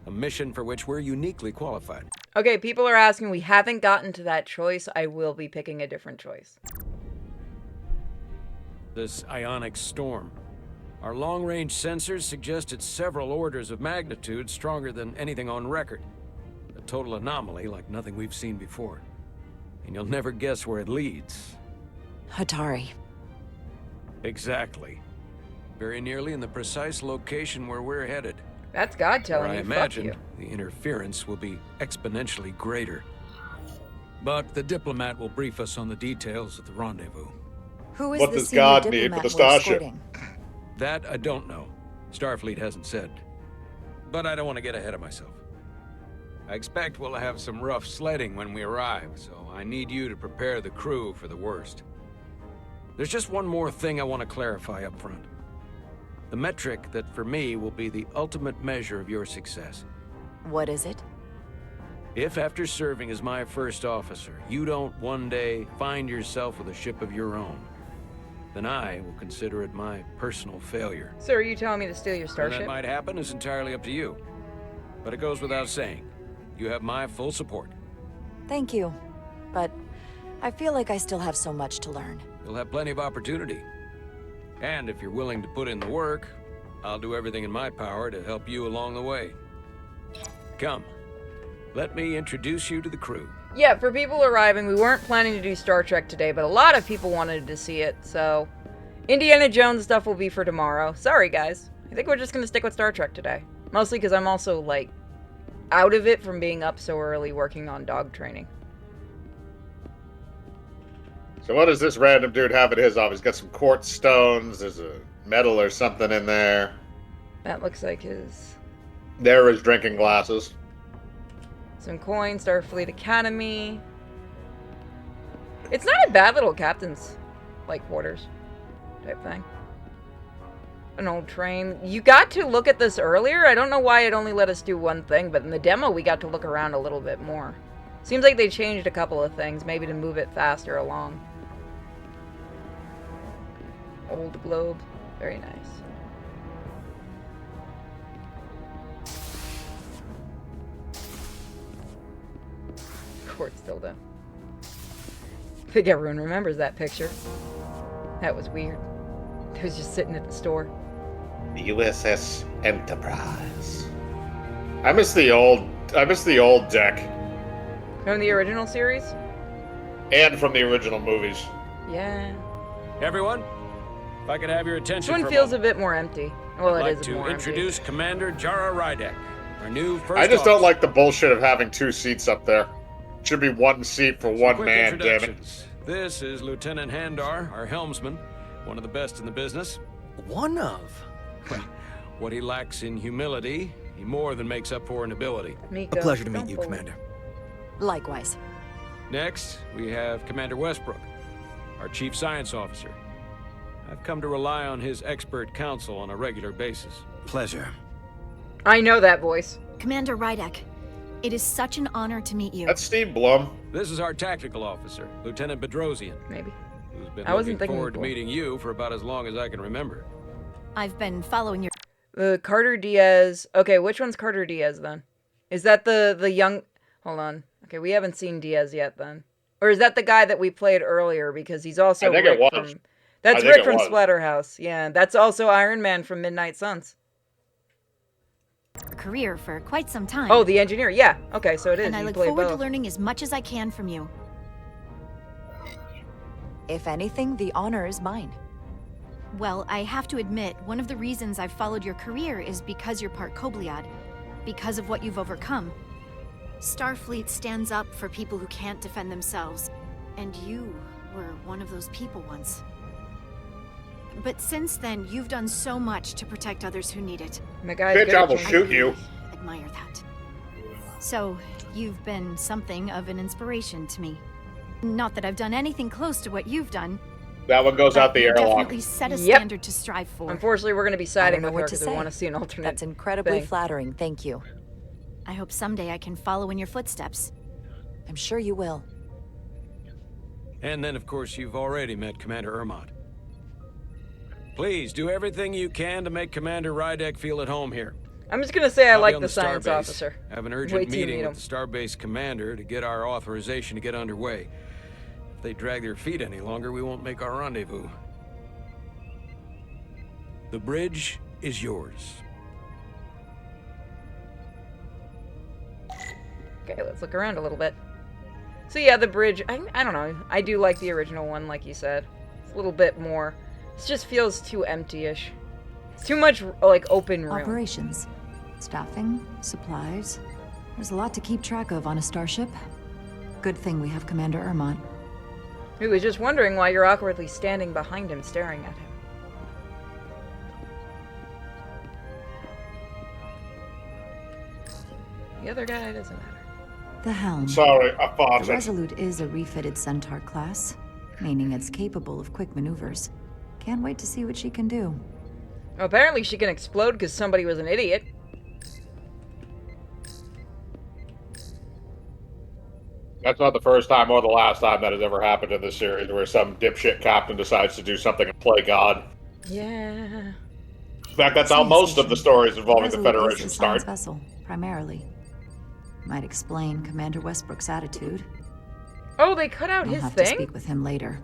Speaker 3: a mission for which we're uniquely qualified.
Speaker 2: Okay, people are asking. We haven't gotten to that choice. I will be picking a different choice.
Speaker 3: This ionic storm. Our long-range sensors suggest it's several orders of magnitude stronger than anything on record. A total anomaly like nothing we've seen before. And you'll never guess where it leads.
Speaker 5: Hatari.
Speaker 3: Exactly. Very nearly in the precise location where we're headed.
Speaker 2: That's God telling
Speaker 3: Where
Speaker 2: you,
Speaker 3: I
Speaker 2: fuck
Speaker 3: imagine
Speaker 2: you.
Speaker 3: the interference will be exponentially greater. But the diplomat will brief us on the details of the rendezvous.
Speaker 5: Who is
Speaker 1: What
Speaker 5: the
Speaker 1: does
Speaker 5: senior
Speaker 1: God need
Speaker 5: diplomat
Speaker 1: with the
Speaker 5: we're
Speaker 1: starship?
Speaker 5: escorting?
Speaker 3: That I don't know. Starfleet hasn't said. But I don't want to get ahead of myself. I expect we'll have some rough sledding when we arrive, so I need you to prepare the crew for the worst. There's just one more thing I want to clarify up front. The metric that for me will be the ultimate measure of your success.
Speaker 5: What is it?
Speaker 3: If after serving as my first officer, you don't one day find yourself with a ship of your own, then I will consider it my personal failure.
Speaker 2: So are you telling me to steal your
Speaker 3: When
Speaker 2: starship?
Speaker 3: that might happen is entirely up to you. But it goes without saying, you have my full support.
Speaker 5: Thank you. But I feel like I still have so much to learn.
Speaker 3: You'll have plenty of opportunity. And if you're willing to put in the work, I'll do everything in my power to help you along the way. Come, let me introduce you to the crew.
Speaker 2: Yeah, for people arriving, we weren't planning to do Star Trek today, but a lot of people wanted to see it, so Indiana Jones stuff will be for tomorrow. Sorry, guys. I think we're just gonna stick with Star Trek today. Mostly because I'm also, like, out of it from being up so early working on dog training.
Speaker 1: So what does this random dude have at his office? He's got some quartz stones. There's a medal or something in there.
Speaker 2: That looks like his...
Speaker 1: There are his drinking glasses.
Speaker 2: Some coins, Starfleet Academy. It's not a bad little captain's, like, quarters type thing. An old train. You got to look at this earlier. I don't know why it only let us do one thing, but in the demo we got to look around a little bit more. Seems like they changed a couple of things, maybe to move it faster along. Old globe. Very nice. Quartz dildo. I think everyone remembers that picture. That was weird. It was just sitting at the store.
Speaker 1: The USS Enterprise. I miss the old deck.
Speaker 2: From the original series?
Speaker 1: And from the original movies.
Speaker 2: Yeah.
Speaker 3: Everyone, if I could have your attention
Speaker 2: This one
Speaker 3: for
Speaker 2: feels
Speaker 3: a
Speaker 2: a bit more empty. Well,
Speaker 3: I'd
Speaker 2: it
Speaker 3: like
Speaker 2: is
Speaker 3: to
Speaker 2: more
Speaker 3: introduce
Speaker 2: empty.
Speaker 3: Commander Jara Rydek, our new first
Speaker 1: I just don't
Speaker 3: officer.
Speaker 1: like the bullshit of having two seats up there. Should be one seat for
Speaker 3: Some
Speaker 1: one
Speaker 3: quick
Speaker 1: man, damn it.
Speaker 3: introductions. This is Lieutenant Handar, our helmsman, one of the best in the business.
Speaker 4: One of?
Speaker 3: What he lacks in humility, he more than makes up for in ability.
Speaker 2: Miko,
Speaker 4: A pleasure to meet
Speaker 2: don't
Speaker 4: you,
Speaker 2: pull.
Speaker 4: Commander.
Speaker 5: Likewise.
Speaker 3: Next, we have Commander Westbrook, our Chief Science Officer. I've come to rely on his expert counsel on a regular basis.
Speaker 4: Pleasure.
Speaker 2: I know that voice.
Speaker 12: Commander Rydek, it is such an honor to meet you.
Speaker 1: That's Steve Blum.
Speaker 3: This is our tactical officer, Lieutenant Bedrosian,
Speaker 2: Maybe.
Speaker 3: who's been
Speaker 2: I wasn't
Speaker 3: looking
Speaker 2: thinking
Speaker 3: forward to
Speaker 2: Nicole.
Speaker 3: meeting you for about as long as I can remember.
Speaker 12: I've been following your...
Speaker 2: Carter Diaz. Okay, which one's Carter Diaz then? Is that the young... Hold on. Okay, we haven't seen Diaz yet then. Or is that the guy that we played earlier? Because he's also
Speaker 1: I think
Speaker 2: Rick
Speaker 1: it was.
Speaker 2: from... That's
Speaker 1: I think
Speaker 2: Rick
Speaker 1: it
Speaker 2: from
Speaker 1: was.
Speaker 2: Splatterhouse. Yeah, that's also Iron Man from Midnight Suns.
Speaker 12: career for quite some time.
Speaker 2: Oh, the engineer. Yeah. Okay, so it is.
Speaker 12: And I
Speaker 2: You
Speaker 12: look
Speaker 2: play
Speaker 12: forward to
Speaker 2: both.
Speaker 12: learning as much as I can from you.
Speaker 5: If anything, the honor is mine.
Speaker 12: Well, I have to admit, one of the reasons I've followed your career is because you're part Kobliad, because of what you've overcome. Starfleet stands up for people who can't defend themselves, and you were one of those people once. But since then, you've done so much to protect others who need it.
Speaker 2: My guy's
Speaker 1: Bitch,
Speaker 2: good
Speaker 1: I
Speaker 2: at
Speaker 1: will
Speaker 2: changing-
Speaker 1: shoot you.
Speaker 12: I admire that. So, you've been something of an inspiration to me. Not that I've done anything close to what you've done.
Speaker 1: That one goes out the
Speaker 12: you
Speaker 1: airlock.
Speaker 12: definitely set a
Speaker 2: Yep.
Speaker 12: standard to strive for.
Speaker 2: Unfortunately, we're going to be
Speaker 5: I
Speaker 2: siding
Speaker 5: don't know
Speaker 2: with her
Speaker 5: what to
Speaker 2: because we
Speaker 5: say.
Speaker 2: want to see an alternate.
Speaker 5: That's incredibly
Speaker 2: thing.
Speaker 5: flattering, thank you.
Speaker 12: I hope someday I can follow in your footsteps.
Speaker 5: I'm sure you will.
Speaker 3: And then, of course, you've already met Commander Ermont. Please, do everything you can to make Commander Rydek feel at home here.
Speaker 2: I'm just going to say I
Speaker 3: I'll be
Speaker 2: like
Speaker 3: on
Speaker 2: the science
Speaker 3: starbase.
Speaker 2: officer.
Speaker 3: I have an
Speaker 2: Wait
Speaker 3: urgent
Speaker 2: till you
Speaker 3: meeting
Speaker 2: meet
Speaker 3: with the Starbase commander to get our authorization to get underway. If they drag their feet any longer, we won't make our rendezvous. The bridge is yours.
Speaker 2: Okay, let's look around a little bit. So yeah, the bridge, I don't know. I do like the original one, like you said. a little bit more. This just feels too empty-ish. It's too much, like, open room.
Speaker 5: Operations, staffing, supplies. There's a lot to keep track of on a starship. Good thing we have Commander Ermont.
Speaker 2: He was just wondering why you're awkwardly standing behind him, staring at him. The other guy doesn't matter.
Speaker 5: The helm.
Speaker 1: Sorry, I thought
Speaker 5: The Resolute is a refitted Centaur class, meaning it's capable of quick maneuvers. Can't wait to see what she can do.
Speaker 2: Well, apparently she can explode because somebody was an idiot.
Speaker 1: That's not the first time or the last time that has ever happened in this series where some dipshit captain decides to do something and play God.
Speaker 2: Yeah.
Speaker 1: In fact, that's how most of the stories involving the Federation
Speaker 5: is a
Speaker 1: start.
Speaker 5: science vessel, primarily. Might explain Commander Westbrook's attitude.
Speaker 2: Oh, they cut out his
Speaker 5: I'll have
Speaker 2: thing?
Speaker 5: to speak with him later.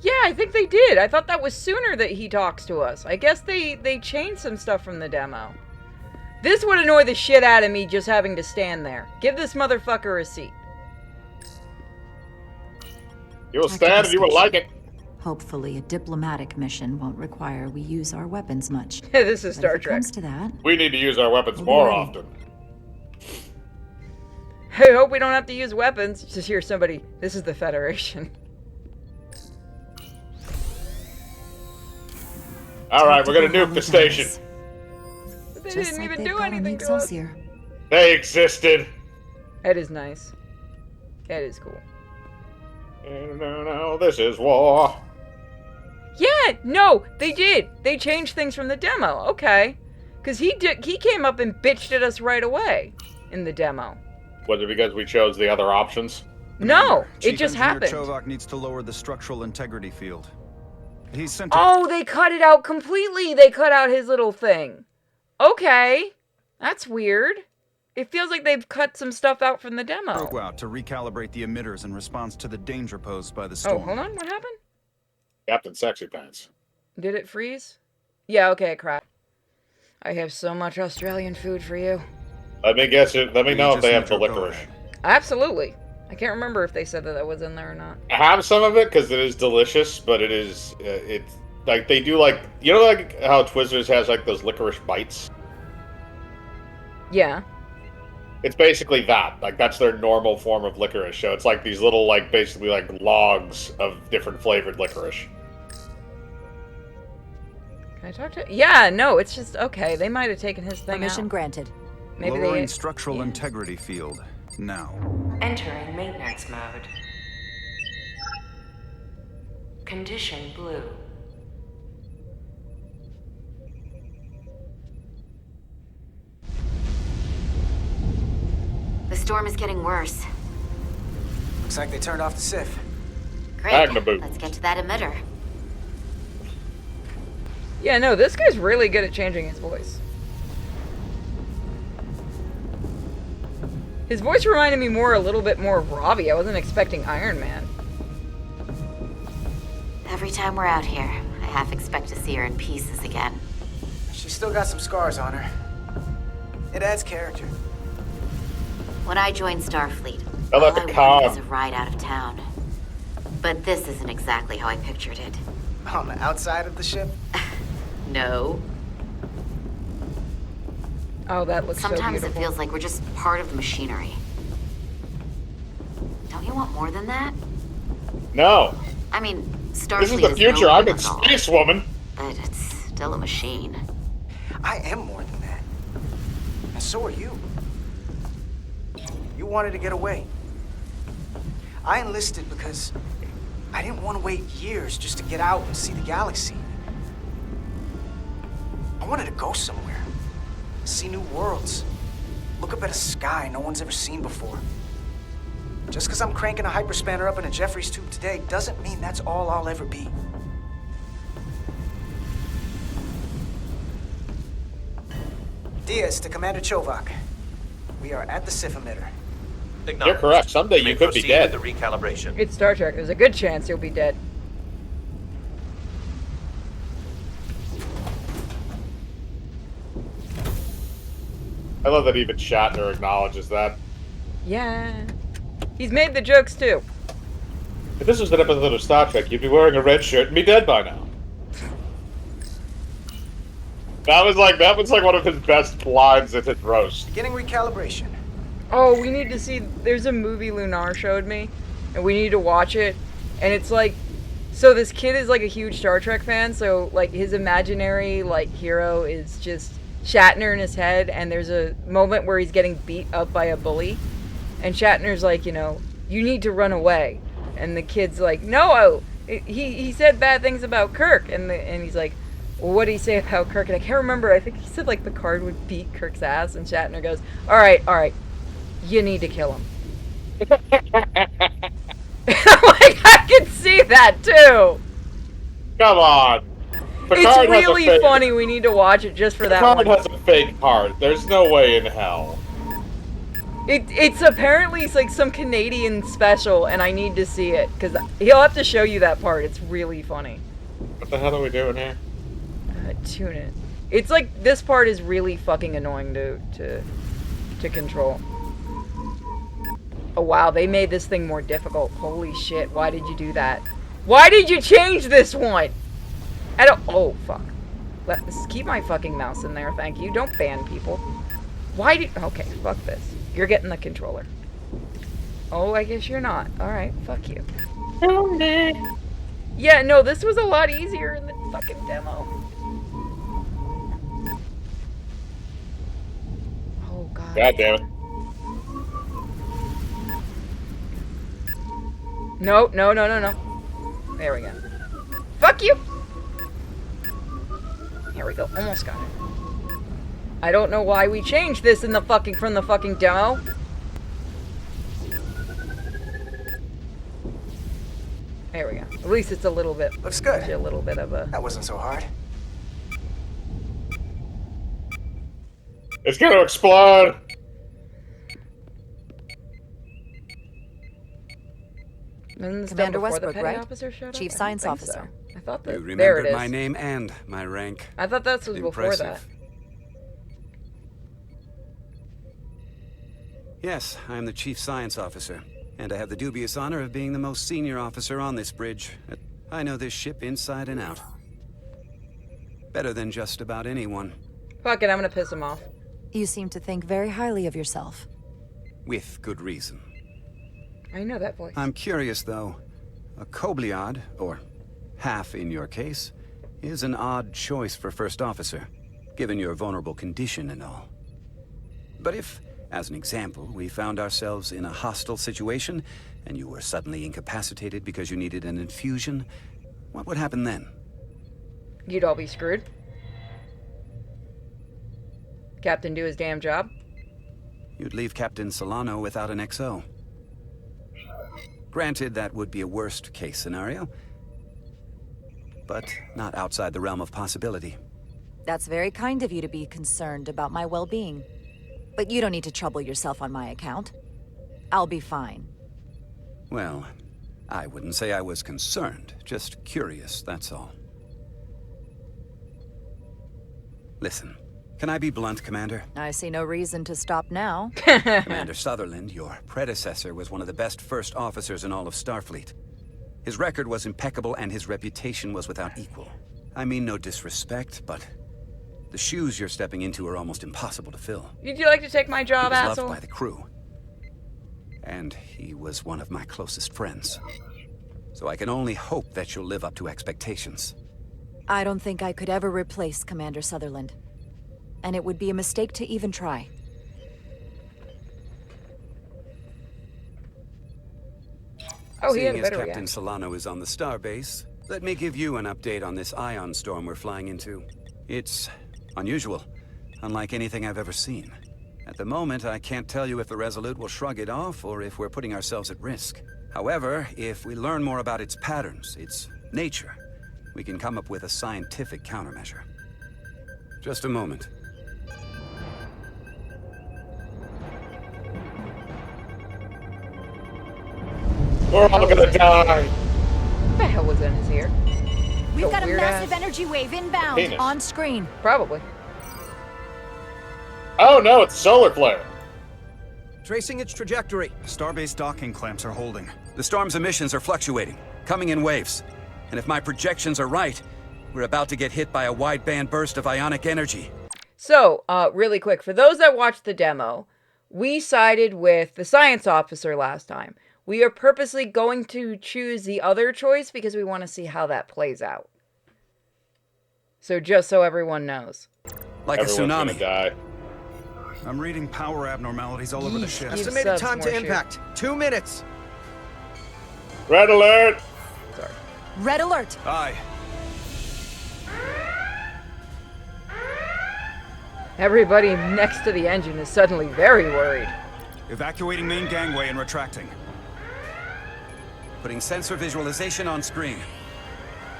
Speaker 2: Yeah, I think they did. I thought that was sooner that he talks to us. I guess they changed some stuff from the demo. This would annoy the shit out of me just having to stand there. Give this motherfucker a seat.
Speaker 1: You will stand and you will like it.
Speaker 5: Hopefully, a diplomatic mission won't require we use our weapons much.
Speaker 2: This is
Speaker 5: But
Speaker 2: Star
Speaker 5: if it
Speaker 2: Trek.
Speaker 5: comes to that,
Speaker 1: We need to use our weapons
Speaker 5: We'll be
Speaker 1: more
Speaker 5: ready.
Speaker 1: often.
Speaker 2: I hope we don't have to use weapons. Just hear somebody, this is the Federation.
Speaker 1: Alright, we're gonna nuke the station.
Speaker 2: But they
Speaker 5: just
Speaker 2: didn't
Speaker 5: like
Speaker 2: even
Speaker 5: they've
Speaker 2: do
Speaker 5: got on the
Speaker 2: anything to us.
Speaker 5: Excelsior.
Speaker 1: They existed.
Speaker 2: That is nice. That is cool.
Speaker 1: No, this is war.
Speaker 2: Yeah, no, they did. They changed things from the demo. Okay. Because he came up and bitched at us right away in the demo.
Speaker 1: Was it because we chose the other options?
Speaker 2: No,
Speaker 7: Chief
Speaker 2: it just
Speaker 7: Engineer
Speaker 2: happened.
Speaker 7: Chovak needs to lower the structural integrity field. He's sent.
Speaker 2: Oh, they cut it out completely. They cut out his little thing. Okay. That's weird. It feels like they've cut some stuff out from the demo.
Speaker 7: Go out to recalibrate the emitters in response to the danger posed by the
Speaker 2: Oh,
Speaker 7: storm.
Speaker 2: hold on. What happened?
Speaker 1: Captain Sexy Pants.
Speaker 2: Did it freeze? Yeah, okay, it crashed. I have so much Australian food for you.
Speaker 1: Let me guess it. Let me know if they have the
Speaker 7: Go
Speaker 1: licorice.
Speaker 7: ahead.
Speaker 2: Absolutely. I can't remember if they said that that was in there or not.
Speaker 1: I have some of it because it is delicious, but it is it's like they do like you know like how Twizzlers has like those licorice bites.
Speaker 2: Yeah.
Speaker 1: It's basically that. Like that's their normal form of licorice. So it's like these little like basically like logs of different flavored licorice.
Speaker 2: Can I talk to? Yeah, no, it's just okay. They might have taken his thing
Speaker 5: Permission
Speaker 2: out.
Speaker 5: granted.
Speaker 2: Maybe
Speaker 7: Lowering
Speaker 2: they.
Speaker 7: structural
Speaker 2: yeah.
Speaker 7: integrity field now.
Speaker 13: Entering maintenance mode. Condition blue.
Speaker 8: The storm is getting worse.
Speaker 9: Looks like they turned off the Sif.
Speaker 8: Great.
Speaker 1: Magnaboot.
Speaker 8: Let's get to that emitter.
Speaker 2: Yeah, no, this guy's really good at changing his voice. His voice reminded me a little bit more of Robbie. I wasn't expecting Iron Man.
Speaker 8: Every time we're out here, I half expect to see her in pieces again.
Speaker 9: She's still got some scars on her. It adds character.
Speaker 8: When I joined Starfleet,
Speaker 1: I
Speaker 8: all
Speaker 1: like
Speaker 8: I
Speaker 1: the
Speaker 8: wanted
Speaker 1: calm.
Speaker 8: was a ride out of town. But this isn't exactly how I pictured it.
Speaker 9: On the outside of the ship?
Speaker 8: No.
Speaker 2: Oh, that looks so
Speaker 8: Sometimes it
Speaker 2: beautiful.
Speaker 8: feels like we're just part of the machinery. Don't you want more than that?
Speaker 1: No.
Speaker 8: I mean, Starfleet
Speaker 1: This is the future.
Speaker 8: no
Speaker 1: I'm in
Speaker 8: and all,
Speaker 1: space, woman.
Speaker 8: but it's still a machine.
Speaker 9: I am more than that. And so are you. You wanted to get away. I enlisted because I didn't want to wait years just to get out and see the galaxy. I wanted to go somewhere. See new worlds. Look up at a sky no one's ever seen before. Just because I'm cranking a hyperspanner up in a Jeffries tube today doesn't mean that's all I'll ever be. Diaz to Commander Chovak. We are at the Sif emitter.
Speaker 1: You're correct. Someday you could be dead.
Speaker 6: The recalibration.
Speaker 2: It's Star Trek. There's a good chance you'll be dead.
Speaker 1: I love that even Shatner acknowledges that.
Speaker 2: Yeah. He's made the jokes too.
Speaker 1: If this was an episode of Star Trek, you'd be wearing a red shirt and be dead by now. That was like one of his best lines at his roast.
Speaker 9: Beginning recalibration.
Speaker 2: Oh, we need to see. There's a movie Lunar showed me, and we need to watch it. And it's like, so this kid is like a huge Star Trek fan. So like his imaginary like hero is just Shatner in his head. And there's a moment where he's getting beat up by a bully, and Shatner's like, you know, you need to run away. And the kid's like, no, he said bad things about Kirk, and he's like, well, what did he say about Kirk? And I can't remember. I think he said like the card would beat Kirk's ass, and Shatner goes, all right, you need to kill him. Like, I can see that too.
Speaker 1: Come on. Picard
Speaker 2: it's really funny. We need to watch it just for that one.
Speaker 1: Picard has a fake heart. There's no way in hell.
Speaker 2: It's apparently like some Canadian special, and I need to see it because he'll have to show you that part. It's really funny.
Speaker 1: What the hell are we doing here?
Speaker 2: Tune it. It's like this part is really fucking annoying to control. Oh wow, they made this thing more difficult. Holy shit! Why did you do that? Why did you change this one? I don't. Oh fuck. Let's keep my fucking mouse in there. Thank you. Don't ban people. Why did? Okay, fuck this. You're getting the controller. Oh, I guess you're not. Alright, fuck you. Yeah, no, this was a lot easier in the fucking demo. Oh, God.
Speaker 1: God damn it.
Speaker 2: No. There we go. Fuck you! Here we go. Almost got it. I don't know why we changed this in the from the fucking demo. There we go. At least it's a little bit.
Speaker 9: Looks good.
Speaker 2: A little bit of a.
Speaker 9: That wasn't so hard.
Speaker 1: It's gonna explode.
Speaker 5: Commander Westbrook, right? Chief Science Officer.
Speaker 2: I thought that.
Speaker 14: You
Speaker 2: There it
Speaker 14: remembered
Speaker 2: is.
Speaker 14: my name and my rank.
Speaker 2: I thought that was before that.
Speaker 14: Yes, I am the Chief Science Officer, and I have the dubious honor of being the most senior officer on this bridge. I know this ship inside and out. Better than just about anyone.
Speaker 2: Fuck it, I'm gonna piss him off.
Speaker 5: You seem to think very highly of yourself.
Speaker 14: With good reason.
Speaker 2: I know that voice.
Speaker 14: I'm curious, though. A Kobliad, or half in your case, is an odd choice for First Officer, given your vulnerable condition and all. But if, as an example, we found ourselves in a hostile situation, and you were suddenly incapacitated because you needed an infusion, what would happen then?
Speaker 2: You'd all be screwed. Captain do his damn job.
Speaker 14: You'd leave Captain Solano without an XO. Granted, that would be a worst-case scenario, but not outside the realm of possibility.
Speaker 5: That's very kind of you to be concerned about my well-being. But you don't need to trouble yourself on my account. I'll be fine.
Speaker 14: Well, I wouldn't say I was concerned, just curious, that's all. Listen, can I be blunt, Commander?
Speaker 5: I see no reason to stop now.
Speaker 14: Commander Sutherland, your predecessor, was one of the best first officers in all of Starfleet. His record was impeccable and his reputation was without equal. I mean no disrespect, but the shoes you're stepping into are almost impossible to fill.
Speaker 2: Would you like to take my job,
Speaker 14: he was
Speaker 2: asshole?
Speaker 14: loved by the crew. And he was one of my closest friends. So I can only hope that you'll live up to expectations.
Speaker 5: I don't think I could ever replace Commander Sutherland. And it would be a mistake to even try.
Speaker 2: Oh, he had a
Speaker 14: Seeing as
Speaker 2: better
Speaker 14: Captain
Speaker 2: reaction.
Speaker 14: Solano is on the starbase, let me give you an update on this ion storm we're flying into. It's unusual, unlike anything I've ever seen. At the moment, I can't tell you if the Resolute will shrug it off or if we're putting ourselves at risk. However, if we learn more about its patterns, its nature, we can come up with a scientific countermeasure. Just a moment.
Speaker 1: We're all gonna die.
Speaker 2: What the hell was in his ear?
Speaker 12: We've got a
Speaker 2: weird
Speaker 12: massive
Speaker 2: ass
Speaker 12: energy wave inbound.
Speaker 1: Penis.
Speaker 5: On screen.
Speaker 2: Probably.
Speaker 1: Oh no, it's solar flare.
Speaker 15: Tracing its trajectory.
Speaker 7: Starbase docking clamps are holding.
Speaker 14: The storm's emissions are fluctuating, coming in waves. And if my projections are right, we're about to get hit by a wideband burst of ionic energy.
Speaker 2: So, really quick, for those that watched the demo, we sided with the science officer last time. We are purposely going to choose the other choice because we want to see how that plays out. So just so everyone knows.
Speaker 14: Like
Speaker 1: Everyone's
Speaker 14: a tsunami.
Speaker 1: gonna die.
Speaker 7: I'm reading power abnormalities all over the ship.
Speaker 15: Estimated time to impact. 2 minutes.
Speaker 1: Red alert!
Speaker 2: Sorry.
Speaker 5: Red alert!
Speaker 7: Aye.
Speaker 2: Everybody next to the engine is suddenly very worried.
Speaker 7: Evacuating main gangway and retracting.
Speaker 14: Putting sensor visualization on screen.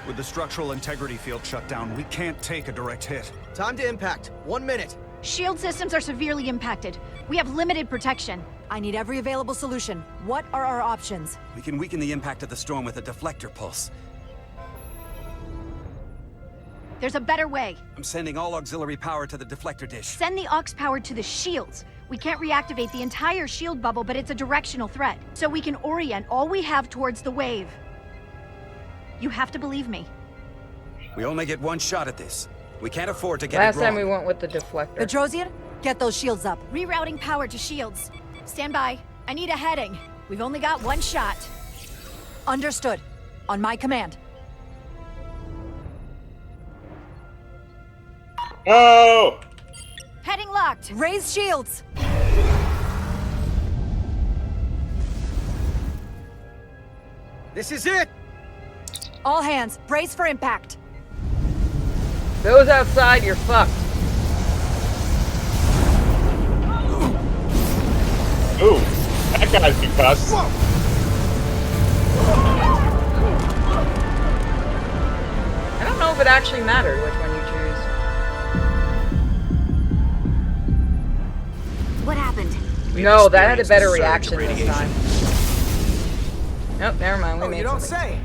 Speaker 7: With the structural integrity field shut down, we can't take a direct hit.
Speaker 15: Time to impact. 1 minute.
Speaker 12: Shield systems are severely impacted. We have limited protection.
Speaker 5: I need every available solution. What are our options?
Speaker 14: We can weaken the impact of the storm with a deflector pulse.
Speaker 12: There's a better way.
Speaker 14: I'm sending all auxiliary power to the deflector dish.
Speaker 12: Send the aux power to the shields. We can't reactivate the entire shield bubble, but it's a directional threat. So we can orient all we have towards the wave. You have to believe me.
Speaker 14: We only get one shot at this. We can't afford to get
Speaker 2: Last
Speaker 14: it wrong.
Speaker 2: time we went with the deflector.
Speaker 5: Petrosian, get those shields up.
Speaker 12: Rerouting power to shields. Stand by. I need a heading. We've only got one shot.
Speaker 5: Understood. On my command.
Speaker 1: Oh!
Speaker 12: Heading locked.
Speaker 5: Raise shields.
Speaker 15: This is it.
Speaker 5: All hands, brace for impact.
Speaker 2: Those outside, you're fucked.
Speaker 1: Ooh, that guy's concussed.
Speaker 2: I don't know if it actually mattered which one you choose.
Speaker 8: What happened?
Speaker 2: No, that had a better reaction this time. Nope, never mind. We
Speaker 9: Oh,
Speaker 2: made
Speaker 9: you don't
Speaker 2: something.
Speaker 9: say.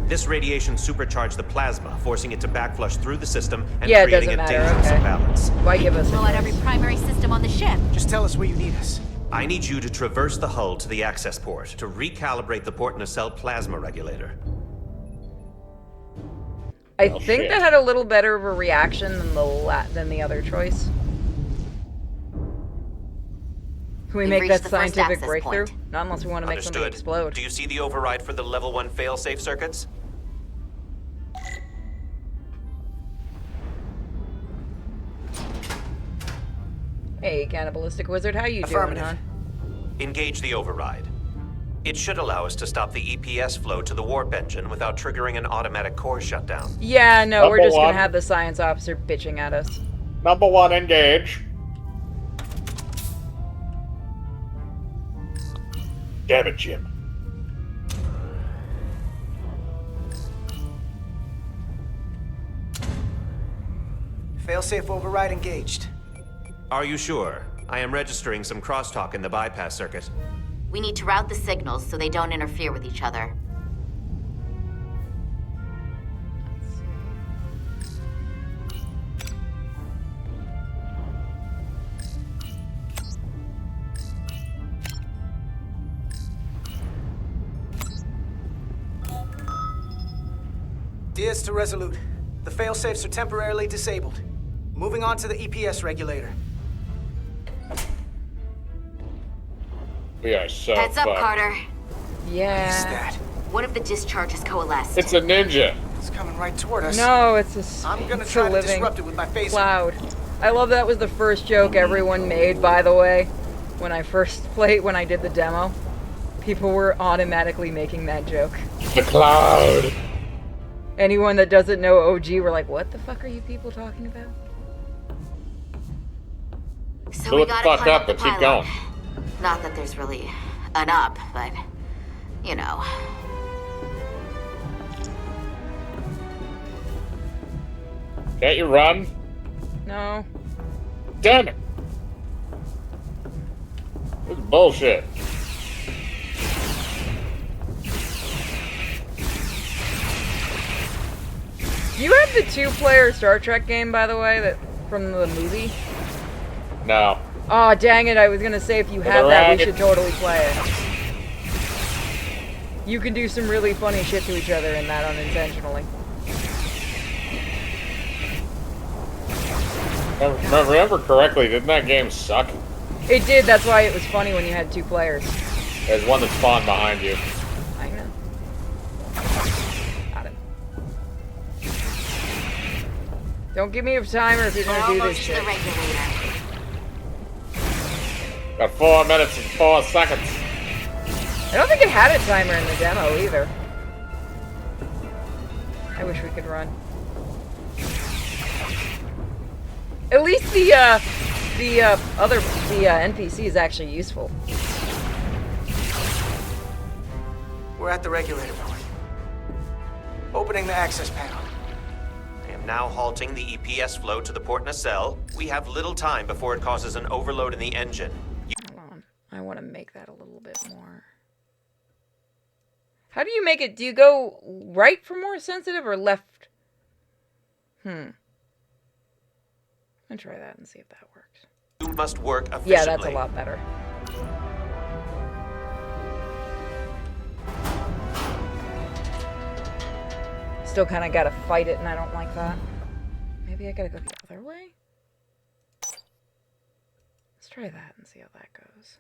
Speaker 6: This radiation supercharged the plasma, forcing it to backflush through the system and
Speaker 2: Yeah, it
Speaker 6: creating a
Speaker 2: doesn't matter,
Speaker 6: dangerous
Speaker 2: okay.
Speaker 6: imbalance.
Speaker 2: Why give us a
Speaker 8: Blow out
Speaker 2: choice?
Speaker 8: every primary system on the ship.
Speaker 9: Just tell us where you need us.
Speaker 6: I need you to traverse the hull to the access port to recalibrate the port nacelle plasma regulator.
Speaker 2: I
Speaker 1: Oh,
Speaker 2: think
Speaker 1: shit.
Speaker 2: that had a little better of a reaction than the other choice. Can we
Speaker 8: We've
Speaker 2: make
Speaker 8: reached
Speaker 2: that
Speaker 8: the first
Speaker 2: scientific
Speaker 8: access
Speaker 2: breakthrough?
Speaker 8: point.
Speaker 2: Not unless we want to make something
Speaker 6: Understood.
Speaker 2: explode.
Speaker 6: Do you see the override for the level 1 failsafe circuits?
Speaker 2: Hey, cannibalistic wizard, how you doing,
Speaker 9: Affirmative.
Speaker 2: hon?
Speaker 6: Engage the override. It should allow us to stop the EPS flow to the warp engine without triggering an automatic core shutdown.
Speaker 2: Yeah, no, we're
Speaker 1: Number
Speaker 2: just gonna
Speaker 1: one.
Speaker 2: have the science officer bitching at us.
Speaker 1: Number 1, engage. Damn it, Jim.
Speaker 9: Failsafe override engaged.
Speaker 6: Are you sure? I am registering some crosstalk in the bypass circuit.
Speaker 8: We need to route the signals so they don't interfere with each other.
Speaker 9: Diaz to Resolute. The failsafes are temporarily disabled. Moving on to the EPS regulator.
Speaker 1: We are so
Speaker 8: Heads up,
Speaker 1: fucked.
Speaker 8: Carter.
Speaker 2: Yeah.
Speaker 9: What's that?
Speaker 8: One of the discharges coalesced.
Speaker 1: It's a ninja.
Speaker 9: It's coming right toward us.
Speaker 2: No, it's a
Speaker 9: I'm gonna
Speaker 2: it's
Speaker 9: try
Speaker 2: a
Speaker 9: to
Speaker 2: living
Speaker 9: disrupt it with my phaser.
Speaker 2: cloud. I love that was the first joke everyone made, by the way, when I did the demo. People were automatically making that joke.
Speaker 1: The cloud.
Speaker 2: Anyone that doesn't know OG were like, what the fuck are you people talking about?
Speaker 8: So
Speaker 1: Fill
Speaker 8: we
Speaker 1: it the
Speaker 8: gotta
Speaker 1: fuck
Speaker 8: climb
Speaker 1: up
Speaker 8: the
Speaker 1: and keep
Speaker 8: pylon.
Speaker 1: going.
Speaker 8: Not that there's really an up, but you know.
Speaker 1: Can't you run?
Speaker 2: No.
Speaker 1: Damn it. This is bullshit.
Speaker 2: Do you have the 2-player Star Trek game, by the way, that from the movie?
Speaker 1: No.
Speaker 2: Oh, dang it, I was gonna say if you had that, we should totally play it. You can do some really funny shit to each other in that unintentionally.
Speaker 1: If I remember correctly, didn't that game suck?
Speaker 2: It did, that's why it was funny when you had 2 players.
Speaker 1: There's one that spawned behind you.
Speaker 2: I know. Got him. Don't give me a timer if you're gonna do this shit.
Speaker 1: Got 4 minutes and 4 seconds.
Speaker 2: I don't think it had a timer in the demo either. I wish we could run. At least the NPC is actually useful.
Speaker 9: We're at the regulator point. Opening the access panel.
Speaker 6: I am now halting the EPS flow to the port nacelle. We have little time before it causes an overload in the engine.
Speaker 2: Hold on. I want to make that a little bit more. How do you make it? Do you go right for more sensitive or left? I'm gonna try that and see if that works.
Speaker 6: You must work efficiently.
Speaker 2: Yeah, that's a lot better. Still kind of gotta fight it, and I don't like that. Maybe I gotta go the other way? Let's try that and see how that goes.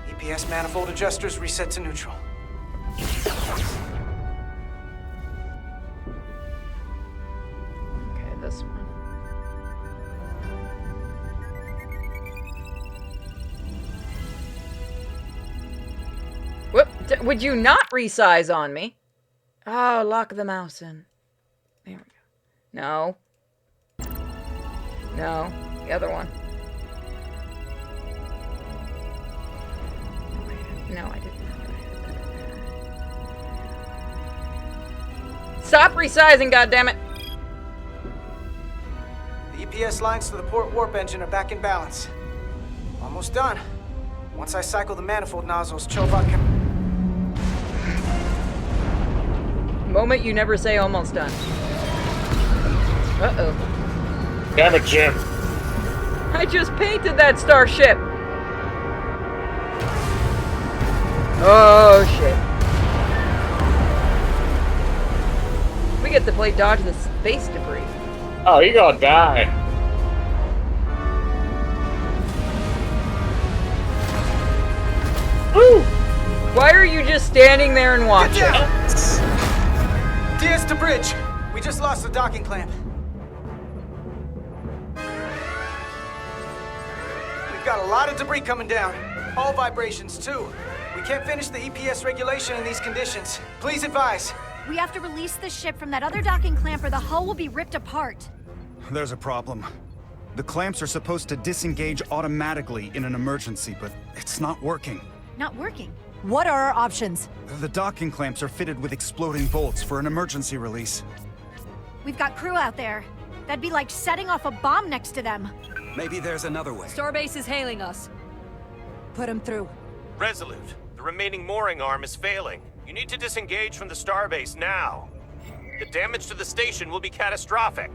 Speaker 9: EPS manifold adjusters reset to neutral.
Speaker 2: Okay, this one. Whoop! Would you not resize on me? Oh, lock the mouse in. There we go. No. No. The other one. No, I didn't. Stop resizing, goddammit!
Speaker 9: The EPS lines to the port warp engine are back in balance. Almost done. Once I cycle the manifold nozzles, Chovat can...
Speaker 2: Moment you never say almost done. Uh-oh.
Speaker 1: Damn it, Jim.
Speaker 2: I just painted that starship! Oh, shit. We get to play dodge the space debris.
Speaker 1: Oh, you gonna die. Woo!
Speaker 2: Why are you just standing there and watching?
Speaker 9: Diaz to bridge. We just lost the docking clamp. We've got a lot of debris coming down. All vibrations, too. We can't finish the EPS regulation in these conditions. Please advise.
Speaker 12: We have to release the ship from that other docking clamp or the hull will be ripped apart.
Speaker 7: There's a problem. The clamps are supposed to disengage automatically in an emergency, but it's not working.
Speaker 12: Not working?
Speaker 5: What are our options?
Speaker 7: The docking clamps are fitted with exploding bolts for an emergency release.
Speaker 12: We've got crew out there. That'd be like setting off a bomb next to them.
Speaker 14: Maybe there's another way.
Speaker 10: Starbase is hailing us.
Speaker 5: Put him through.
Speaker 6: Resolute, the remaining mooring arm is failing. You need to disengage from the starbase now. The damage to the station will be catastrophic.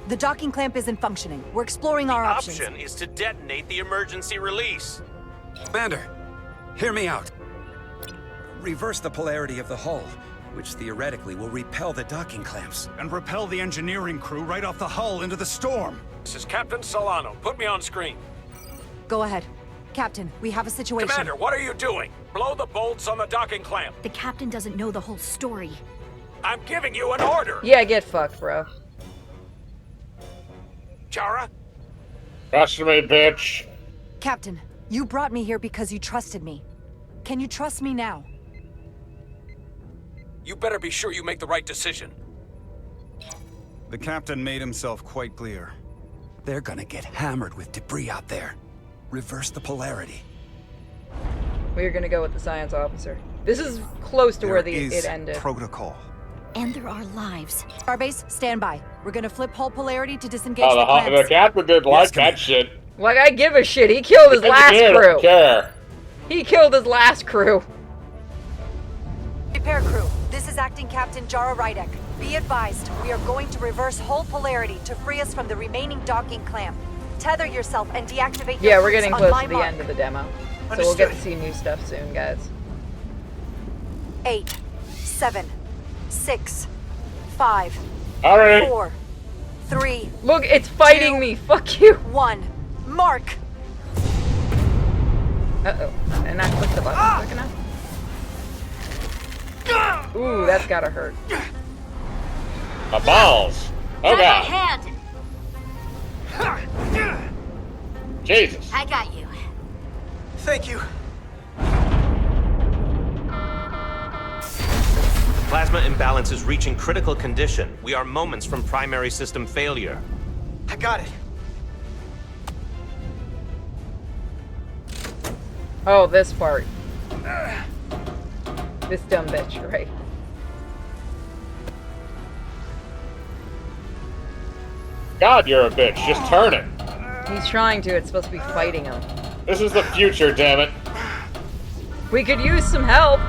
Speaker 5: The docking clamp isn't functioning. We're exploring our options.
Speaker 6: The option is to detonate the emergency release.
Speaker 14: Commander, hear me out. Reverse the polarity of the hull, which theoretically will repel the docking clamps.
Speaker 7: And repel the engineering crew right off the hull into the storm.
Speaker 16: This is Captain Solano. Put me on screen.
Speaker 5: Go ahead. Captain, we have a situation.
Speaker 16: Commander, what are you doing? Blow the bolts on the docking clamp.
Speaker 12: The captain doesn't know the whole story.
Speaker 16: I'm giving you an order.
Speaker 2: Yeah, get fucked, bro.
Speaker 16: Chara?
Speaker 1: Trust me, bitch.
Speaker 5: Captain, you brought me here because you trusted me. Can you trust me now?
Speaker 16: You better be sure you make the right decision.
Speaker 7: The captain made himself quite clear.
Speaker 14: They're gonna get hammered with debris out there. Reverse the polarity.
Speaker 2: We're gonna go with the science officer. This is close to where it ended.
Speaker 7: Protocol.
Speaker 12: And there are lives.
Speaker 5: Starbase, stand by. We're gonna flip hull polarity to disengage
Speaker 1: Oh,
Speaker 5: the clamps.
Speaker 1: the captain didn't like that shit.
Speaker 2: Like, I give a shit. He killed his last crew.
Speaker 1: Care.
Speaker 2: He killed his last crew.
Speaker 17: Repair crew, this is Acting Captain Jara Rydek. Be advised, we are going to reverse whole polarity to free us from the remaining docking clamp. Tether yourself and deactivate your
Speaker 2: Yeah, we're getting close to the
Speaker 17: mark.
Speaker 2: end of the demo. So
Speaker 9: Understood.
Speaker 2: we'll get to see new stuff soon, guys.
Speaker 17: 8, 7, 6, 5,
Speaker 1: All right.
Speaker 17: 4, 3.
Speaker 2: Look, it's fighting
Speaker 17: 2,
Speaker 2: me. Fuck you.
Speaker 17: 1. Mark!
Speaker 2: Uh-oh. And I clicked the button quick enough. Ooh, that's gotta hurt.
Speaker 1: My balls. Oh god.
Speaker 8: Hand.
Speaker 1: Jesus.
Speaker 8: I got you.
Speaker 9: Thank you.
Speaker 6: Plasma imbalance is reaching critical condition. We are moments from primary system failure.
Speaker 9: I got it.
Speaker 2: Oh, this part. This dumb bitch, right?
Speaker 1: God, you're a bitch. Just turn it.
Speaker 2: He's trying to. It's supposed to be fighting him.
Speaker 1: This is the future, damn it.
Speaker 2: We could use some help.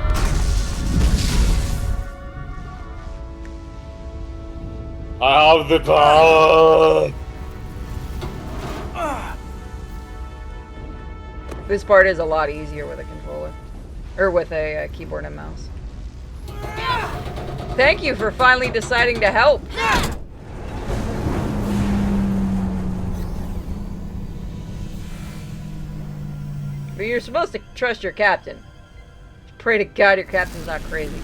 Speaker 1: I have the power.
Speaker 2: This part is a lot easier with a controller. Or with a keyboard and mouse. Thank you for finally deciding to help. But you're supposed to trust your captain. Pray to God your captain's not crazy.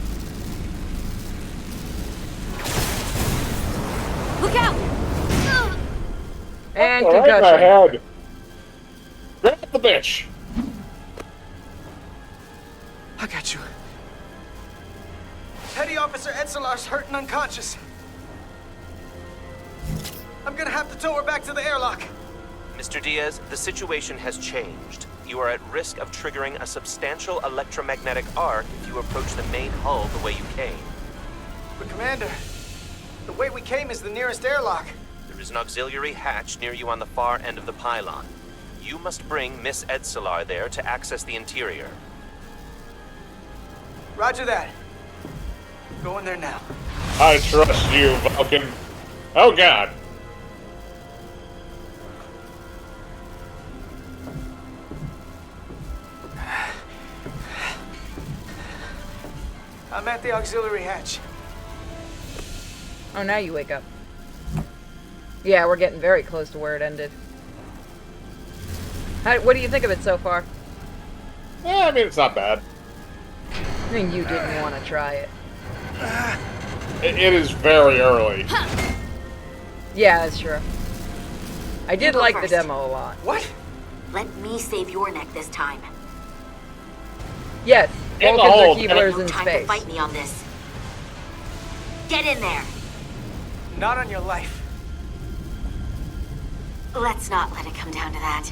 Speaker 8: Look out!
Speaker 2: And
Speaker 1: All right,
Speaker 2: concussion.
Speaker 1: my head. Grab the bitch.
Speaker 9: I got you. Petty Officer Etzelar's hurt and unconscious. I'm gonna have to tow her back to the airlock.
Speaker 6: Mr. Diaz, the situation has changed. You are at risk of triggering a substantial electromagnetic arc if you approach the main hull the way you came.
Speaker 9: But Commander, the way we came is the nearest airlock.
Speaker 6: There is an auxiliary hatch near you on the far end of the pylon. You must bring Miss Etzelar there to access the interior.
Speaker 9: Roger that. Go in there now.
Speaker 1: I trust you, Vulcan. Oh god.
Speaker 9: I'm at the auxiliary hatch.
Speaker 2: Oh, now you wake up. Yeah, we're getting very close to where it ended. What do you think of it so far?
Speaker 1: Yeah, I mean, it's not bad.
Speaker 2: I mean, you didn't want to try it.
Speaker 1: It is very early.
Speaker 2: Yeah, that's true. I did
Speaker 8: You go
Speaker 2: like the
Speaker 8: first.
Speaker 2: demo a lot.
Speaker 9: What?
Speaker 8: Let me save your neck this time.
Speaker 2: Yes,
Speaker 1: In the
Speaker 2: Vulcans
Speaker 1: hole,
Speaker 2: are keeblers
Speaker 8: No
Speaker 2: in
Speaker 8: time to
Speaker 2: space.
Speaker 8: fight me on this. Get in there.
Speaker 9: Not on your life.
Speaker 8: Let's not let it come down to that.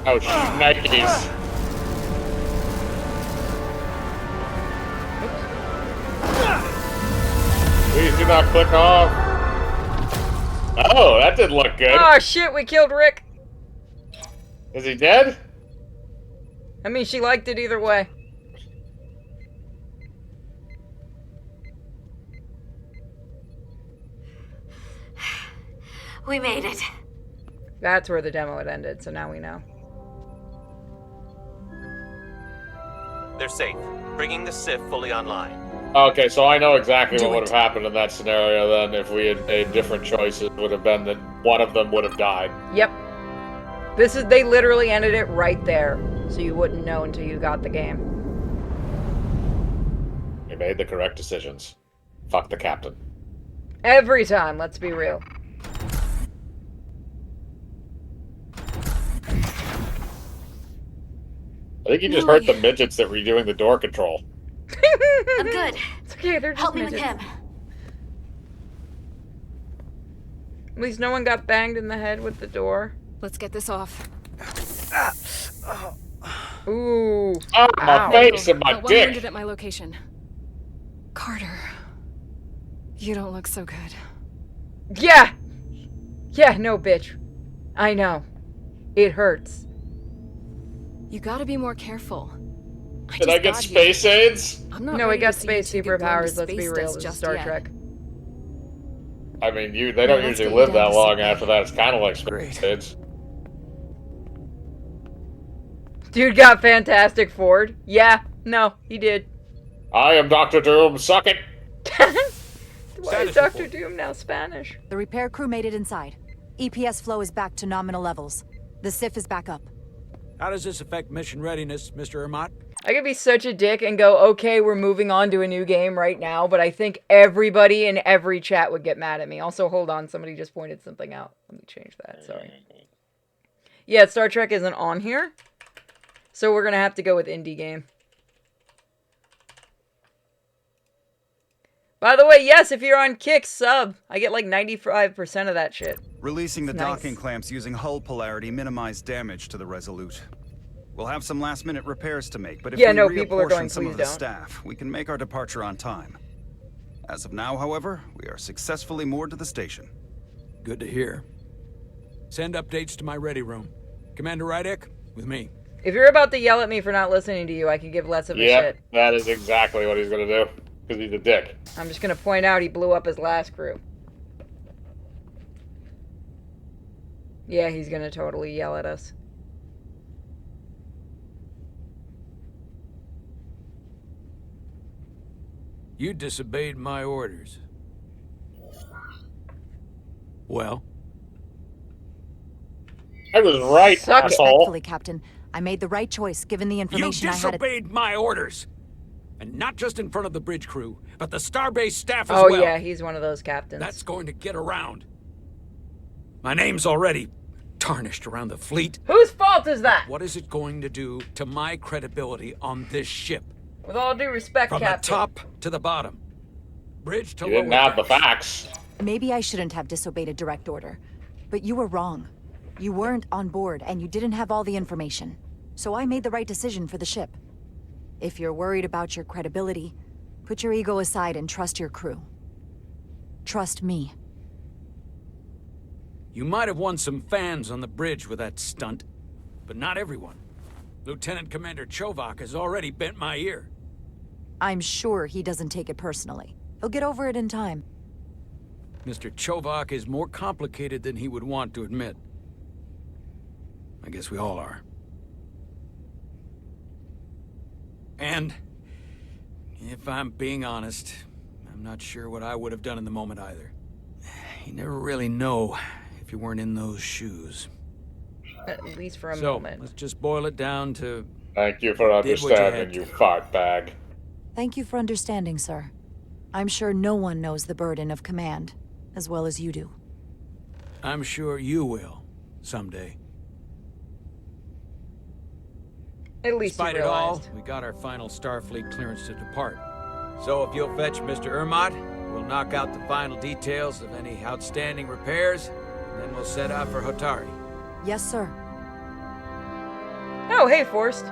Speaker 1: Oh, shnikes. Please do not click off. Oh, that didn't look good.
Speaker 2: Oh shit, we killed Rick.
Speaker 1: Is he dead?
Speaker 2: I mean, she liked it either way.
Speaker 8: We made it.
Speaker 2: That's where the demo had ended, so now we know.
Speaker 6: They're safe, bringing the SIF fully online.
Speaker 1: Okay, so I know exactly what would have happened in that scenario then if we had made different choices. Would have been that one of them would have died.
Speaker 2: Yep. They literally ended it right there, so you wouldn't know until you got the game.
Speaker 1: We made the correct decisions. Fuck the captain.
Speaker 2: Every time, let's be real.
Speaker 1: I think you just hurt the midgets that were doing the door control.
Speaker 8: I'm good.
Speaker 2: It's okay, they're just
Speaker 8: Help me with
Speaker 2: midgets.
Speaker 8: him.
Speaker 2: At least no one got banged in the head with the door.
Speaker 10: Let's get this off.
Speaker 2: Ooh.
Speaker 1: Oh, my face and my
Speaker 10: Got one
Speaker 1: dick.
Speaker 10: wounded at my location. Carter, you don't look so good.
Speaker 2: Yeah! Yeah, no, bitch. I know. It hurts.
Speaker 10: You gotta be more careful.
Speaker 1: Did I get space aids?
Speaker 10: I'm not
Speaker 2: No, we
Speaker 10: ready
Speaker 2: got
Speaker 10: to see you
Speaker 2: space
Speaker 10: two get blown to
Speaker 2: superpowers, let's be
Speaker 10: space
Speaker 2: real.
Speaker 10: dust
Speaker 2: This is
Speaker 10: just
Speaker 2: Star
Speaker 10: yet.
Speaker 2: Trek.
Speaker 1: I mean, they
Speaker 5: Well,
Speaker 1: don't
Speaker 5: let's
Speaker 1: usually
Speaker 5: get you
Speaker 1: live
Speaker 5: down
Speaker 1: that
Speaker 5: to
Speaker 1: long
Speaker 5: sick
Speaker 1: after
Speaker 5: bay.
Speaker 1: that. It's kind of like space aids.
Speaker 2: Dude got Fantastic Ford. Yeah, no, he did.
Speaker 1: I am Dr. Doom. Suck it.
Speaker 2: Why is Dr. Doom now Spanish?
Speaker 17: The repair crew made it inside. EPS flow is back to nominal levels. The SIF is back up.
Speaker 3: How does this affect mission readiness, Mr. Ermot?
Speaker 2: I could be such a dick and go, okay, we're moving on to a new game right now, but I think everybody in every chat would get mad at me. Also, hold on, somebody just pointed something out. Let me change that, sorry. Yeah, Star Trek isn't on here, so we're gonna have to go with indie game. By the way, yes, if you're on Kick, sub. I get like 95% of that shit.
Speaker 7: Releasing the
Speaker 2: Nice.
Speaker 7: docking clamps using hull polarity minimized damage to the Resolute. We'll have some last-minute repairs to make, but if
Speaker 2: Yeah,
Speaker 7: we
Speaker 2: no, people are
Speaker 7: reapportion
Speaker 2: going,
Speaker 7: some
Speaker 2: "Please
Speaker 7: of the
Speaker 2: don't."
Speaker 7: staff, we can make our departure on time. As of now, however, we are successfully moored to the station.
Speaker 3: Good to hear. Send updates to my ready room. Commander Rydek, with me.
Speaker 2: If you're about to yell at me for not listening to you, I can give less of a
Speaker 1: Yep,
Speaker 2: shit.
Speaker 1: that is exactly what he's gonna do. Because he's a dick.
Speaker 2: I'm just gonna point out he blew up his last crew. Yeah, he's gonna totally yell at us.
Speaker 3: You disobeyed my orders. Well?
Speaker 1: I was right, asshole.
Speaker 17: Respectfully, Captain, I made the right choice given the
Speaker 3: You
Speaker 17: information I had.
Speaker 3: disobeyed my orders! And not just in front of the bridge crew, but the Starbase staff as
Speaker 2: Oh
Speaker 3: well.
Speaker 2: yeah, he's one of those captains.
Speaker 3: That's going to get around. My name's already tarnished around the fleet.
Speaker 2: Whose fault is that?
Speaker 3: What is it going to do to my credibility on this ship?
Speaker 2: With all due respect,
Speaker 3: From
Speaker 2: Captain.
Speaker 3: the top to the bottom. Bridge to
Speaker 1: You didn't
Speaker 3: lower
Speaker 1: have the
Speaker 3: decks.
Speaker 1: facts.
Speaker 17: Maybe I shouldn't have disobeyed a direct order, but you were wrong. You weren't on board, and you didn't have all the information. So I made the right decision for the ship. If you're worried about your credibility, put your ego aside and trust your crew. Trust me.
Speaker 3: You might have won some fans on the bridge with that stunt, but not everyone. Lieutenant Commander Chovak has already bent my ear.
Speaker 17: I'm sure he doesn't take it personally. He'll get over it in time.
Speaker 3: Mr. Chovak is more complicated than he would want to admit. I guess we all are. And, if I'm being honest, I'm not sure what I would have done in the moment either. You never really know if you weren't in those shoes.
Speaker 2: At least for a
Speaker 3: So,
Speaker 2: moment.
Speaker 3: let's just boil it down to...
Speaker 1: Thank you for
Speaker 3: Did what you
Speaker 1: understanding,
Speaker 3: had
Speaker 1: you
Speaker 3: to.
Speaker 1: fart bag.
Speaker 17: Thank you for understanding, sir. I'm sure no one knows the burden of command as well as you do.
Speaker 3: I'm sure you will, someday.
Speaker 2: At least
Speaker 3: Despite
Speaker 2: you
Speaker 3: it all,
Speaker 2: realized.
Speaker 3: we got our final Starfleet clearance to depart. So if you'll fetch Mr. Ermot, we'll knock out the final details of any outstanding repairs, and then we'll set out for Hotari.
Speaker 17: Yes, sir.
Speaker 2: Oh, hey, Forrest.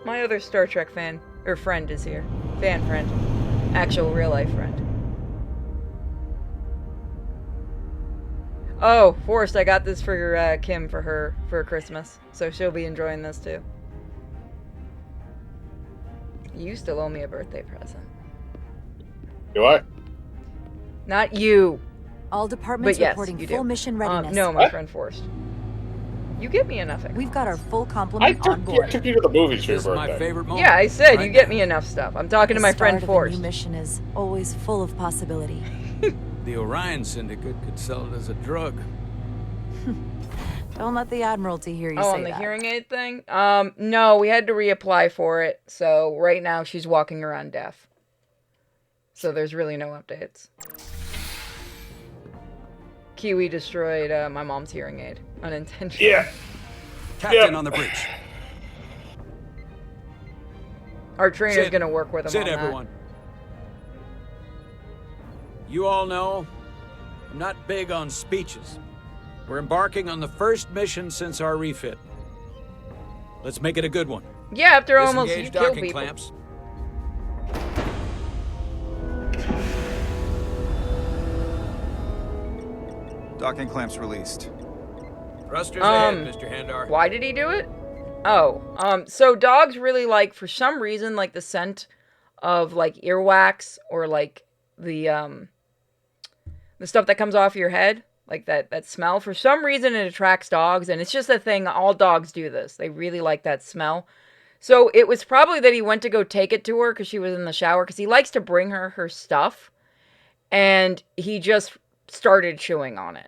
Speaker 2: My other Star Trek fan, or friend is here. Fan friend. Actual real-life friend. Oh, Forrest, I got this for Kim for Christmas. So she'll be enjoying this too. You still owe me a birthday present.
Speaker 1: Do I?
Speaker 2: Not you.
Speaker 17: All departments
Speaker 2: But yes,
Speaker 17: reporting
Speaker 2: you
Speaker 17: full
Speaker 2: do.
Speaker 17: mission readiness.
Speaker 2: No, my friend Forrest. You get me enough.
Speaker 17: We've got our full
Speaker 1: I
Speaker 17: complement on board.
Speaker 1: took you to the movies for your
Speaker 3: This is my
Speaker 1: birthday.
Speaker 3: favorite moment.
Speaker 2: Yeah, I said
Speaker 3: Right
Speaker 2: you get
Speaker 3: now.
Speaker 2: me enough stuff. I'm talking to
Speaker 17: The
Speaker 2: my friend
Speaker 17: start of a
Speaker 2: Forrest.
Speaker 17: new mission is always full of possibility.
Speaker 3: The Orion Syndicate could sell it as a drug.
Speaker 17: Don't let the Admiralty hear you
Speaker 2: Oh,
Speaker 17: say
Speaker 2: on the
Speaker 17: that.
Speaker 2: hearing aid thing? No, we had to reapply for it. So right now she's walking around deaf. So there's really no updates. Kiwi destroyed my mom's hearing aid unintentionally.
Speaker 1: Yeah.
Speaker 14: Captain on the bridge.
Speaker 2: Our trainer's
Speaker 3: Sit.
Speaker 2: gonna work with him
Speaker 3: Sit,
Speaker 2: on
Speaker 3: everyone. You all know, I'm not big on speeches. We're embarking on the first mission since our refit. Let's make it a good one.
Speaker 2: that. Yeah, after almost you
Speaker 3: Disengage
Speaker 2: killed
Speaker 3: docking
Speaker 2: people.
Speaker 3: clamps.
Speaker 7: Docking clamps released.
Speaker 3: Thrusters ahead, Mr. Handar.
Speaker 2: Why did he do it? Oh, so dogs really like, for some reason, like the scent of like earwax or like the stuff that comes off your head, like that smell. For some reason, it attracts dogs, and it's just a thing. All dogs do this. They really like that smell. So it was probably that he went to go take it to her because she was in the shower, because he likes to bring her stuff, and he just started chewing on it.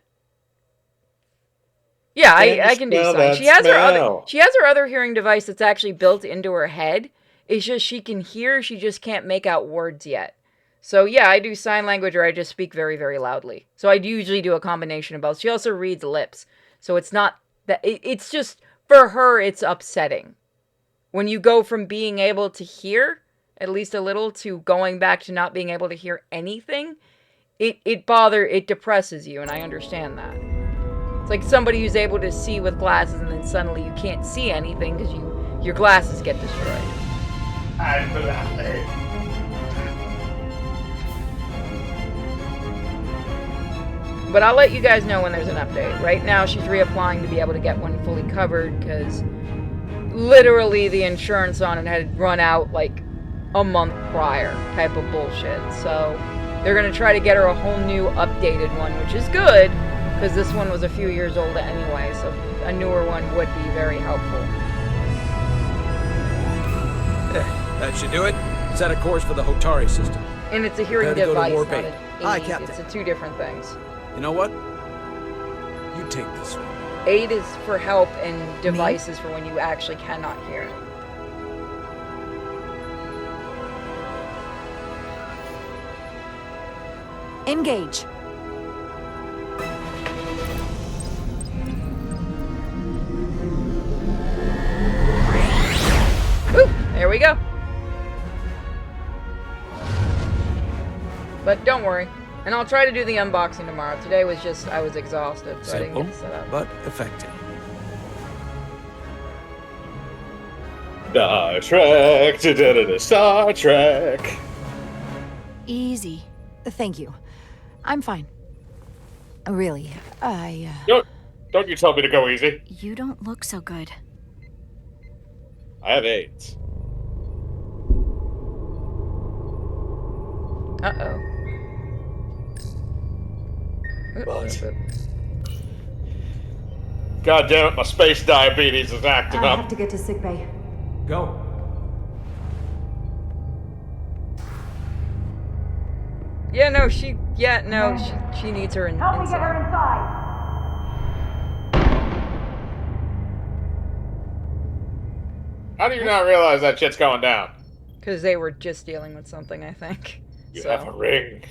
Speaker 2: Yeah, I can do signs. She has her other hearing device that's actually built into her head. It's just she can hear, she just can't make out words yet. So yeah, I do sign language, or I just speak very, very loudly. So I usually do a combination of both. She also reads lips. So it's not that, it's just, for her, it's upsetting. When you go from being able to hear, at least a little, to going back to not being able to hear anything, it depresses you, and I understand that. It's like somebody who's able to see with glasses, and then suddenly you can't see anything because your glasses get destroyed. But I'll let you guys know when there's an update. Right now, she's reapplying to be able to get one fully covered, because literally the insurance on it had run out like a month prior, type of bullshit. So they're going to try to get her a whole new updated one, which is good, because this one was a few years old anyway, so a newer one would be very helpful.
Speaker 3: That should do it. Set a course for the Hotari system.
Speaker 2: And it's a hearing device, not an aid.
Speaker 15: Hi, Captain.
Speaker 2: It's two different things.
Speaker 3: You know what? You take this one.
Speaker 2: Aid is for help, and device is for when you actually cannot hear.
Speaker 17: Engage.
Speaker 2: Woo! There we go. But don't worry. And I'll try to do the unboxing tomorrow. Today was just, I was exhausted, so
Speaker 3: Simple,
Speaker 2: I didn't get set up.
Speaker 3: but effective.
Speaker 1: Star Trek, Star Trek.
Speaker 17: Easy. Thank you. I'm fine. Really,
Speaker 1: Don't you tell me to go easy.
Speaker 12: You don't look so good.
Speaker 1: I have AIDS.
Speaker 2: Uh-oh.
Speaker 1: But God damn it, my space diabetes is acting
Speaker 17: I
Speaker 1: up.
Speaker 17: have to get to sickbay.
Speaker 3: Go.
Speaker 2: Yeah, no, she needs her inside.
Speaker 17: Help me get her inside.
Speaker 1: How do you not realize that shit's going down?
Speaker 2: Because they were just dealing with something, I think.
Speaker 1: You have a ring.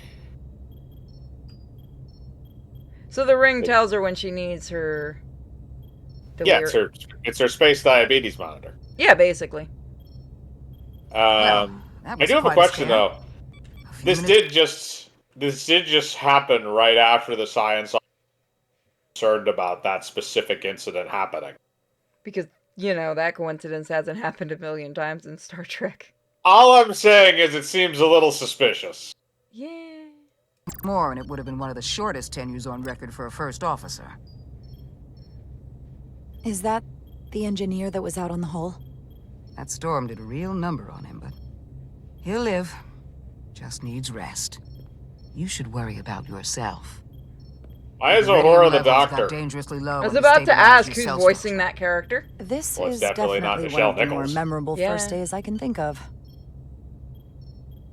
Speaker 2: So the ring tells her when she needs her...
Speaker 1: Yeah, it's her space diabetes monitor.
Speaker 2: Yeah, basically.
Speaker 1: I do have a question, though. This did just happen right after the science concerned about that specific incident happening.
Speaker 2: Because, that coincidence hasn't happened a million times in Star Trek.
Speaker 1: All I'm saying is it seems a little suspicious.
Speaker 2: Yeah.
Speaker 18: More, and it would have been one of the shortest tenures on record for a first officer.
Speaker 17: Is that the engineer that was out on the hull?
Speaker 18: That storm did a real number on him, but he'll live. Just needs rest. You should worry about yourself.
Speaker 1: Why is Aurora the doctor?
Speaker 18: Dangerously low.
Speaker 2: I was about to ask who's voicing that character.
Speaker 17: This
Speaker 1: Well, it's
Speaker 17: is
Speaker 1: definitely not
Speaker 17: one
Speaker 1: Michelle
Speaker 17: of the more
Speaker 1: Nichols.
Speaker 17: memorable first days I can think of.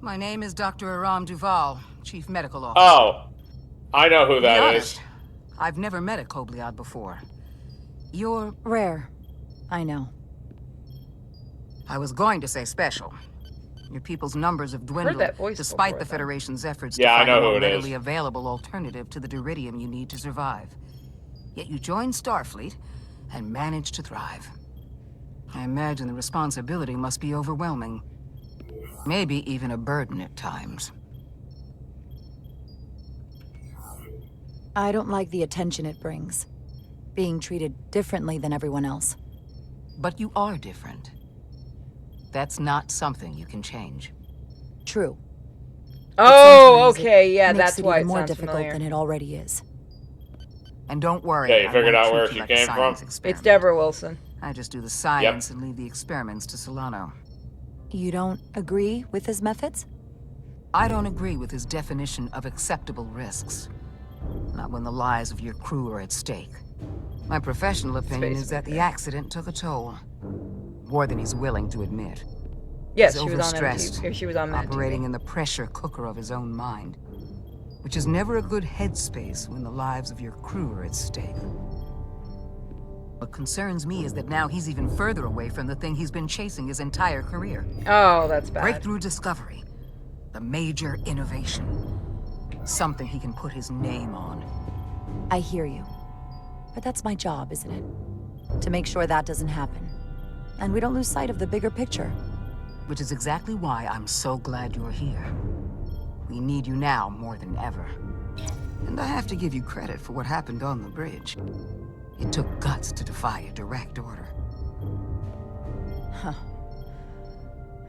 Speaker 18: My name is Dr. Aram Duval, Chief Medical Officer.
Speaker 1: Oh, I know who
Speaker 18: To be
Speaker 1: that
Speaker 18: honest,
Speaker 1: is.
Speaker 18: I've never met a Kobliad before. You're
Speaker 17: rare. I know.
Speaker 18: I was going to say special. Your people's numbers have dwindled,
Speaker 2: that voice
Speaker 18: despite
Speaker 2: before,
Speaker 18: the
Speaker 2: though.
Speaker 18: Federation's efforts
Speaker 1: Yeah, I
Speaker 18: to find
Speaker 1: know
Speaker 18: a
Speaker 1: who
Speaker 18: more
Speaker 1: it is.
Speaker 18: readily available alternative to the duridium you need to survive. Yet you joined Starfleet and managed to thrive. I imagine the responsibility must be overwhelming. Maybe even a burden at times.
Speaker 17: I don't like the attention it brings. Being treated differently than everyone else.
Speaker 18: But you are different. That's not something you can change.
Speaker 17: True.
Speaker 2: Oh,
Speaker 17: Sometimes
Speaker 2: okay, yeah,
Speaker 17: it
Speaker 2: that's
Speaker 17: makes it
Speaker 2: why
Speaker 17: even
Speaker 2: it
Speaker 17: more
Speaker 2: sounds
Speaker 17: difficult
Speaker 2: familiar.
Speaker 17: than it already is.
Speaker 18: And don't worry,
Speaker 1: Yeah, you
Speaker 18: I
Speaker 1: figured
Speaker 18: won't
Speaker 1: out where
Speaker 18: treat you
Speaker 1: she
Speaker 18: like a
Speaker 1: came from?
Speaker 18: science
Speaker 2: It's
Speaker 18: experiment.
Speaker 2: Deborah Wilson.
Speaker 18: I just do the science and leave the experiments to Solano.
Speaker 17: You don't agree with his methods?
Speaker 18: I don't agree with his definition of acceptable risks. Not when the lives of your crew are at stake. My professional opinion is that the accident took a toll. More than he's willing to admit.
Speaker 2: Yes,
Speaker 18: He's
Speaker 2: she was on
Speaker 18: overstressed,
Speaker 2: MTV. She was on Mad
Speaker 18: operating
Speaker 2: TV.
Speaker 18: in the pressure cooker of his own mind. Which is never a good headspace when the lives of your crew are at stake. What concerns me is that now he's even further away from the thing he's been chasing his entire career.
Speaker 2: Oh, that's bad.
Speaker 18: Breakthrough discovery. The major innovation. Something he can put his name on.
Speaker 17: I hear you. But that's my job, isn't it? To make sure that doesn't happen. And we don't lose sight of the bigger picture.
Speaker 18: Which is exactly why I'm so glad you're here. We need you now more than ever. And I have to give you credit for what happened on the bridge. It took guts to defy a direct order.
Speaker 17: Huh.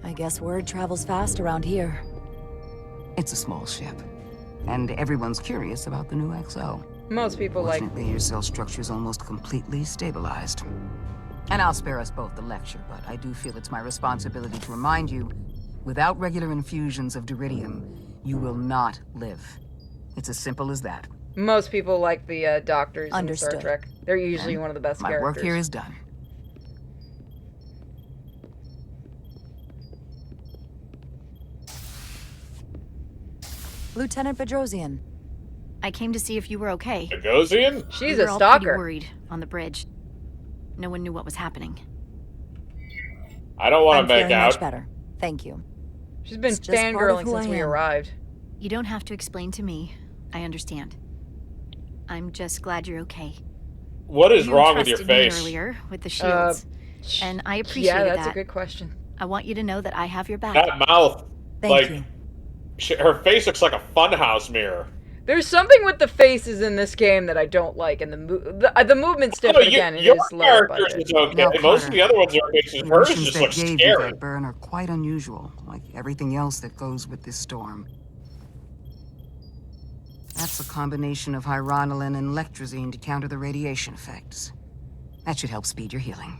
Speaker 17: I guess word travels fast around here.
Speaker 18: It's a small ship. And everyone's curious about the new XO.
Speaker 2: Most people like...
Speaker 18: Fortunately, your cell structure's almost completely stabilized. And I'll spare us both the lecture, but I do feel it's my responsibility to remind you, without regular infusions of Duridium, you will not live. It's as simple as that.
Speaker 2: Most people like the doctors in
Speaker 17: Understood.
Speaker 2: Star Trek. They're usually
Speaker 18: And
Speaker 2: one of the best
Speaker 18: my
Speaker 2: characters.
Speaker 18: work here is done.
Speaker 17: Lieutenant Bedrosian.
Speaker 12: I came to see if you were okay.
Speaker 1: Bogosian?
Speaker 2: She's
Speaker 12: We
Speaker 2: a
Speaker 12: were all
Speaker 2: stalker.
Speaker 12: pretty worried on the bridge. No one knew what was happening.
Speaker 1: I don't want
Speaker 17: I'm
Speaker 1: to make
Speaker 17: feeling
Speaker 1: out.
Speaker 17: much better. Thank you.
Speaker 2: She's been
Speaker 17: It's just part of
Speaker 2: fangirling
Speaker 17: who
Speaker 2: since
Speaker 17: I
Speaker 2: we
Speaker 17: am.
Speaker 2: arrived.
Speaker 12: You don't have to explain to me. I understand. I'm just glad you're okay.
Speaker 1: What is
Speaker 12: You
Speaker 1: wrong with your
Speaker 12: trusted me
Speaker 1: face?
Speaker 12: earlier with the shields, and I appreciated
Speaker 2: Yeah,
Speaker 12: that.
Speaker 2: that's a good question.
Speaker 12: I want you to know that I have your back.
Speaker 1: That mouth,
Speaker 17: Thank
Speaker 1: like,
Speaker 17: you.
Speaker 1: her face looks like a funhouse mirror.
Speaker 2: There's something with the faces in this game that I don't like, and the movement's different again. It
Speaker 1: your
Speaker 2: is lower
Speaker 1: character's
Speaker 2: budget.
Speaker 1: is okay.
Speaker 18: Now,
Speaker 1: Most of
Speaker 18: Carter,
Speaker 1: the other ones are faces.
Speaker 18: The
Speaker 1: Hers
Speaker 18: emissions
Speaker 1: just
Speaker 18: that
Speaker 1: looks
Speaker 18: gave you
Speaker 1: scary.
Speaker 18: that burn are quite unusual, like everything else that goes with this storm. That's a combination of hyronolin and lectrazine to counter the radiation effects. That should help speed your healing.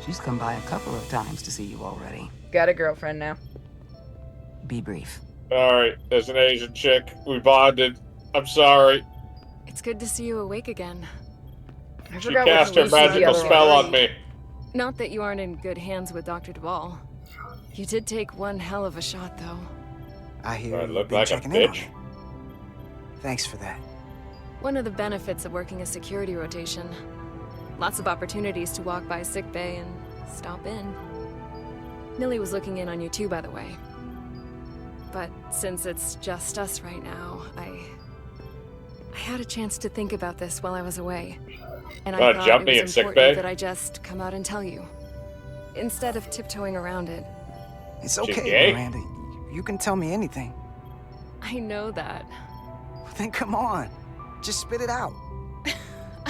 Speaker 18: She's come by a couple of times to see you already.
Speaker 2: Got a girlfriend now.
Speaker 18: Be brief.
Speaker 1: Alright, there's an Asian chick. We bonded. I'm sorry.
Speaker 10: It's good to see you awake again.
Speaker 2: I
Speaker 1: She
Speaker 2: forgot
Speaker 1: cast her
Speaker 2: which Lucy's the
Speaker 1: magical
Speaker 2: other
Speaker 1: spell
Speaker 2: one.
Speaker 1: on me.
Speaker 10: Not that you aren't in good hands with Dr. Duvall. You did take one hell of a shot, though.
Speaker 9: I hear
Speaker 1: Do I
Speaker 9: you've
Speaker 1: look
Speaker 9: been
Speaker 1: like a
Speaker 9: checking in on
Speaker 1: bitch?
Speaker 9: me. Thanks for that.
Speaker 10: One of the benefits of working a security rotation. Lots of opportunities to walk by sickbay and stop in. Millie was looking in on you too, by the way. But since it's just us right now, I had a chance to think about this while I was away. And I thought
Speaker 1: jump
Speaker 10: it
Speaker 1: me in
Speaker 10: was
Speaker 1: sick
Speaker 10: important
Speaker 1: bay?
Speaker 10: that I just come out and tell you. Instead of tiptoeing around it.
Speaker 9: It's
Speaker 1: She
Speaker 9: okay,
Speaker 1: gay?
Speaker 9: Miranda. You can tell me anything.
Speaker 10: I know that.
Speaker 9: Then come on. Just spit it out.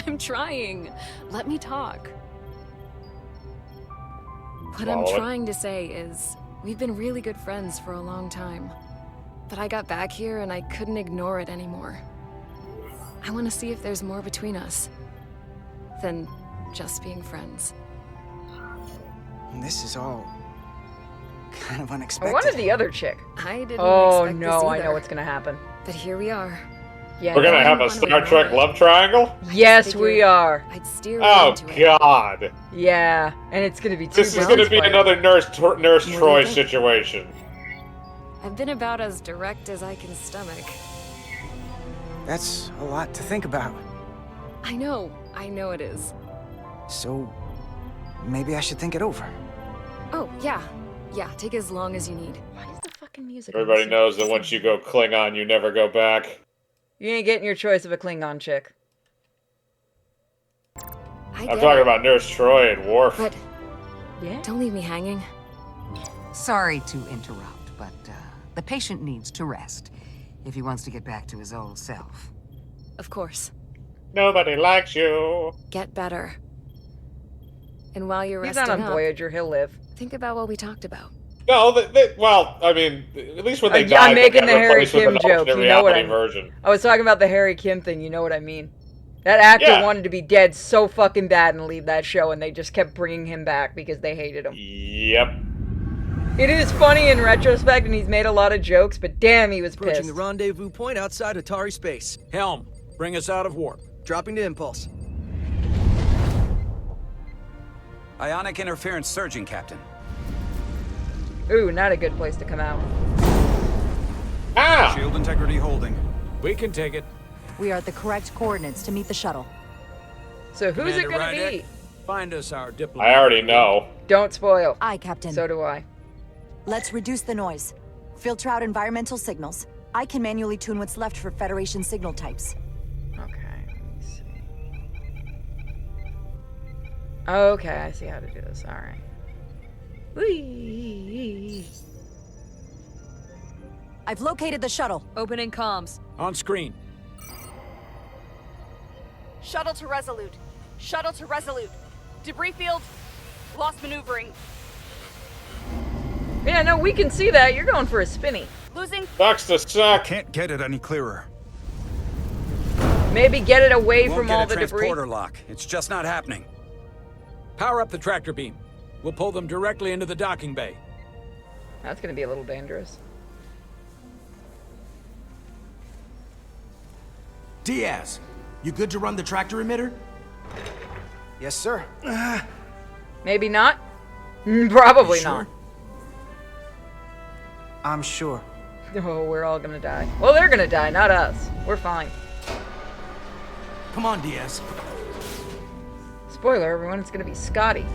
Speaker 10: I'm trying. Let me talk. What
Speaker 1: Swallow
Speaker 10: I'm
Speaker 1: it.
Speaker 10: trying to say is, we've been really good friends for a long time. But I got back here and I couldn't ignore it anymore. I want to see if there's more between us than just being friends.
Speaker 9: This is all kind of
Speaker 2: I
Speaker 9: unexpected.
Speaker 2: wanted the other chick.
Speaker 10: I didn't
Speaker 2: Oh
Speaker 10: expect
Speaker 2: no,
Speaker 10: this
Speaker 2: I
Speaker 10: either.
Speaker 2: know what's gonna happen.
Speaker 10: But here we are.
Speaker 2: Yeah,
Speaker 1: We're
Speaker 2: no,
Speaker 1: gonna
Speaker 2: I
Speaker 1: have a
Speaker 2: didn't
Speaker 1: Star
Speaker 2: wanna
Speaker 1: Trek
Speaker 2: ignore it.
Speaker 1: love triangle?
Speaker 2: Yes,
Speaker 10: Figured
Speaker 2: we are.
Speaker 10: I'd steer
Speaker 1: Oh
Speaker 10: into it.
Speaker 1: God!
Speaker 2: Yeah, and it's gonna be too.
Speaker 1: This is gonna be another Nurse Troy situation.
Speaker 10: I've been about as direct as I can stomach.
Speaker 9: That's a lot to think about.
Speaker 10: I know it is.
Speaker 9: So, maybe I should think it over.
Speaker 10: Oh, yeah, take as long as you need.
Speaker 2: Why is the fucking music?
Speaker 1: Everybody knows that once you go Klingon, you never go back.
Speaker 2: You ain't getting your choice of a Klingon chick.
Speaker 10: I
Speaker 1: I'm
Speaker 10: get
Speaker 1: talking
Speaker 10: it,
Speaker 1: about Nurse Troy and Worf.
Speaker 10: but
Speaker 2: Yeah.
Speaker 10: don't leave me hanging.
Speaker 18: Sorry to interrupt, but the patient needs to rest if he wants to get back to his old self.
Speaker 10: Of course.
Speaker 1: Nobody likes you.
Speaker 10: Get better. And while you're
Speaker 2: He's
Speaker 10: resting
Speaker 2: not on
Speaker 10: up,
Speaker 2: Voyager. He'll live.
Speaker 10: think about what we talked about.
Speaker 1: No, well, I mean, at least when they died,
Speaker 2: I'm making the
Speaker 1: they got
Speaker 2: Harry
Speaker 1: replaced with
Speaker 2: Kim
Speaker 1: an
Speaker 2: joke.
Speaker 1: alternate
Speaker 2: You know what I
Speaker 1: reality
Speaker 2: mean?
Speaker 1: version.
Speaker 2: I was talking about the Harry Kim thing. You know what I mean? That actor wanted to be dead so fucking bad and leave that show, and they just kept bringing him back because they hated him.
Speaker 1: Yep.
Speaker 2: It is funny in retrospect, and he's made a lot of jokes, but damn, he was
Speaker 15: Approaching
Speaker 2: pissed.
Speaker 15: the rendezvous point outside Atari space.
Speaker 3: Helm, bring us out of warp.
Speaker 15: Dropping to impulse.
Speaker 14: Ionic interference surging, Captain.
Speaker 2: Ooh, not a good place to come out.
Speaker 1: Ah!
Speaker 7: Shield integrity holding.
Speaker 3: We can take it.
Speaker 17: We are at the correct coordinates to meet the shuttle.
Speaker 2: So who's it
Speaker 3: Commander
Speaker 2: gonna
Speaker 3: Rydek,
Speaker 2: be?
Speaker 3: Find us our diplomat.
Speaker 1: I already know.
Speaker 2: Don't spoil.
Speaker 17: Aye, Captain.
Speaker 2: So do I.
Speaker 17: Let's reduce the noise. Filter out environmental signals. I can manually tune what's left for Federation signal types.
Speaker 2: Okay, let me see. Okay, I see how to do this. Alright. Whee!
Speaker 17: I've located the shuttle.
Speaker 10: Opening comms.
Speaker 3: On screen.
Speaker 19: Shuttle to Resolute. Shuttle to Resolute. Debris field. Lost maneuvering.
Speaker 2: Yeah, no, we can see that. You're going for a spinny.
Speaker 19: Losing.
Speaker 1: Sucks to suck.
Speaker 7: Can't get it any clearer.
Speaker 2: Maybe get it away
Speaker 14: Won't
Speaker 2: from
Speaker 14: get
Speaker 2: all
Speaker 14: a
Speaker 2: the debris.
Speaker 14: transporter lock. It's just not happening.
Speaker 3: Power up the tractor beam. We'll pull them directly into the docking bay.
Speaker 2: That's gonna be a little dangerous.
Speaker 4: Diaz, you good to run the tractor emitter?
Speaker 9: Yes, sir.
Speaker 2: Maybe not? Probably
Speaker 4: You sure?
Speaker 2: not.
Speaker 9: I'm sure.
Speaker 2: Oh, we're all gonna die. Well, they're gonna die, not us. We're fine.
Speaker 4: Come on, Diaz.
Speaker 2: Spoiler, everyone, it's gonna be Scotty.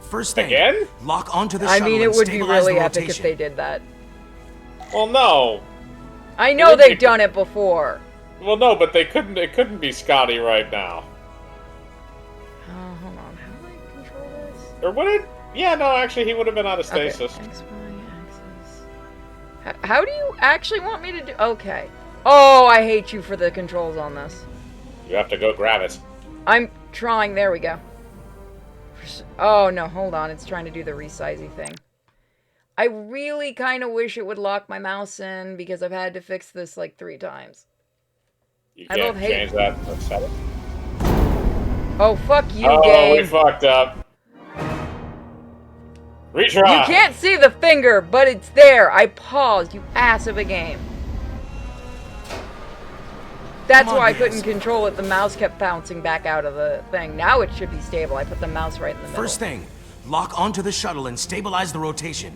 Speaker 4: First thing,
Speaker 1: Again?
Speaker 4: lock onto the
Speaker 2: I
Speaker 4: shuttle
Speaker 2: mean, it
Speaker 4: and
Speaker 2: would be
Speaker 4: stabilize
Speaker 2: really
Speaker 4: the
Speaker 2: epic if
Speaker 4: rotation.
Speaker 2: they did that.
Speaker 1: Well, no.
Speaker 2: I know they've done it before.
Speaker 1: Well, no, but they couldn't. It couldn't be Scotty right now.
Speaker 2: Hold on. How do I control this?
Speaker 1: Or would it? Yeah, no. Actually, he would have been out of
Speaker 2: Okay,
Speaker 1: stasis.
Speaker 2: X, Y, axis. How do you actually want me to do? Okay. Oh, I hate you for the controls on this.
Speaker 1: You have to go grab it.
Speaker 2: I'm trying. There we go. Oh, no. Hold on. It's trying to do the resizey thing. I really kind of wish it would lock my mouse in because I've had to fix this like 3 times.
Speaker 1: You
Speaker 2: I
Speaker 1: can't
Speaker 2: both hate
Speaker 1: change that. Let's set it.
Speaker 2: Oh, fuck you,
Speaker 1: Oh,
Speaker 2: game.
Speaker 1: we fucked up. Retry.
Speaker 2: You can't see the finger, but it's there. I paused, you ass of a game. That's
Speaker 4: Come on,
Speaker 2: why I
Speaker 4: Diaz.
Speaker 2: couldn't control it. The mouse kept bouncing back out of the thing. Now it should be stable. I put the mouse right in the middle.
Speaker 4: First thing, lock onto the shuttle and stabilize the rotation.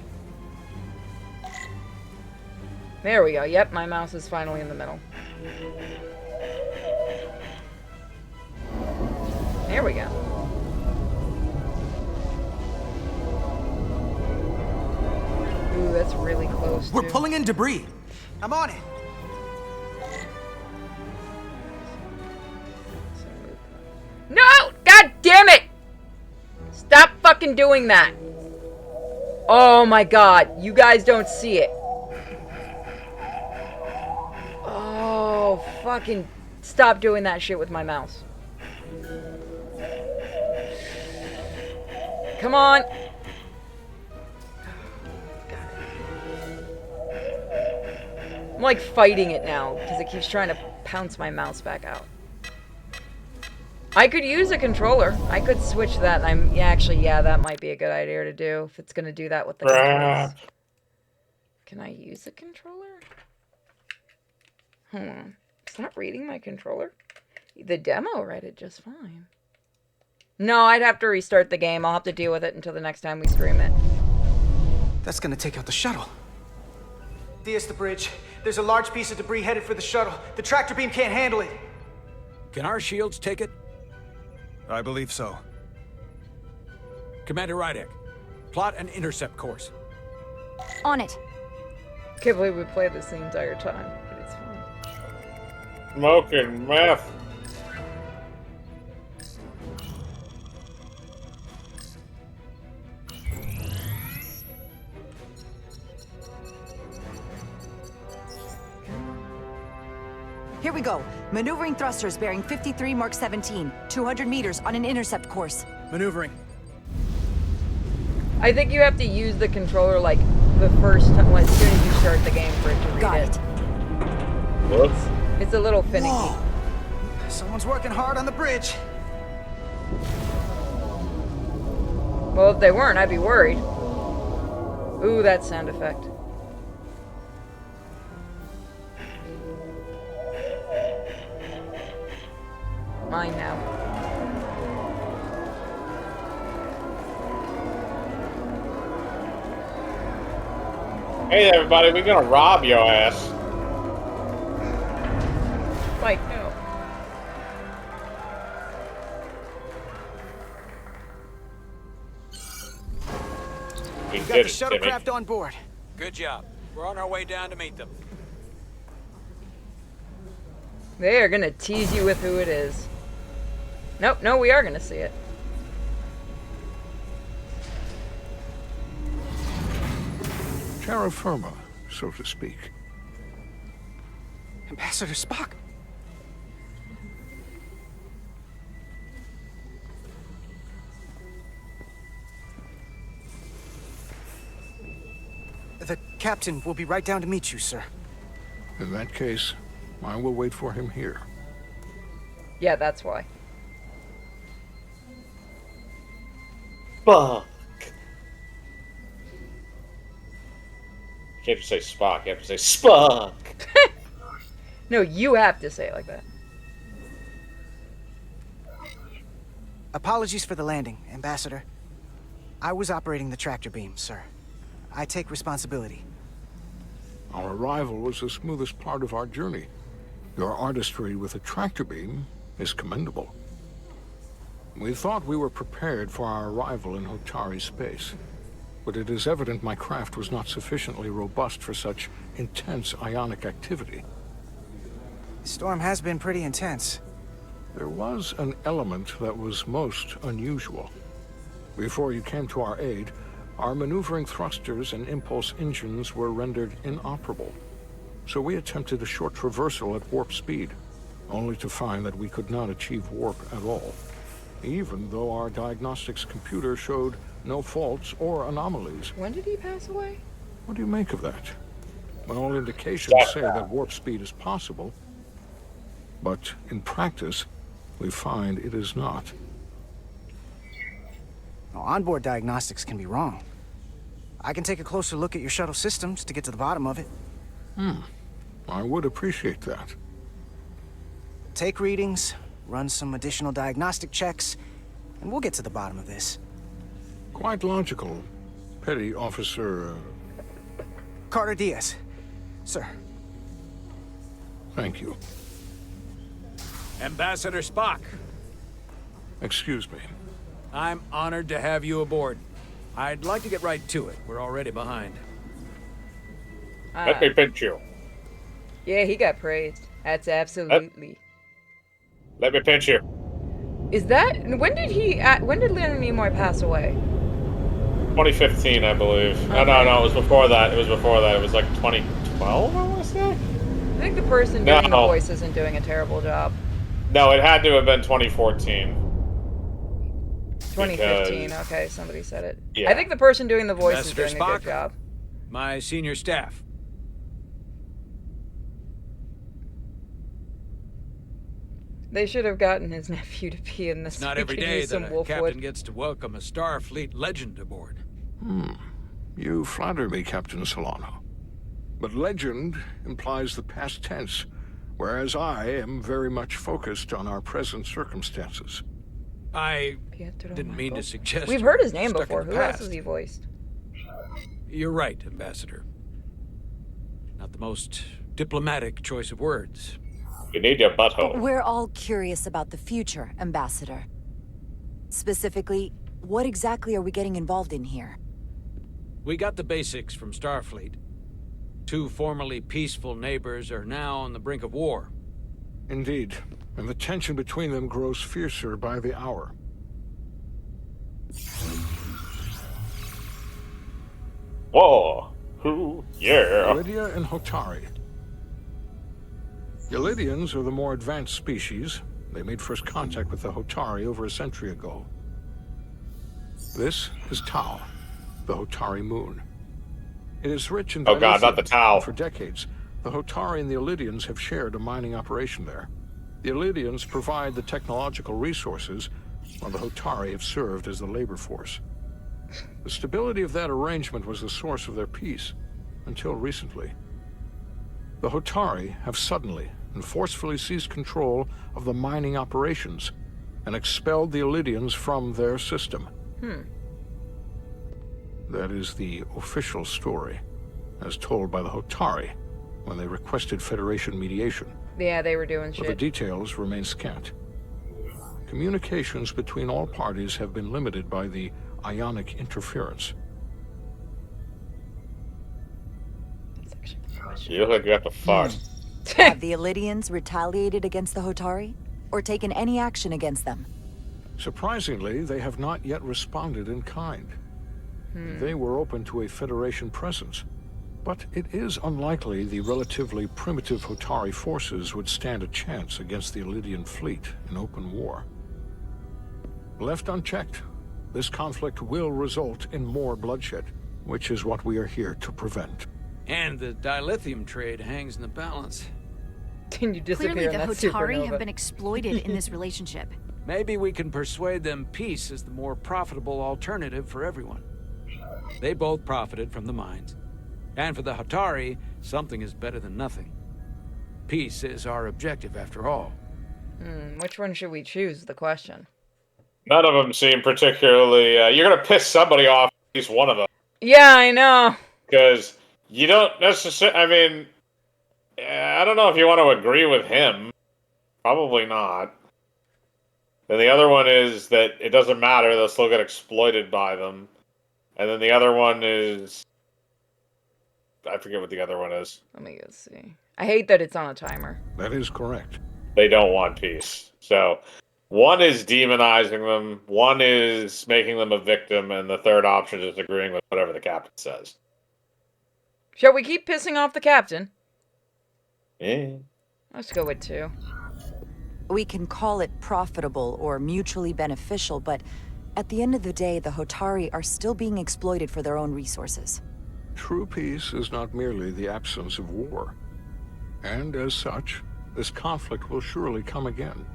Speaker 2: There we go. Yep, my mouse is finally in the middle. There we go. Ooh, that's really close.
Speaker 4: We're
Speaker 2: too.
Speaker 4: pulling in debris.
Speaker 9: I'm on it.
Speaker 2: No! God damn it! Stop fucking doing that. Oh my god. You guys don't see it. Oh, fucking stop doing that shit with my mouse. Come on. I'm like fighting it now because it keeps trying to pounce my mouse back out. I could use a controller. I could switch that. Yeah, that might be a good idea to do if it's gonna do that with the controls. Can I use a controller? Hold on. It's not reading my controller. The demo read it just fine. No, I'd have to restart the game. I'll have to deal with it until the next time we stream it.
Speaker 9: That's gonna take out the shuttle. Diaz, the bridge. There's a large piece of debris headed for the shuttle. The tractor beam can't handle it.
Speaker 3: Can our shields take it?
Speaker 7: I believe so.
Speaker 3: Commander Rydek, plot an intercept course.
Speaker 12: On it.
Speaker 2: Can't believe we played this the entire time, but it's fun.
Speaker 1: Smoking meth.
Speaker 17: Here we go. Maneuvering thrusters bearing 53 Mark 17, 200 meters on an intercept course.
Speaker 15: Maneuvering.
Speaker 2: I think you have to use the controller like the first time, as soon as you start the game for it to read it.
Speaker 1: Whoops.
Speaker 2: It's a little finicky.
Speaker 9: Whoa. Someone's working hard on the bridge.
Speaker 2: Well, if they weren't, I'd be worried. Ooh, that sound effect. Mine now.
Speaker 1: Hey everybody, we're gonna rob your ass.
Speaker 2: Like, no.
Speaker 1: We
Speaker 9: got the shuttlecraft on board.
Speaker 3: Good job. We're on our way down to meet them.
Speaker 2: They are gonna tease you with who it is. Nope, no, we are gonna see it.
Speaker 20: Terra firma, so to speak.
Speaker 9: Ambassador Spock. The captain will be right down to meet you, sir.
Speaker 20: In that case, I will wait for him here.
Speaker 2: Yeah, that's why.
Speaker 1: Spock. You can't just say Spock, you have to say Spock.
Speaker 2: No, you have to say it like that.
Speaker 9: Apologies for the landing, Ambassador. I was operating the tractor beam, sir. I take responsibility.
Speaker 20: Our arrival was the smoothest part of our journey. Your artistry with a tractor beam is commendable. We thought we were prepared for our arrival in Hotari space, but it is evident my craft was not sufficiently robust for such intense ionic activity.
Speaker 9: The storm has been pretty intense.
Speaker 20: There was an element that was most unusual. Before you came to our aid, our maneuvering thrusters and impulse engines were rendered inoperable. So we attempted a short traversal at warp speed, only to find that we could not achieve warp at all, even though our diagnostics computer showed no faults or anomalies.
Speaker 2: When did he pass away?
Speaker 20: What do you make of that? Well, all indications say that warp speed is possible, but in practice, we find it is not.
Speaker 9: Well, onboard diagnostics can be wrong. I can take a closer look at your shuttle systems to get to the bottom of it.
Speaker 20: I would appreciate that.
Speaker 9: Take readings, run some additional diagnostic checks, and we'll get to the bottom of this.
Speaker 20: Quite logical, Petty Officer...
Speaker 9: Carter Diaz. Sir.
Speaker 20: Thank you.
Speaker 3: Ambassador Spock.
Speaker 20: Excuse me.
Speaker 3: I'm honored to have you aboard. I'd like to get right to it. We're already behind.
Speaker 1: Let me pinch you.
Speaker 2: Yeah, he got praised. That's absolutely.
Speaker 1: Let me pinch you.
Speaker 2: Is that... When did Leonard Nimoy pass away?
Speaker 1: 2015, I believe. Okay. No, it was before that. It was like 2012, I want to say?
Speaker 2: I think the person doing the voice isn't doing a terrible job.
Speaker 1: No, it had to have been 2014.
Speaker 2: 2015, okay, somebody said it.
Speaker 1: Yeah.
Speaker 2: I think the person doing the voice
Speaker 3: Ambassador
Speaker 2: is doing
Speaker 3: Spock,
Speaker 2: a good job.
Speaker 3: My senior staff.
Speaker 2: They should have gotten his nephew to be in this.
Speaker 3: It's not every day that a captain gets to welcome a Starfleet legend aboard.
Speaker 20: You flatter me, Captain Solano. But legend implies the past tense, whereas I am very much focused on our present circumstances.
Speaker 3: I didn't mean to suggest...
Speaker 2: We've heard his name before. Who else has he voiced?
Speaker 3: You're right, Ambassador. Not the most diplomatic choice of words.
Speaker 1: You need your butthole.
Speaker 17: We're all curious about the future, Ambassador. Specifically, what exactly are we getting involved in here?
Speaker 3: We got the basics from Starfleet. Two formerly peaceful neighbors are now on the brink of war.
Speaker 20: Indeed, and the tension between them grows fiercer by the hour.
Speaker 1: Whoa! Who? Yeah!
Speaker 20: Lydia and Hotari. Ylidians are the more advanced species. They made first contact with the Hotari over a century ago. This is Tau, the Hotari moon. It is rich in
Speaker 1: Oh god, not
Speaker 20: dilithium,
Speaker 1: the Tau.
Speaker 20: and for decades, the Hotari and the Illidians have shared a mining operation there. The Illidians provide the technological resources, while the Hotari have served as the labor force. The stability of that arrangement was the source of their peace, until recently. The Hotari have suddenly and forcefully seized control of the mining operations and expelled the Illidians from their system. That is the official story, as told by the Hotari when they requested Federation mediation.
Speaker 2: Yeah, they were doing
Speaker 20: But the
Speaker 2: shit.
Speaker 20: details remain scant. Communications between all parties have been limited by the ionic interference.
Speaker 1: You look like you have to fuck.
Speaker 17: Have the Illidians retaliated against the Hotari? Or taken any action against them?
Speaker 20: Surprisingly, they have not yet responded in kind. They were open to a Federation presence, but it is unlikely the relatively primitive Hotari forces would stand a chance against the Illidian fleet in open war. Left unchecked, this conflict will result in more bloodshed, which is what we are here to prevent.
Speaker 3: And the dilithium trade hangs in the balance.
Speaker 2: Can you disappear
Speaker 12: Clearly,
Speaker 2: in
Speaker 12: the
Speaker 2: that
Speaker 12: Hotari
Speaker 2: supernova?
Speaker 12: have been exploited in this relationship.
Speaker 3: Maybe we can persuade them peace is the more profitable alternative for everyone. They both profited from the mines. And for the Hotari, something is better than nothing. Peace is our objective, after all.
Speaker 2: Which one should we choose? The question.
Speaker 1: None of them seem particularly. You're gonna piss somebody off. At least one of them.
Speaker 2: Yeah, I know.
Speaker 1: Because you don't necessarily. I mean, I don't know if you want to agree with him. Probably not. Then the other one is that it doesn't matter. They'll still get exploited by them. And then the other one is. I forget what the other one is.
Speaker 2: Let me go see. I hate that it's on a timer.
Speaker 20: That is correct.
Speaker 1: They don't want peace. So, one is demonizing them, one is making them a victim, and the third option is agreeing with whatever the captain says.
Speaker 2: Shall we keep pissing off the captain?
Speaker 1: Yeah.
Speaker 2: Let's go with 2.
Speaker 17: We can call it profitable or mutually beneficial, but at the end of the day, the Hotari are still being exploited for their own resources.
Speaker 20: True peace is not merely the absence of war. And as such, this conflict will surely come again.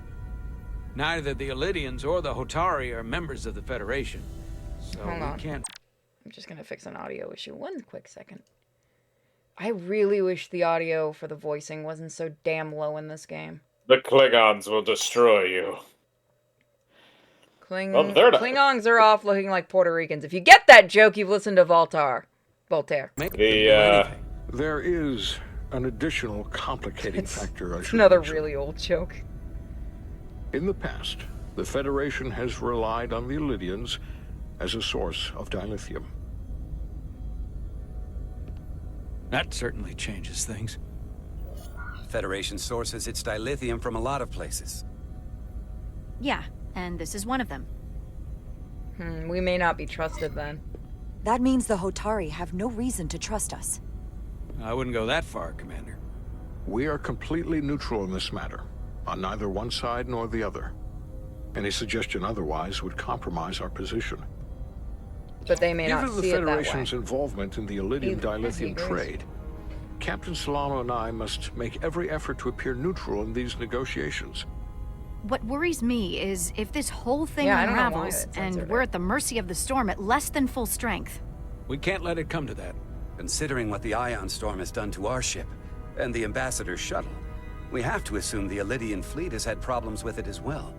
Speaker 3: Neither the Illidians or the Hotari are members of the Federation. So
Speaker 2: Hang on.
Speaker 3: we can't...
Speaker 2: I'm just gonna fix an audio issue. One quick second. I really wish the audio for the voicing wasn't so damn low in this game.
Speaker 1: The Klingons will destroy you.
Speaker 2: Klingons are off looking like Puerto Ricans. If you get that joke, you've listened to Voltaire.
Speaker 20: There is an additional complicating factor, I
Speaker 2: It's
Speaker 20: should
Speaker 2: another
Speaker 20: mention.
Speaker 2: really old joke.
Speaker 20: In the past, the Federation has relied on the Illidians as a source of dilithium.
Speaker 3: That certainly changes things.
Speaker 14: Federation sources its dilithium from a lot of places.
Speaker 12: Yeah, and this is one of them.
Speaker 2: We may not be trusted then.
Speaker 17: That means the Hotari have no reason to trust us.
Speaker 3: I wouldn't go that far, Commander.
Speaker 20: We are completely neutral in this matter, on neither one side nor the other. Any suggestion otherwise would compromise our position.
Speaker 2: But they may not
Speaker 20: Given the
Speaker 2: see it that way.
Speaker 20: Federation's involvement in the Illidian dilithium trade, Captain Solano and I must make every effort to appear neutral in these negotiations.
Speaker 12: What worries me is if this whole thing
Speaker 2: Yeah, I don't know why
Speaker 12: unravels
Speaker 2: it
Speaker 12: and
Speaker 2: censored
Speaker 12: we're
Speaker 2: it.
Speaker 12: at the mercy of the storm at less than full strength.
Speaker 3: We can't let it come to that.
Speaker 14: Considering what the ion storm has done to our ship, and the Ambassador's shuttle, we have to assume the Illidian fleet has had problems with it as well.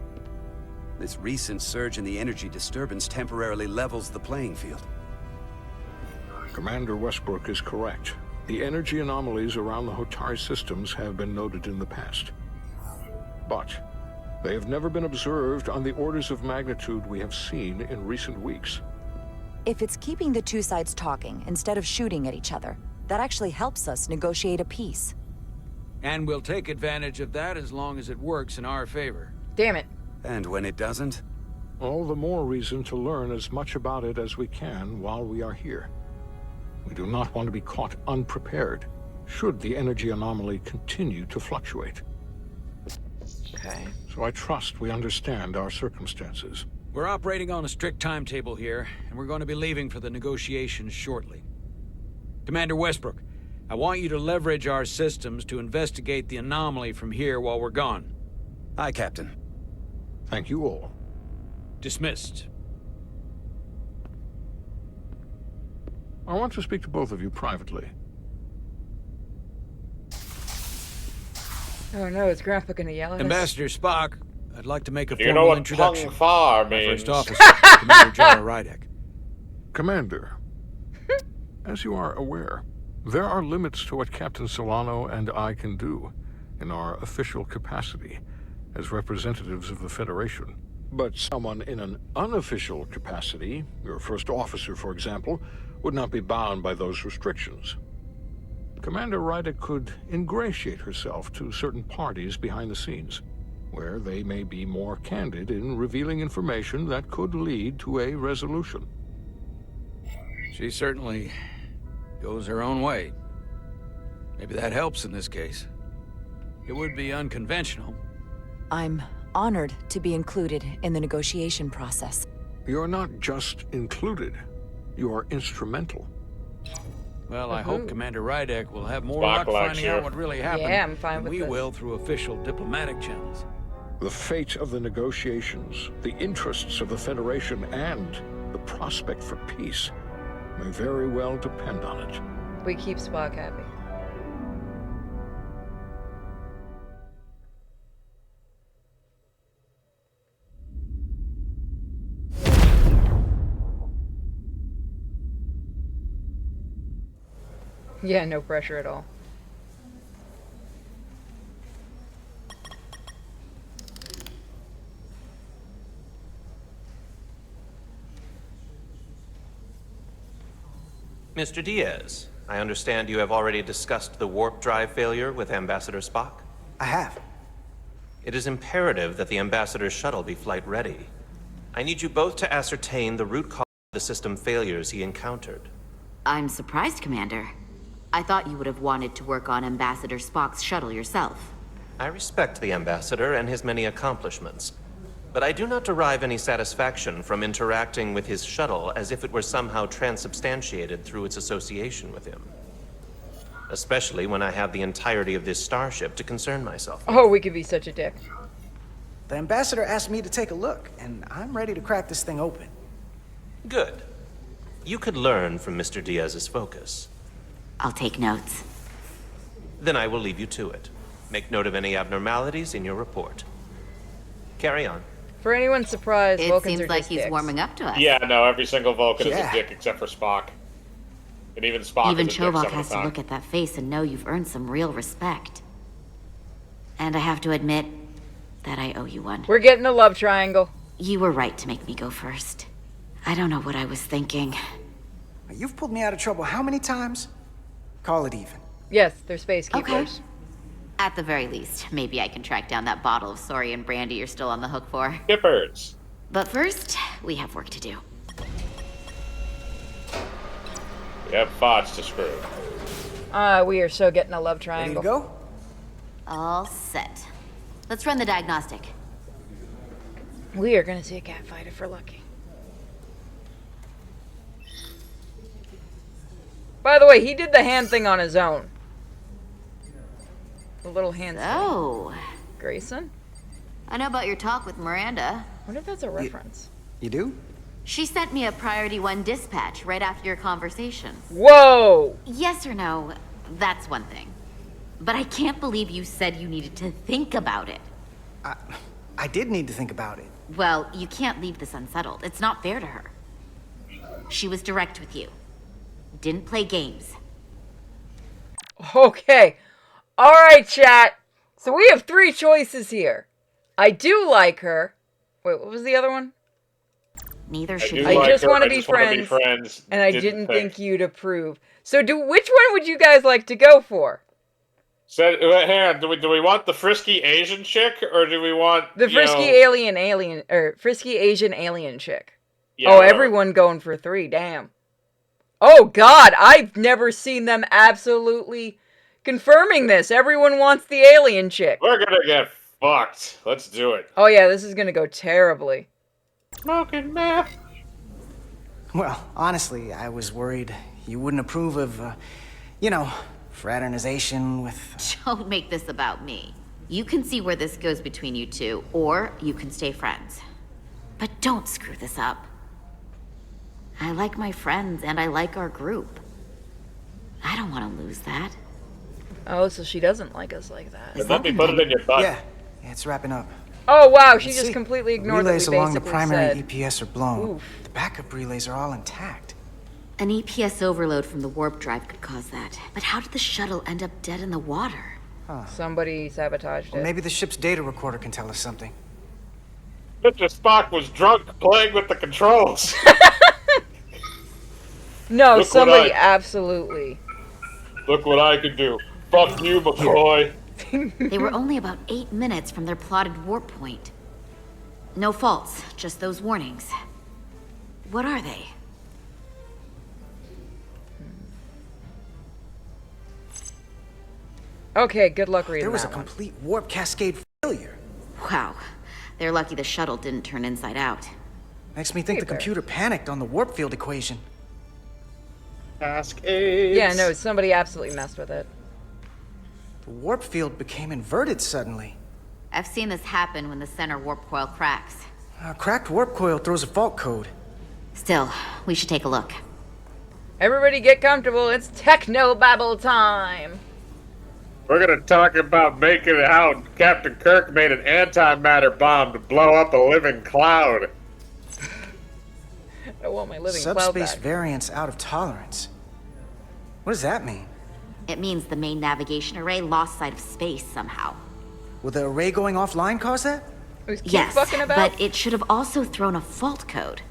Speaker 14: This recent surge in the energy disturbance temporarily levels the playing field.
Speaker 20: Commander Westbrook is correct. The energy anomalies around the Hotari systems have been noted in the past. But they have never been observed on the orders of magnitude we have seen in recent weeks.
Speaker 17: If it's keeping the two sides talking instead of shooting at each other, that actually helps us negotiate a peace.
Speaker 3: And we'll take advantage of that as long as it works in our favor.
Speaker 2: Damn it.
Speaker 14: And when it doesn't?
Speaker 20: All the more reason to learn as much about it as we can while we are here. We do not want to be caught unprepared, should the energy anomaly continue to fluctuate.
Speaker 2: Okay.
Speaker 20: So I trust we understand our circumstances.
Speaker 3: We're operating on a strict timetable here, and we're going to be leaving for the negotiations shortly. Commander Westbrook, I want you to leverage our systems to investigate the anomaly from here while we're gone.
Speaker 14: Aye, Captain.
Speaker 20: Thank you all.
Speaker 3: Dismissed.
Speaker 20: I want to speak to both of you privately.
Speaker 2: Oh no, is Grandpa gonna yell at us?
Speaker 3: Ambassador Spock, I'd like to make a
Speaker 1: You know
Speaker 3: formal
Speaker 1: what
Speaker 3: introduction.
Speaker 1: Pung Far
Speaker 3: My
Speaker 1: means.
Speaker 3: first officer, Commander Jara Rydek.
Speaker 20: Commander, as you are aware, there are limits to what Captain Solano and I can do in our official capacity as representatives of the Federation. But someone in an unofficial capacity, your first officer, for example, would not be bound by those restrictions. Commander Rydek could ingratiate herself to certain parties behind the scenes, where they may be more candid in revealing information that could lead to a resolution.
Speaker 3: She certainly goes her own way. Maybe that helps in this case. It would be unconventional.
Speaker 17: I'm honored to be included in the negotiation process.
Speaker 20: You're not just included, you are instrumental.
Speaker 3: Well, I hope Commander Rydek will have more
Speaker 1: Spock
Speaker 3: luck
Speaker 1: likes
Speaker 3: finding
Speaker 1: you.
Speaker 3: out what really happened
Speaker 2: Yeah, I'm fine
Speaker 3: than
Speaker 2: with
Speaker 3: we
Speaker 2: this.
Speaker 3: will through official diplomatic channels.
Speaker 20: The fate of the negotiations, the interests of the Federation, and the prospect for peace may very well depend on it.
Speaker 2: We keep Spock happy. Yeah, no pressure at all.
Speaker 6: Mr. Diaz, I understand you have already discussed the warp drive failure with Ambassador Spock?
Speaker 9: I have.
Speaker 6: It is imperative that the Ambassador's shuttle be flight ready. I need you both to ascertain the root cause of the system failures he encountered.
Speaker 8: I'm surprised, Commander. I thought you would have wanted to work on Ambassador Spock's shuttle yourself.
Speaker 6: I respect the Ambassador and his many accomplishments, but I do not derive any satisfaction from interacting with his shuttle as if it were somehow transubstantiated through its association with him. Especially when I have the entirety of this starship to concern myself with.
Speaker 2: Oh, we could be such a dick.
Speaker 9: The ambassador asked me to take a look, and I'm ready to crack this thing open.
Speaker 6: Good. You could learn from Mr. Diaz's focus.
Speaker 8: I'll take notes.
Speaker 6: Then I will leave you to it. Make note of any abnormalities in your report. Carry on.
Speaker 2: For anyone surprised,
Speaker 8: It
Speaker 2: Vulcans
Speaker 8: seems
Speaker 2: are
Speaker 8: like
Speaker 2: just
Speaker 8: he's
Speaker 2: dicks.
Speaker 8: warming up to us.
Speaker 1: Yeah, no, every single Vulcan is
Speaker 9: Yeah.
Speaker 1: a dick except for Spock. And even Spock
Speaker 8: Even
Speaker 1: is a dick
Speaker 8: Chovok
Speaker 1: some of
Speaker 8: has
Speaker 1: the
Speaker 8: to
Speaker 1: time.
Speaker 8: look at that face and know you've earned some real respect. And I have to admit that I owe you one.
Speaker 2: We're getting a love triangle.
Speaker 8: You were right to make me go first. I don't know what I was thinking.
Speaker 9: You've pulled me out of trouble how many times? Call it even.
Speaker 2: Yes, they're space
Speaker 8: Okay.
Speaker 2: keepers.
Speaker 8: At the very least, maybe I can track down that bottle of Saurian brandy you're still on the hook for.
Speaker 1: Skippers.
Speaker 8: But first, we have work to do.
Speaker 1: Yep, Fox to screw.
Speaker 2: We are so getting a love
Speaker 9: Ready
Speaker 2: triangle.
Speaker 9: to go?
Speaker 8: All set. Let's run the diagnostic.
Speaker 2: We are gonna see a cat fight if we're lucky. By the way, he did the hand thing on his own. The little hand thing.
Speaker 8: Oh.
Speaker 2: Grayson?
Speaker 8: I know about your talk with Miranda.
Speaker 2: I wonder if that's a reference.
Speaker 9: You do?
Speaker 8: She sent me a Priority 1 dispatch right after your conversation.
Speaker 2: Whoa!
Speaker 8: Yes or no, that's one thing. But I can't believe you said you needed to think about it.
Speaker 9: I did need to think about it.
Speaker 8: Well, you can't leave this unsettled. It's not fair to her. She was direct with you. Didn't play games.
Speaker 2: Okay. Alright, chat. So we have 3 choices here. I do like her. Wait, what was the other one?
Speaker 8: Neither
Speaker 1: I
Speaker 8: should
Speaker 1: do
Speaker 8: you.
Speaker 2: I
Speaker 1: like
Speaker 2: just
Speaker 1: her,
Speaker 2: want
Speaker 1: I
Speaker 2: to be
Speaker 1: just wanna be
Speaker 2: friends,
Speaker 1: friends,
Speaker 2: and I
Speaker 1: didn't
Speaker 2: didn't
Speaker 1: pick.
Speaker 2: think you'd approve. So which one would you guys like to go for?
Speaker 1: So, hang on, do we want the frisky Asian chick, or do we want
Speaker 2: The frisky frisky Asian alien chick.
Speaker 1: Yeah,
Speaker 2: Oh,
Speaker 1: whatever.
Speaker 2: everyone going for 3, damn. Oh god, I've never seen them absolutely confirming this. Everyone wants the alien chick.
Speaker 1: We're gonna get fucked. Let's do it.
Speaker 2: Oh yeah, this is gonna go terribly.
Speaker 1: Smoking meth.
Speaker 9: Well, honestly, I was worried you wouldn't approve of, you know, fraternization with...
Speaker 8: Don't make this about me. You can see where this goes between you two, or you can stay friends. But don't screw this up. I like my friends, and I like our group. I don't want to lose that.
Speaker 2: Oh, so she doesn't like us like that.
Speaker 1: Let me put it in your butt.
Speaker 9: Yeah, it's wrapping up.
Speaker 2: Oh wow, she
Speaker 9: Let's
Speaker 2: just
Speaker 9: see.
Speaker 2: completely
Speaker 9: The
Speaker 2: ignored
Speaker 9: relays
Speaker 2: that we
Speaker 9: along the
Speaker 2: basically
Speaker 9: primary
Speaker 2: said.
Speaker 9: EPS are blown.
Speaker 2: Oof.
Speaker 9: The backup relays are all intact.
Speaker 8: An EPS overload from the warp drive could cause that. But how did the shuttle end up dead in the water?
Speaker 9: Huh.
Speaker 2: Somebody sabotaged
Speaker 9: Well,
Speaker 2: it.
Speaker 9: maybe the ship's data recorder can tell us something.
Speaker 1: Mr. Spock was drunk playing with the controls.
Speaker 2: No,
Speaker 1: Look
Speaker 2: somebody
Speaker 1: what
Speaker 2: absolutely.
Speaker 1: Look what I can do. Fuck you, McCoy.
Speaker 8: They were only about 8 minutes from their plotted warp point. No faults, just those warnings. What are they?
Speaker 2: Okay, good luck reading
Speaker 9: There was a
Speaker 2: that one.
Speaker 9: complete warp cascade failure.
Speaker 8: Wow. They're lucky the shuttle didn't turn inside out.
Speaker 9: Makes me think the computer panicked on the warp field equation.
Speaker 1: Cascades.
Speaker 2: Yeah, no, somebody absolutely messed with it.
Speaker 9: The warp field became inverted suddenly.
Speaker 8: I've seen this happen when the center warp coil cracks.
Speaker 9: A cracked warp coil throws a fault code.
Speaker 8: Still, we should take a look.
Speaker 2: Everybody get comfortable, it's techno-babble time!
Speaker 1: We're gonna talk about making how Captain Kirk made an antimatter bomb to blow up a living cloud.
Speaker 2: I want my living cloud
Speaker 9: Subspace
Speaker 2: back.
Speaker 9: variance out of tolerance. What does that mean?
Speaker 8: It means the main navigation array lost sight of space somehow.
Speaker 9: Will the array going offline cause that?
Speaker 8: Yes,
Speaker 2: fucking about?
Speaker 8: but it should have also thrown a fault code.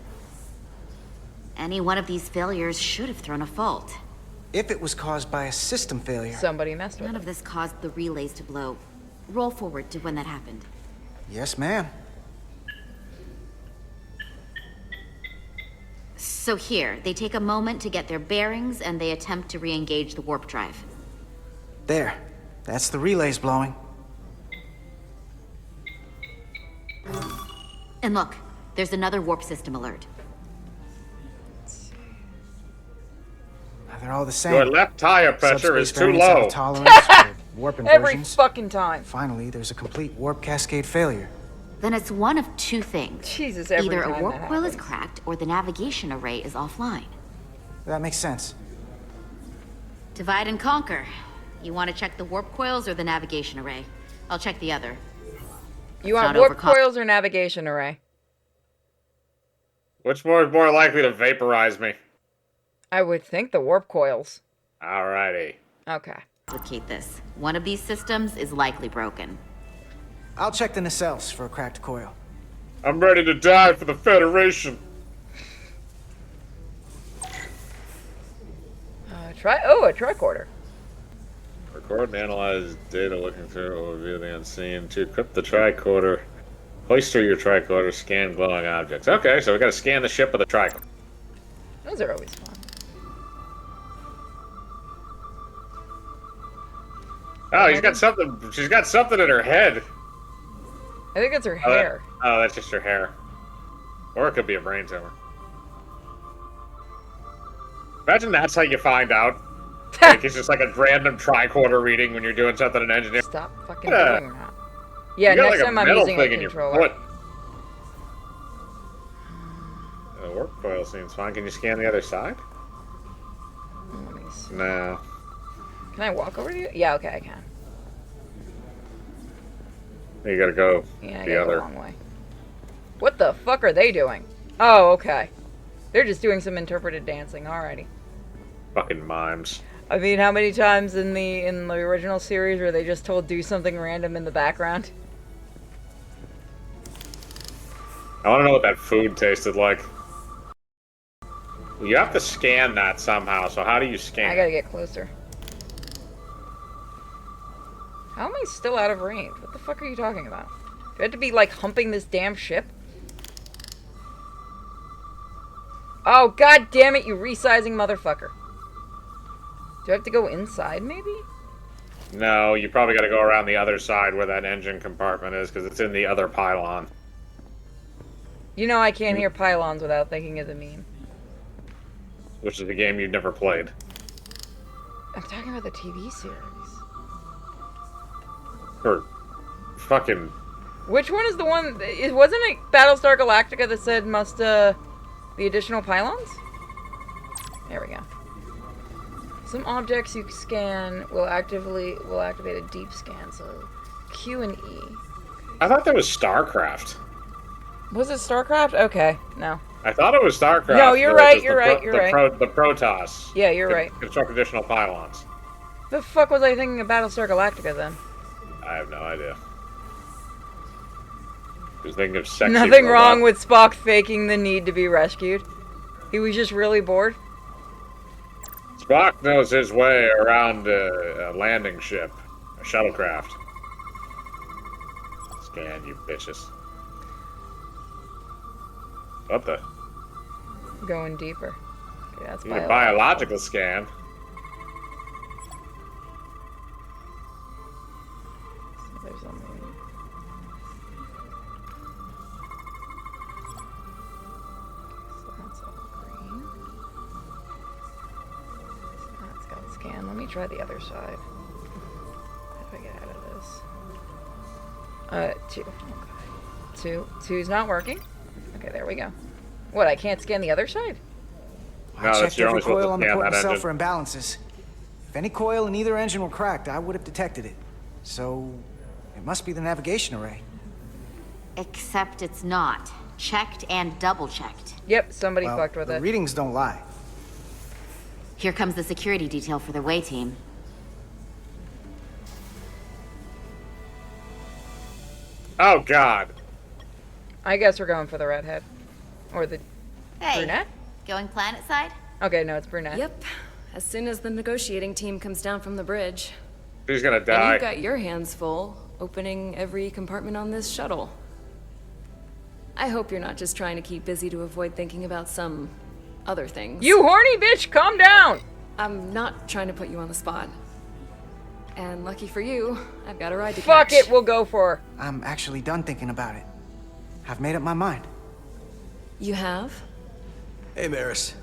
Speaker 8: Any one of these failures should have thrown a fault.
Speaker 9: If it was caused by a system failure.
Speaker 2: Somebody messed with
Speaker 8: None of this caused the relays to blow. Roll forward to when that happened.
Speaker 9: Yes, ma'am.
Speaker 8: So here, they take a moment to get their bearings and they attempt to re-engage the warp drive.
Speaker 9: There. That's the relays blowing.
Speaker 8: And look, there's another warp system alert.
Speaker 9: They're all the same.
Speaker 1: Your left tire pressure is
Speaker 9: Subspace
Speaker 1: too
Speaker 9: variance out
Speaker 1: low.
Speaker 9: of tolerance for warp
Speaker 2: Every
Speaker 9: inversions.
Speaker 2: fucking time.
Speaker 9: Finally, there's a complete warp cascade failure.
Speaker 8: Then it's one of two things.
Speaker 2: Jesus, every
Speaker 8: Either
Speaker 2: time
Speaker 8: a warp
Speaker 2: that
Speaker 8: coil is
Speaker 2: happens.
Speaker 8: cracked or the navigation array is offline.
Speaker 9: That makes sense.
Speaker 8: Divide and conquer. You want to check the warp coils or the navigation array? I'll check the other.
Speaker 2: You want
Speaker 8: Not
Speaker 2: warp
Speaker 8: overcom-
Speaker 2: coils or navigation array?
Speaker 1: Which more is more likely to vaporize me?
Speaker 2: I would think the warp coils.
Speaker 1: Alrighty.
Speaker 2: Okay.
Speaker 8: Replicate this. One of these systems is likely broken.
Speaker 9: I'll check the nacelles for a cracked coil.
Speaker 1: I'm ready to die for the Federation.
Speaker 2: A tricorder.
Speaker 1: Record and analyze data looking through it will reveal the unseen. To equip the tricorder, hoist through your tricorder, scan glowing objects. Okay, so we gotta scan the ship with a tricorder.
Speaker 2: Those are always fun.
Speaker 1: Oh, she's got something. She's got something in her head.
Speaker 2: I think it's her
Speaker 1: Oh,
Speaker 2: hair.
Speaker 1: that's just her hair. Or it could be a brain tumor. Imagine that's how you find out. Like, it's just like a random tricorder reading when you're doing something in engineering.
Speaker 2: Stop fucking
Speaker 1: Yeah.
Speaker 2: doing that. Yeah,
Speaker 1: You got
Speaker 2: next
Speaker 1: like
Speaker 2: time
Speaker 1: a
Speaker 2: I'm
Speaker 1: metal
Speaker 2: using a
Speaker 1: thing in your
Speaker 2: controller.
Speaker 1: foot. The warp coil seems fine. Can you scan the other side?
Speaker 2: Let me see.
Speaker 1: No.
Speaker 2: Can I walk over to you? Yeah, okay, I can.
Speaker 1: You gotta go
Speaker 2: Yeah, I
Speaker 1: the
Speaker 2: gotta go
Speaker 1: other.
Speaker 2: a long way. What the fuck are they doing? Oh, okay. They're just doing some interpreted dancing. Alrighty.
Speaker 1: Fucking mimes.
Speaker 2: I mean, how many times in the original series were they just told do something random in the background?
Speaker 1: I want to know what that food tasted like. You have to scan that somehow, so how do you scan?
Speaker 2: I gotta get closer. How am I still out of range? What the fuck are you talking about? Do I have to be, like, humping this damn ship? Oh, god damn it, you resizing motherfucker. Do I have to go inside, maybe?
Speaker 1: No, you probably gotta go around the other side where that engine compartment is, because it's in the other pylon.
Speaker 2: You know I can't hear pylons without thinking of the meme.
Speaker 1: Which is a game you've never played.
Speaker 2: I'm talking about the TV series.
Speaker 1: Or fucking...
Speaker 2: Which one is the one... Wasn't it Battlestar Galactica that said must, the additional pylons? There we go. Some objects you scan will activate a deep scan, so Q and E.
Speaker 1: I thought that was StarCraft.
Speaker 2: Was it StarCraft? Okay, no.
Speaker 1: I thought it was StarCraft.
Speaker 2: No, you're right, you're right.
Speaker 1: The Protoss.
Speaker 2: Yeah, you're right.
Speaker 1: Construct additional pylons.
Speaker 2: The fuck was I thinking of Battlestar Galactica then?
Speaker 1: I have no idea. I was thinking of sexy
Speaker 2: Nothing
Speaker 1: robot.
Speaker 2: wrong with Spock faking the need to be rescued. He was just really bored.
Speaker 1: Spock knows his way around a landing ship, a shuttlecraft. Scan, you bitches. What the?
Speaker 2: Going deeper. Okay, that's
Speaker 1: a biological scan.
Speaker 2: There's something. So that's all green. So that's got scan. Let me try the other side. How do I get out of this? 2. Okay. 2's not working. Okay, there we go. What, I can't scan the other side?
Speaker 1: No,
Speaker 9: I checked every coil on the port
Speaker 1: that
Speaker 9: myself
Speaker 1: engine.
Speaker 9: for imbalances. If any coil in either engine were cracked, I would have detected it. So, it must be the navigation array.
Speaker 8: Except it's not. Checked and double-checked.
Speaker 2: Yep, somebody
Speaker 9: Well,
Speaker 2: fucked with
Speaker 9: the
Speaker 2: it.
Speaker 9: readings don't lie.
Speaker 8: Here comes the security detail for the way team.
Speaker 1: Oh, God.
Speaker 2: I guess we're going for the redhead. Or the
Speaker 8: Hey,
Speaker 2: brunette?
Speaker 8: going planet side?
Speaker 2: Okay, no, it's brunette.
Speaker 10: Yep. As soon as the negotiating team comes down from the bridge.
Speaker 1: She's gonna
Speaker 10: And
Speaker 1: die.
Speaker 10: you've got your hands full, opening every compartment on this shuttle. I hope you're not just trying to keep busy to avoid thinking about some other things.
Speaker 2: You horny bitch, calm down!
Speaker 10: I'm not trying to put you on the spot. And lucky for you, I've got a ride to
Speaker 2: Fuck
Speaker 10: catch.
Speaker 2: it, we'll go for her.
Speaker 9: I'm actually done thinking about it. I've made up my mind.
Speaker 10: You have?
Speaker 15: Hey, Maris.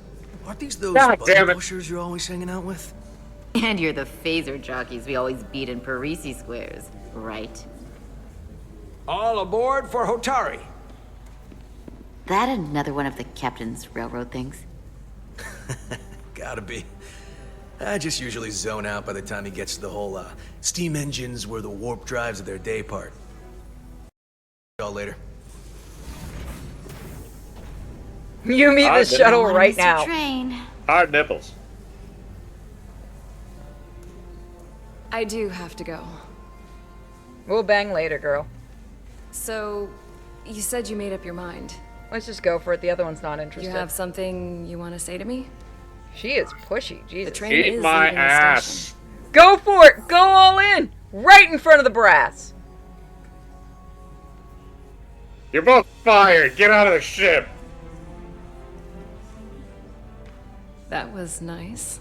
Speaker 15: Aren't these those
Speaker 1: God
Speaker 15: button
Speaker 1: damn it.
Speaker 15: pushers you're always hanging out with?
Speaker 8: And you're the phaser jockeys we always beat in Parisi squares, right?
Speaker 16: All aboard for Hotari.
Speaker 8: That another one of the captain's railroad things?
Speaker 15: Gotta be. I just usually zone out by the time he gets to the whole, steam engines were the warp drives of their day part. Y'all later.
Speaker 2: You meet the shuttle right now.
Speaker 8: Train.
Speaker 1: Hard nipples.
Speaker 10: I do have to go.
Speaker 2: We'll bang later, girl.
Speaker 10: So, you said you made up your mind.
Speaker 2: Let's just go for it. The other one's not interested.
Speaker 10: You have something you want to say to me?
Speaker 2: She is pushy. Jesus.
Speaker 10: The train
Speaker 1: Eat
Speaker 10: is
Speaker 1: my
Speaker 10: leaving the
Speaker 1: ass.
Speaker 10: station.
Speaker 2: Go for it! Go all in! Right in front of the brass!
Speaker 1: You're both fired. Get out of the ship.
Speaker 10: That was nice.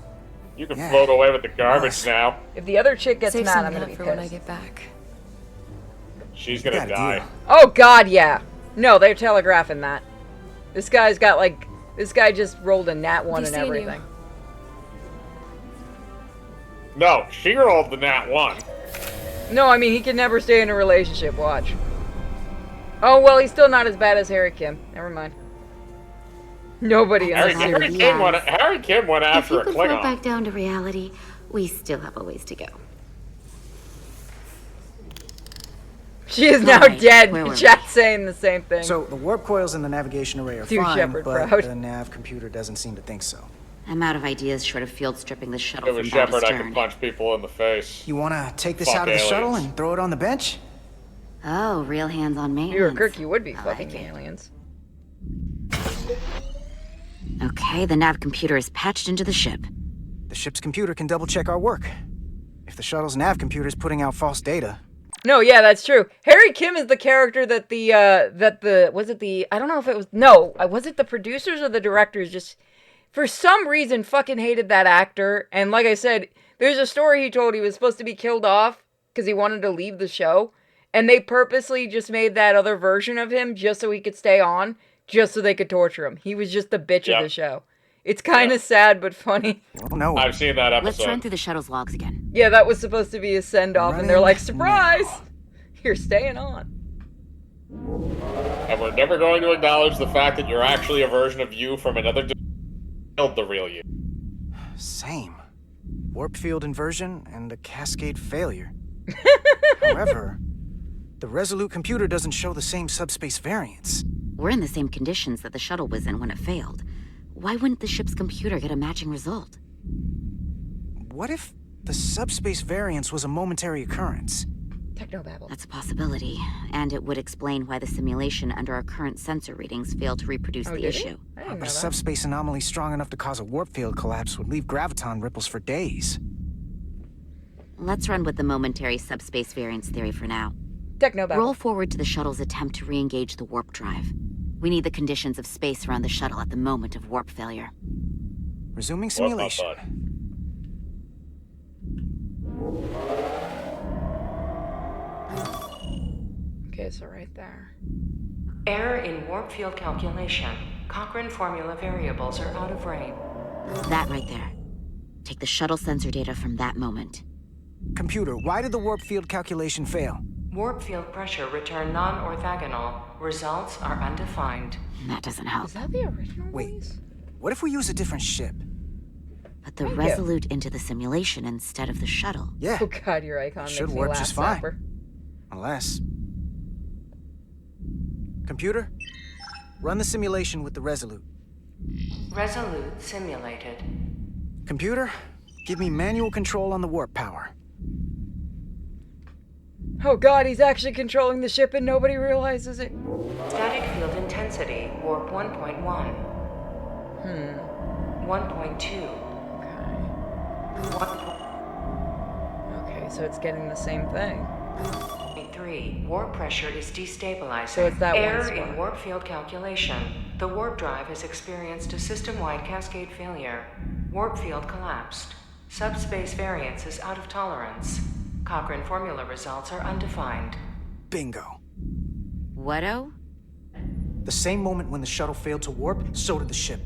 Speaker 1: You can float away with the garbage
Speaker 9: Nice.
Speaker 1: now.
Speaker 2: If the other chick gets
Speaker 10: Save
Speaker 2: mad,
Speaker 10: some
Speaker 2: I'm
Speaker 10: of
Speaker 2: gonna
Speaker 10: that
Speaker 2: be
Speaker 10: for
Speaker 2: pissed.
Speaker 10: when I get back.
Speaker 1: She's gonna
Speaker 9: Got a
Speaker 1: die.
Speaker 9: deal.
Speaker 2: Oh god, yeah. No, they're telegraphing that. This guy's got like... This guy just rolled a nat 1 and
Speaker 10: Be seeing you.
Speaker 2: everything.
Speaker 1: No, she rolled the nat 1.
Speaker 2: No, I mean, he can never stay in a relationship, watch. Oh, well, he's still not as bad as Harry Kim. Never mind. Nobody in
Speaker 1: Harry,
Speaker 2: this
Speaker 1: Harry,
Speaker 2: series.
Speaker 1: Kim went, Harry Kim went
Speaker 8: If
Speaker 1: after
Speaker 8: you
Speaker 1: a
Speaker 8: could float
Speaker 1: Klingon.
Speaker 8: back down to reality, we still have a ways to go.
Speaker 2: She is now
Speaker 8: Alright,
Speaker 2: dead.
Speaker 8: where were we?
Speaker 2: Chat's saying the same thing.
Speaker 9: So, the warp coils in the navigation array are
Speaker 2: Do
Speaker 9: fine,
Speaker 2: Shepard
Speaker 9: but
Speaker 2: proud.
Speaker 9: the nav computer doesn't seem to think so.
Speaker 8: I'm out of ideas short of field stripping the shuttle
Speaker 1: If it was
Speaker 8: from bow to
Speaker 1: Shepard, I
Speaker 8: stern.
Speaker 1: could punch people in the face.
Speaker 9: You wanna take this
Speaker 1: Fuck
Speaker 9: out of the shuttle
Speaker 1: aliens.
Speaker 9: and throw it on the bench?
Speaker 8: Oh, real hands-on maintenance.
Speaker 2: If you were Kirk, you would be
Speaker 8: I
Speaker 2: fucking
Speaker 8: like it.
Speaker 2: aliens.
Speaker 8: Okay, the nav computer is patched into the ship.
Speaker 9: The ship's computer can double-check our work. If the shuttle's nav computer is putting out false data,
Speaker 2: No, yeah, that's true. Harry Kim is the character that was it the, I don't know if it was, no, was it the producers or the directors just, for some reason, fucking hated that actor. And like I said, there's a story he told he was supposed to be killed off because he wanted to leave the show. And they purposely just made that other version of him just so he could stay on. just so they could torture him. He was just the bitch of the show. It's kind of sad but funny.
Speaker 9: Oh, no.
Speaker 1: I've seen that episode.
Speaker 8: Let's run through the shuttle's logs again.
Speaker 2: Yeah, that was supposed to be a send-off, and they're like, surprise! You're staying on.
Speaker 1: And we're never going to acknowledge the fact that you're actually a version of you from another killed the real you.
Speaker 9: Same. Warp field inversion and a cascade failure. However, the Resolute computer doesn't show the same subspace variance.
Speaker 8: We're in the same conditions that the shuttle was in when it failed. Why wouldn't the ship's computer get a matching result?
Speaker 9: What if the subspace variance was a momentary occurrence?
Speaker 2: Technobabble.
Speaker 8: That's a possibility, and it would explain why the simulation under our current sensor readings failed to reproduce the issue.
Speaker 9: A subspace anomaly strong enough to cause a warp field collapse would leave graviton ripples for days.
Speaker 8: Let's run with the momentary subspace variance theory for now.
Speaker 2: Technobabble.
Speaker 8: Roll forward to the shuttle's attempt to re-engage the warp drive. We need the conditions of space around the shuttle at the moment of warp failure.
Speaker 9: Resuming simulation.
Speaker 2: Okay, so right there.
Speaker 13: Error in warp field calculation. Cochrane formula variables are out of range.
Speaker 8: That right there. Take the shuttle sensor data from that moment.
Speaker 9: Computer, why did the warp field calculation fail?
Speaker 13: Warp field pressure returned non-orthogonal. Results are undefined.
Speaker 8: That doesn't help.
Speaker 2: Is that the original
Speaker 9: Wait, what if we use a different ship?
Speaker 8: Put the Resolute into the simulation instead of the shuttle.
Speaker 9: Yeah.
Speaker 2: Oh god, your icon
Speaker 9: Should
Speaker 2: makes me
Speaker 9: work
Speaker 2: laugh,
Speaker 9: just fine.
Speaker 2: Sapper.
Speaker 9: Unless... Computer, run the simulation with the Resolute.
Speaker 13: Resolute simulated.
Speaker 9: Computer, give me manual control on the warp power.
Speaker 2: Oh god, he's actually controlling the ship and nobody realizes it.
Speaker 13: Static field intensity, warp 1.1. 1.2.
Speaker 2: Okay, so it's getting the same thing.
Speaker 13: 3. Warp pressure is destabilizing.
Speaker 2: So it's that one
Speaker 13: Error
Speaker 2: spot.
Speaker 13: in warp field calculation. The warp drive has experienced a system-wide cascade failure. Warp field collapsed. Subspace variance is out of tolerance. Cochrane formula results are undefined.
Speaker 9: Bingo.
Speaker 8: What-o?
Speaker 9: The same moment when the shuttle failed to warp, so did the ship.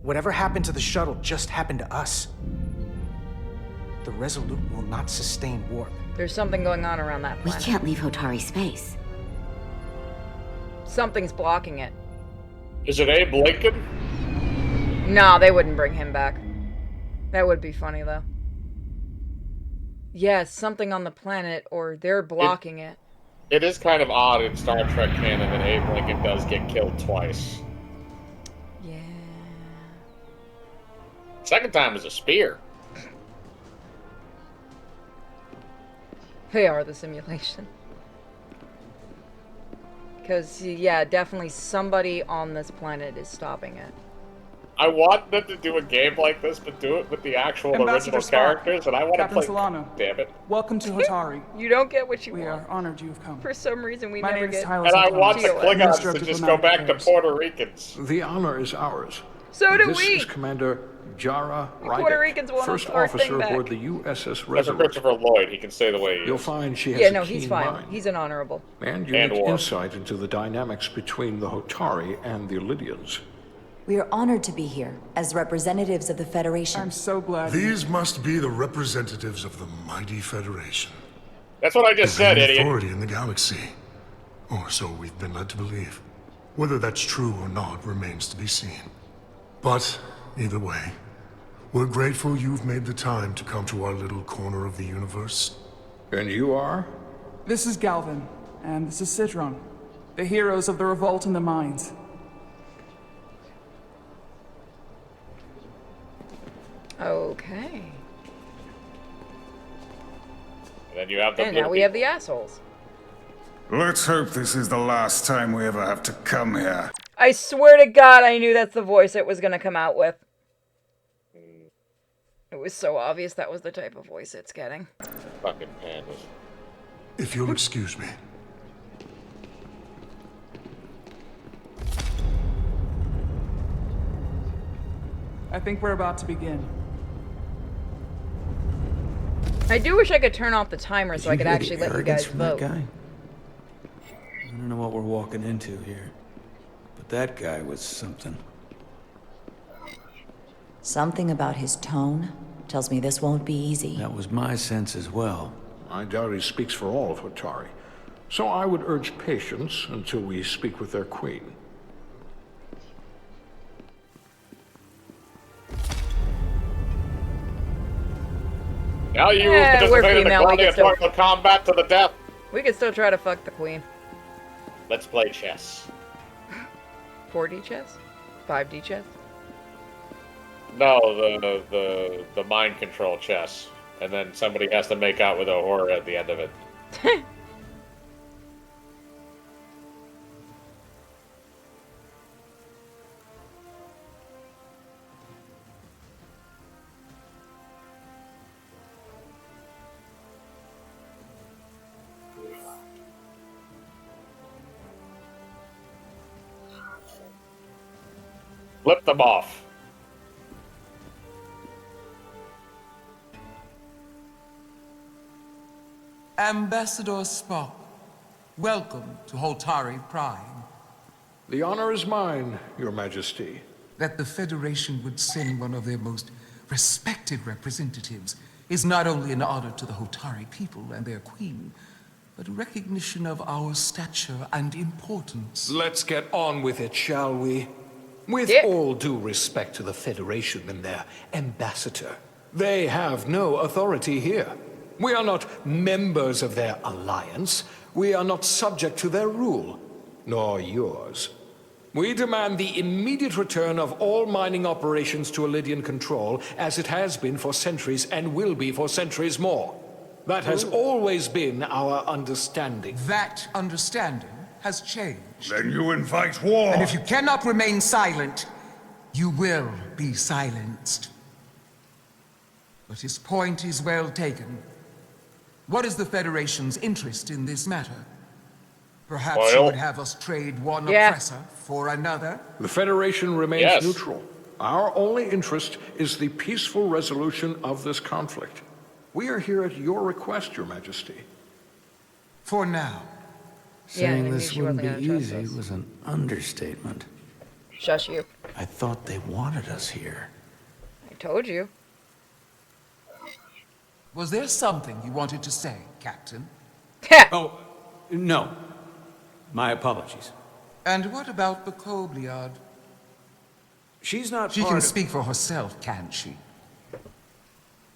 Speaker 9: Whatever happened to the shuttle just happened to us. The Resolute will not sustain warp.
Speaker 2: There's something going on around that
Speaker 8: We
Speaker 2: planet.
Speaker 8: can't leave Hotari space.
Speaker 2: Something's blocking it.
Speaker 1: Is it Abe Lincoln?
Speaker 2: Nah, they wouldn't bring him back. That would be funny, though. Yes, something on the planet, or they're blocking it.
Speaker 1: It is kind of odd in Star Trek canon that Abe Lincoln does get killed twice.
Speaker 2: Yeah.
Speaker 1: Second time was a spear.
Speaker 2: They are the simulation. Because, yeah, definitely somebody on this planet is stopping it.
Speaker 1: I want them to do a game like this, but do it with the actual
Speaker 21: Ambassador
Speaker 1: original
Speaker 21: Spock,
Speaker 1: characters, and I want to
Speaker 21: Captain
Speaker 1: play.
Speaker 21: Solano.
Speaker 1: Damn it!
Speaker 21: Welcome to Hotari.
Speaker 2: You don't get what you
Speaker 21: We
Speaker 2: want.
Speaker 21: are honored you have come.
Speaker 2: For some reason, we
Speaker 21: My
Speaker 2: never
Speaker 21: name is
Speaker 2: get.
Speaker 21: Tyler
Speaker 1: And I want the
Speaker 21: Solano,
Speaker 1: Klingons
Speaker 21: Minister
Speaker 1: to
Speaker 21: of
Speaker 1: just go
Speaker 21: Diplomatic
Speaker 1: back to
Speaker 21: Affairs.
Speaker 1: Puerto Ricans.
Speaker 20: The honor is ours.
Speaker 2: So do
Speaker 20: this
Speaker 2: we.
Speaker 20: This is Commander Jara
Speaker 2: Puerto Ricans
Speaker 20: Rydick,
Speaker 2: want
Speaker 20: first
Speaker 2: our thing
Speaker 20: officer
Speaker 2: back.
Speaker 20: aboard the USS
Speaker 1: As for
Speaker 20: Resurgence.
Speaker 1: Christopher Lloyd, he can stay the way he
Speaker 20: You'll
Speaker 1: is.
Speaker 20: find she has
Speaker 2: Yeah,
Speaker 20: a
Speaker 2: no,
Speaker 20: keen
Speaker 2: he's fine.
Speaker 20: mind
Speaker 2: He's an honorable.
Speaker 20: and
Speaker 1: And
Speaker 20: unique
Speaker 1: war.
Speaker 20: insight into the dynamics between the Hotari and the Illydians.
Speaker 17: We are honored to be here as representatives of the Federation.
Speaker 21: I'm so glad.
Speaker 22: These must be the representatives of the mighty Federation.
Speaker 1: That's what I just
Speaker 22: The
Speaker 1: said,
Speaker 22: reigning
Speaker 1: idiot.
Speaker 22: authority in the galaxy. Or so we've been led to believe. Whether that's true or not remains to be seen. But, either way, we're grateful you've made the time to come to our little corner of the universe.
Speaker 20: And you are?
Speaker 21: This is Galvin, and this is Citron, the heroes of the revolt in the mines.
Speaker 2: Okay.
Speaker 1: And then you have the
Speaker 2: And now we have the assholes.
Speaker 7: Let's hope this is the last time we ever have to come here.
Speaker 2: I swear to God, I knew that's the voice it was gonna come out with. It was so obvious that was the type of voice it's getting.
Speaker 1: Fucking pandas.
Speaker 22: If you'll excuse me.
Speaker 21: I think we're about to begin.
Speaker 2: I do wish I could turn off the timer so I could actually let you guys vote.
Speaker 23: I don't know what we're walking into here, but
Speaker 15: That guy was something.
Speaker 17: Something about his tone tells me this won't be easy.
Speaker 15: That was my sense as well.
Speaker 20: I doubt he speaks for all of Hotari. So I would urge patience until we speak with their queen.
Speaker 1: Now you
Speaker 2: Yeah, we're
Speaker 1: participate in the
Speaker 2: female, we can still-
Speaker 1: gladiatorial combat to the death.
Speaker 2: We could still try to fuck the queen.
Speaker 1: Let's play chess.
Speaker 2: 4D chess? 5D chess?
Speaker 1: No, the mind control chess. And then somebody has to make out with a horror at the end of it. Flip them off.
Speaker 5: Ambassador Spock, welcome to Holtari Prime.
Speaker 20: The honor is mine, Your Majesty.
Speaker 5: That the Federation would send one of their most respected representatives is not only an honor to the Holtari people and their queen, but a recognition of our stature and importance.
Speaker 20: Let's get on with it, shall we? With all due respect to the Federation and their ambassador, they have no authority here. We are not members of their alliance. We are not subject to their rule, nor yours. We demand the immediate return of all mining operations to Elydian control, as it has been for centuries and will be for centuries more. That has always been our understanding.
Speaker 5: That understanding has changed.
Speaker 22: Then you invite war.
Speaker 5: And if you cannot remain silent, you will be silenced. But his point is well taken. What is the Federation's interest in this matter? Perhaps you would have us trade one oppressor for another?
Speaker 20: The Federation remains neutral. Our only interest is the peaceful resolution of this conflict. We are here at your request, Your Majesty.
Speaker 5: For now.
Speaker 15: Saying this wouldn't be easy was an understatement.
Speaker 2: Shush you.
Speaker 15: I thought they wanted us here.
Speaker 2: I told you.
Speaker 5: Was there something you wanted to say, Captain?
Speaker 15: Oh, no. My apologies.
Speaker 5: And what about the Kobliad?
Speaker 15: She's not
Speaker 5: She
Speaker 15: part
Speaker 5: can
Speaker 15: of-
Speaker 5: speak for herself, can't she?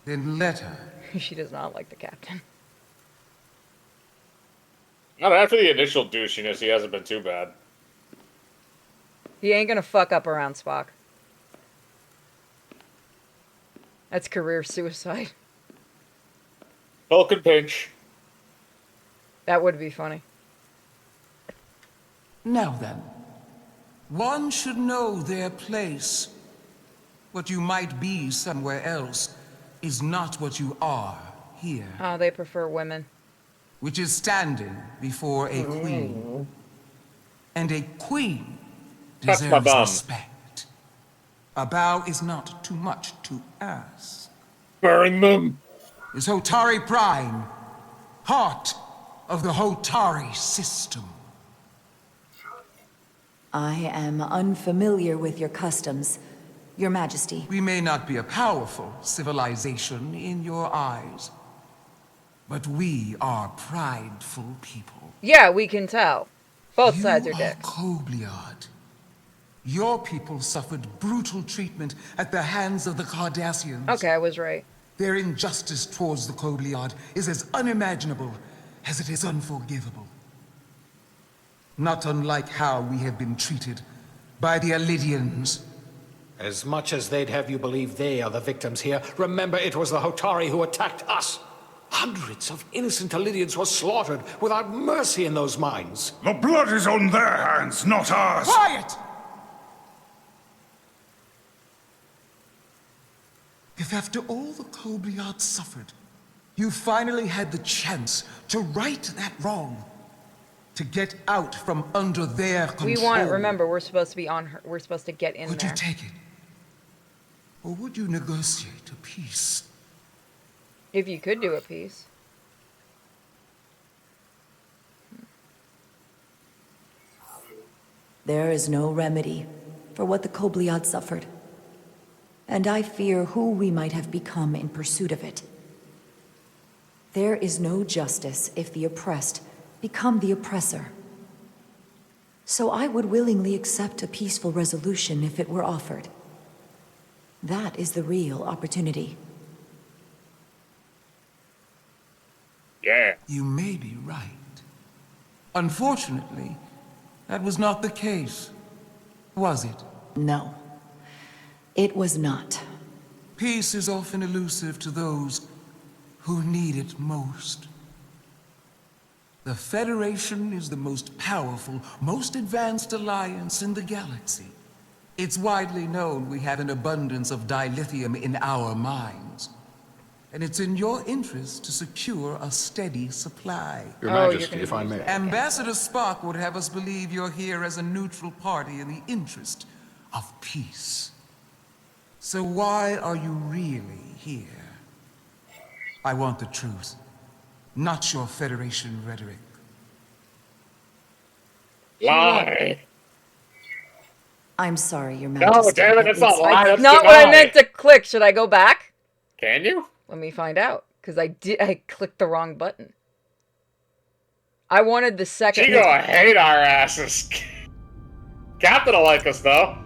Speaker 5: Then let her.
Speaker 2: She does not like the captain.
Speaker 1: Not after the initial douchiness, he hasn't been too bad.
Speaker 2: He ain't gonna fuck up around Spock. That's career suicide.
Speaker 1: Vulcan pinch.
Speaker 2: That would be funny.
Speaker 5: Now then, one should know their place. What you might be somewhere else is not what you are here.
Speaker 2: Oh, they prefer women.
Speaker 5: Which is standing before a queen. And a queen
Speaker 1: Touch my
Speaker 5: deserves
Speaker 1: bum.
Speaker 5: respect. A bow is not too much to ask.
Speaker 1: Burn them.
Speaker 5: Is Hotari Prime, heart of the Hotari system.
Speaker 17: I am unfamiliar with your customs, Your Majesty.
Speaker 5: We may not be a powerful civilization in your eyes, but we are prideful people.
Speaker 2: Yeah, we can tell. Both sides are dicks.
Speaker 5: Kobliad. Your people suffered brutal treatment at the hands of the Cardassians.
Speaker 2: Okay, I was right.
Speaker 5: Their injustice towards the Kobliad is as unimaginable as it is unforgivable. Not unlike how we have been treated by the Elydians.
Speaker 20: As much as they'd have you believe they are the victims here, remember it was the Hotari who attacked us. Hundreds of innocent Elydians were slaughtered without mercy in those mines.
Speaker 22: The blood is on their hands, not ours.
Speaker 5: Quiet! If after all the Kobliad suffered, you finally had the chance to right that wrong, to get out from under their control.
Speaker 2: We want it. Remember, we're supposed to be on her. We're supposed to get in
Speaker 5: Would
Speaker 2: there.
Speaker 5: you take it? Or would you negotiate a peace?
Speaker 2: If you could do a piece.
Speaker 17: There is no remedy for what the Kobliad suffered. And I fear who we might have become in pursuit of it. There is no justice if the oppressed become the oppressor. So I would willingly accept a peaceful resolution if it were offered. That is the real opportunity.
Speaker 1: Yeah.
Speaker 5: You may be right. Unfortunately, that was not the case, was it?
Speaker 17: No, it was not.
Speaker 5: Peace is often elusive to those who need it most. The Federation is the most powerful, most advanced alliance in the galaxy. It's widely known we have an abundance of dilithium in our mines. And it's in your interest to secure a steady supply.
Speaker 20: Your Majesty, if I may.
Speaker 5: Ambassador Spock would have us believe you're here as a neutral party in the interest of peace. So why are you really here? I want the truth, not your Federation rhetoric.
Speaker 1: Lie.
Speaker 17: I'm sorry, Your
Speaker 1: No,
Speaker 17: Majesty.
Speaker 1: damn it, it's not lie. That's
Speaker 2: Not what I
Speaker 1: deny.
Speaker 2: meant to click. Should I go back?
Speaker 1: Can you?
Speaker 2: Let me find out. Because I clicked the wrong button. I wanted the second.
Speaker 1: She gonna hate our asses. Captain will like us, though.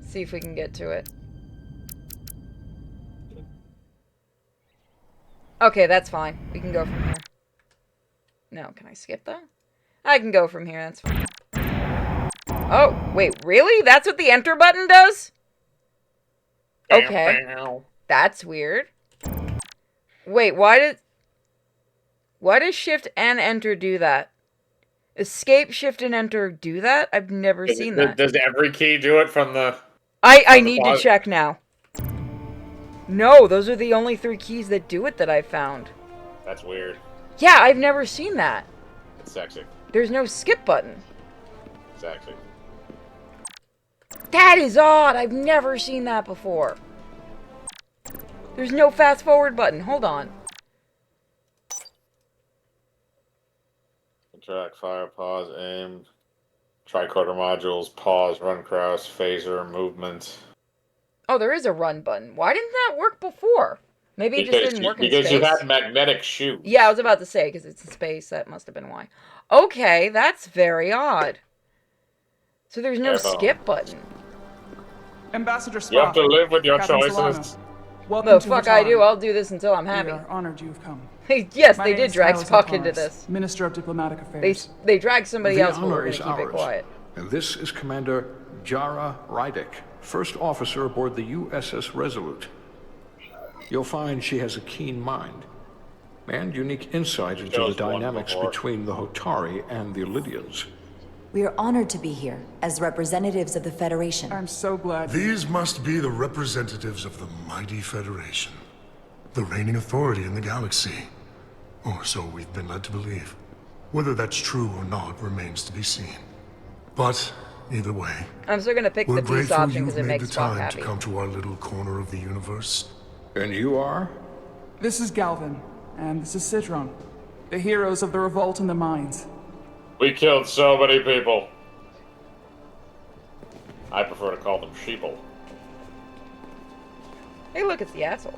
Speaker 2: See if we can get to it. Okay, that's fine. We can go from here. No, can I skip that? I can go from here, that's fine. Oh, wait, really? That's what the enter button does? Okay. That's weird. Wait, why does shift and enter do that? Escape, shift, and enter do that? I've never seen that.
Speaker 1: Does every key do it from the...
Speaker 2: I need to check now. No, those are the only 3 keys that do it that I found.
Speaker 1: That's weird.
Speaker 2: Yeah, I've never seen that.
Speaker 1: It's sexy.
Speaker 2: There's no skip button.
Speaker 1: Sexy.
Speaker 2: That is odd. I've never seen that before. There's no fast forward button. Hold on.
Speaker 1: Track, fire, pause, aim. Tricorder modules, pause, run, crouch, phaser, movement.
Speaker 2: Oh, there is a run button. Why didn't that work before? Maybe it just didn't work in space.
Speaker 1: Because you had magnetic shoes.
Speaker 2: Yeah, I was about to say, because it's in space. That must have been why. Okay, that's very odd. So there's no skip button.
Speaker 21: Ambassador Spock.
Speaker 1: You have to live with your
Speaker 21: Captain
Speaker 1: choices.
Speaker 21: Solano. Welcome
Speaker 2: The
Speaker 21: to
Speaker 2: fuck
Speaker 21: Hatar.
Speaker 2: I do. I'll do this until I'm happy.
Speaker 21: We are honored you've come.
Speaker 2: Yes,
Speaker 21: My
Speaker 2: they
Speaker 21: name
Speaker 2: did
Speaker 21: is
Speaker 2: drag
Speaker 21: Talos
Speaker 2: Spock into
Speaker 21: Hataris,
Speaker 2: this.
Speaker 21: Minister of Diplomatic Affairs.
Speaker 2: They dragged somebody
Speaker 20: The
Speaker 2: else, but
Speaker 20: honor
Speaker 2: we're going
Speaker 20: is
Speaker 2: to keep it
Speaker 20: ours.
Speaker 2: quiet.
Speaker 20: And this is Commander Jara Rydick, first officer aboard the USS Resolute. You'll find she has a keen mind and unique insight into the dynamics between the Hotari and the Lydians.
Speaker 17: We are honored to be here as representatives of the Federation.
Speaker 21: I'm so glad.
Speaker 22: These must be the representatives of the mighty Federation, the reigning authority in the galaxy. Or so we've been led to believe. Whether that's true or not remains to be seen. But either way,
Speaker 2: I'm still going to pick
Speaker 22: we're
Speaker 2: the peace
Speaker 22: grateful
Speaker 2: option
Speaker 22: you've
Speaker 2: because it
Speaker 22: made
Speaker 2: makes
Speaker 22: the
Speaker 2: Spock
Speaker 22: time
Speaker 2: happy.
Speaker 22: to come to our little corner of the universe.
Speaker 20: And you are?
Speaker 21: This is Galvin, and this is Citron, the heroes of the revolt in the mines.
Speaker 1: We killed so many people. I prefer to call them sheeple.
Speaker 2: Hey, look, it's the assholes.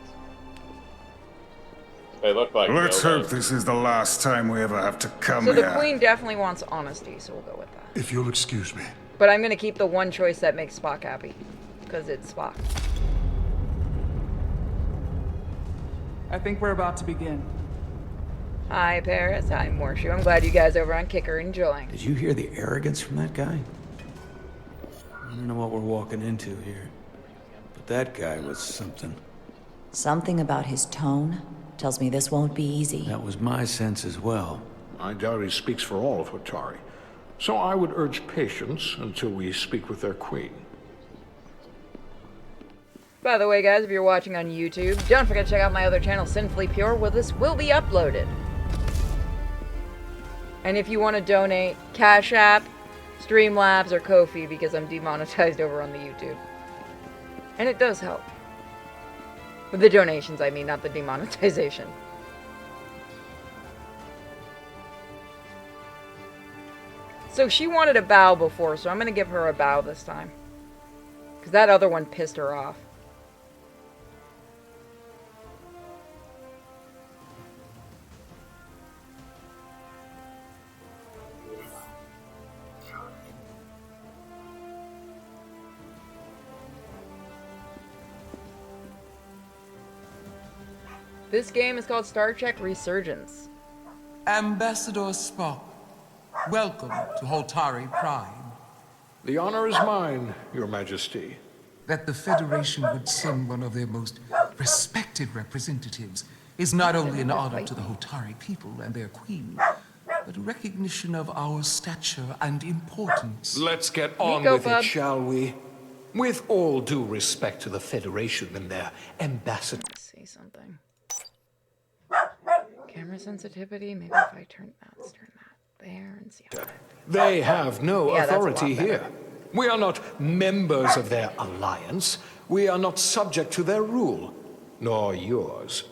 Speaker 1: They look like...
Speaker 7: Let's hope this is the last time we ever have to come
Speaker 2: So
Speaker 7: here.
Speaker 2: the Queen definitely wants honesty, so we'll go with that.
Speaker 22: If you'll excuse me.
Speaker 2: But I'm going to keep the one choice that makes Spock happy. Because it's Spock.
Speaker 21: I think we're about to begin.
Speaker 2: Hi, Paris. Hi, Morshu. I'm glad you guys over on Kicker are enjoying.
Speaker 3: Did you hear the arrogance from that guy? I don't know what we're walking into here, but that guy was something.
Speaker 17: Something about his tone tells me this won't be easy.
Speaker 3: That was my sense as well.
Speaker 20: I doubt he speaks for all of Hotari. So I would urge patience until we speak with their queen.
Speaker 2: By the way, guys, if you're watching on YouTube, don't forget to check out my other channel, Sinfully Pure, where this will be uploaded. And if you want to donate, Cash App, Streamlabs, or Ko-fi, because I'm demonetized over on the YouTube. And it does help. With the donations, I mean, not the demonetization. So she wanted a bow before, so I'm gonna give her a bow this time. Because that other one pissed her off. This game is called Star Trek Resurgence.
Speaker 5: Ambassador Spock, welcome to Holtari Prime.
Speaker 20: The honor is mine, Your Majesty.
Speaker 5: That the Federation would send one of their most respected representatives is not only an honor to the Holtari people and their queen, but a recognition of our stature and importance.
Speaker 20: Let's get on with it, shall we? With all due respect to the Federation and their ambassador.
Speaker 2: Say something. Camera sensitivity. Maybe if I turn that there and see how
Speaker 20: They have no
Speaker 2: Yeah, that's a lot
Speaker 20: authority
Speaker 2: better.
Speaker 20: here. We are not members of their alliance. We are not subject to their rule, nor yours.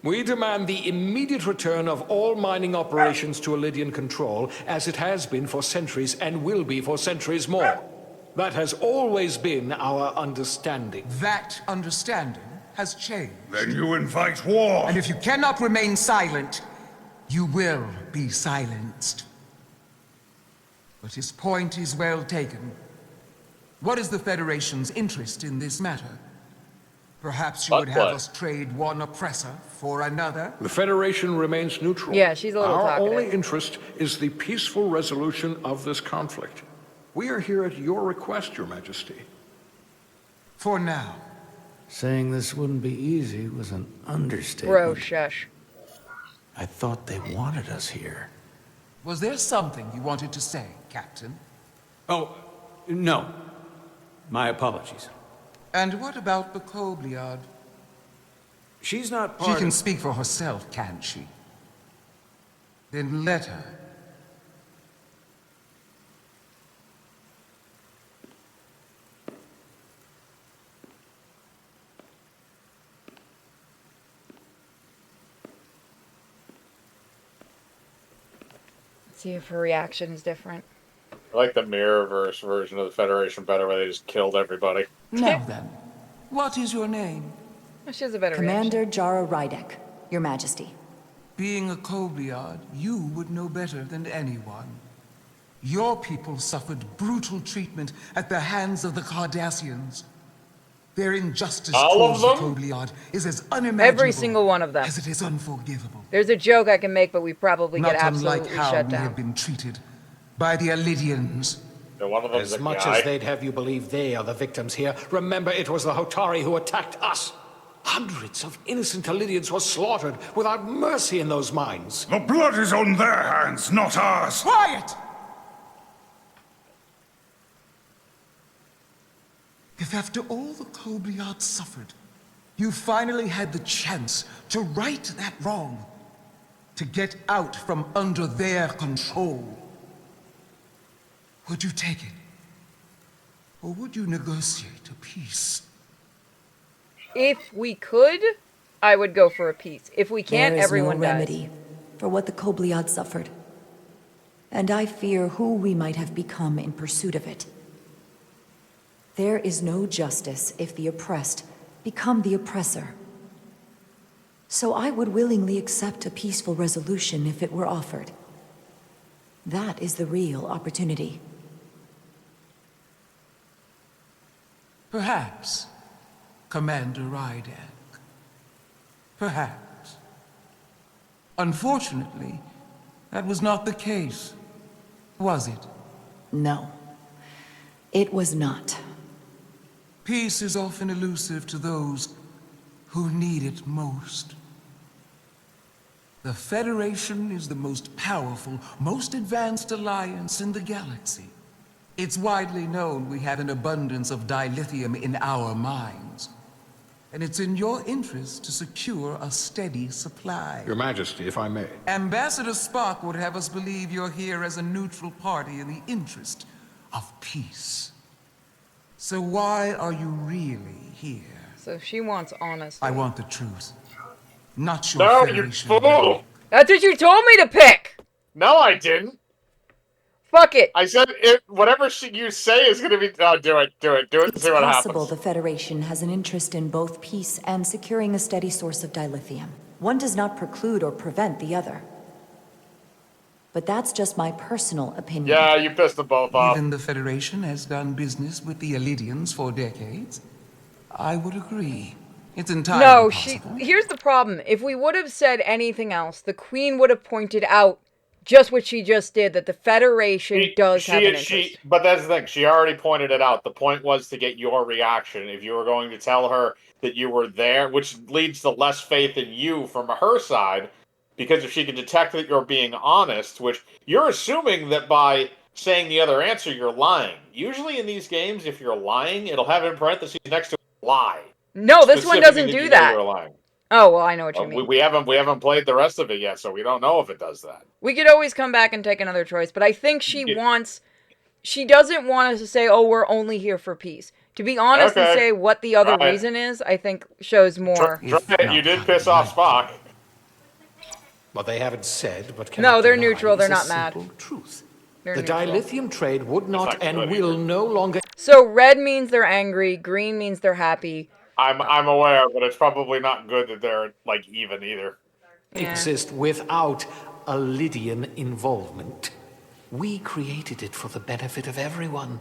Speaker 20: We demand the immediate return of all mining operations to Elydian control, as it has been for centuries and will be for centuries more. That has always been our understanding.
Speaker 5: That understanding has changed.
Speaker 22: Then you invite war.
Speaker 5: And if you cannot remain silent, you will be silenced. But his point is well taken. What is the Federation's interest in this matter? Perhaps you would have us trade one oppressor for another?
Speaker 20: The Federation remains neutral.
Speaker 2: Yeah, she's a little
Speaker 20: Our
Speaker 2: talkative.
Speaker 20: only interest is the peaceful resolution of this conflict. We are here at your request, Your Majesty.
Speaker 5: For now.
Speaker 16: Saying this wouldn't be easy was an understatement.
Speaker 2: Bro, shush.
Speaker 16: I thought they wanted us here.
Speaker 5: Was there something you wanted to say, Captain?
Speaker 16: Oh, no. My apologies.
Speaker 5: And what about the Kobliad?
Speaker 16: She's not
Speaker 5: She
Speaker 16: part
Speaker 5: can
Speaker 16: of...
Speaker 5: speak for herself, can't she? Then let her.
Speaker 2: See if her reaction is different.
Speaker 1: I like the Mirrorverse version of the Federation better, where they just killed everybody.
Speaker 5: Now then, what is your name?
Speaker 2: She has a better
Speaker 17: Commander Jara Rydek, Your Majesty.
Speaker 5: Being a Kobliad, you would know better than anyone. Your people suffered brutal treatment at the hands of the Cardassians. Their injustice
Speaker 1: All of
Speaker 5: towards the
Speaker 1: them?
Speaker 5: Kobliad is as unimaginable
Speaker 2: Every single one of them.
Speaker 5: as it is unforgivable.
Speaker 2: There's a joke I can make, but we probably
Speaker 5: Not
Speaker 2: get absolutely
Speaker 5: unlike how
Speaker 2: shut
Speaker 5: we
Speaker 2: down.
Speaker 5: have been treated by the Elydians.
Speaker 1: One of them's
Speaker 20: As
Speaker 1: a
Speaker 20: much
Speaker 1: guy.
Speaker 20: as they'd have you believe they are the victims here, remember it was the Hotari who attacked us. Hundreds of innocent Elydians were slaughtered without mercy in those mines.
Speaker 22: The blood is on their hands, not ours.
Speaker 5: Quiet! If after all the Kobliad suffered, you finally had the chance to right that wrong, to get out from under their control, would you take it? Or would you negotiate a peace?
Speaker 2: If we could, I would go for a peace. If we can't,
Speaker 17: There is
Speaker 2: everyone
Speaker 17: no
Speaker 2: dies.
Speaker 17: remedy for what the Kobliad suffered. And I fear who we might have become in pursuit of it. There is no justice if the oppressed become the oppressor. So I would willingly accept a peaceful resolution if it were offered. That is the real opportunity.
Speaker 5: Perhaps, Commander Rydek. Perhaps. Unfortunately, that was not the case, was it?
Speaker 17: No, it was not.
Speaker 5: Peace is often elusive to those who need it most. The Federation is the most powerful, most advanced alliance in the galaxy. It's widely known we have an abundance of dilithium in our mines. And it's in your interest to secure a steady supply.
Speaker 20: Your Majesty, if I may.
Speaker 5: Ambassador Spock would have us believe you're here as a neutral party in the interest of peace. So why are you really here?
Speaker 2: So she wants honesty.
Speaker 5: I want the truth. Not your
Speaker 1: No, you
Speaker 5: Federation.
Speaker 1: fool!
Speaker 2: That's what you told me to pick!
Speaker 1: No, I didn't.
Speaker 2: Fuck it.
Speaker 1: I said whatever you say is going to be. Oh, do it and
Speaker 17: It's
Speaker 1: see what
Speaker 17: possible
Speaker 1: happens.
Speaker 17: the Federation has an interest in both peace and securing a steady source of dilithium. One does not preclude or prevent the other. But that's just my personal opinion.
Speaker 1: Yeah, you pissed them both off.
Speaker 5: Given the Federation has done business with the Elydians for decades, I would agree. It's entirely
Speaker 2: No,
Speaker 5: possible.
Speaker 2: here's the problem. If we would have said anything else, the Queen would have pointed out just what she just did, that the Federation does have an interest.
Speaker 1: But that's the thing. She already pointed it out. The point was to get your reaction. If you were going to tell her that you were there, which leads to less faith in you from her side, because if she can detect that you're being honest, which you're assuming that by saying the other answer, you're lying. Usually in these games, if you're lying, it'll have in parentheses next to lie.
Speaker 2: No, this one doesn't do that.
Speaker 1: You're lying.
Speaker 2: Oh, well, I know what you mean.
Speaker 1: We haven't played the rest of it yet, so we don't know if it does that.
Speaker 2: We could always come back and take another choice, but I think she doesn't want us to say, oh, we're only here for peace. To be honest and say what the other reason is, I think shows more.
Speaker 1: You did piss off Spock.
Speaker 11: Well, they haven't said, but
Speaker 2: no, they're neutral. They're not mad.
Speaker 11: Truth.
Speaker 2: They're
Speaker 11: the
Speaker 2: neutral.
Speaker 11: dilithium trade would not and will no longer.
Speaker 2: So red means they're angry. Green means they're happy.
Speaker 1: I'm aware, but it's probably not good that they're like even either.
Speaker 11: Exist without Elydian involvement. We created it for the benefit of everyone,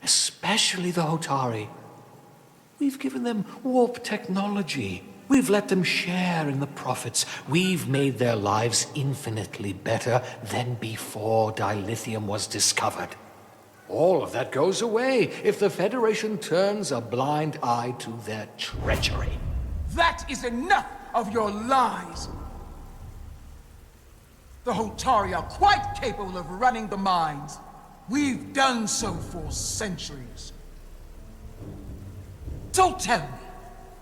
Speaker 11: especially the Hotari. We've given them warp technology. We've let them share in the profits. We've made their lives infinitely better than before dilithium was discovered. All of that goes away if the Federation turns a blind eye to their treachery.
Speaker 5: That is enough of your lies! The Hotari are quite capable of running the mines. We've done so for centuries. So tell me,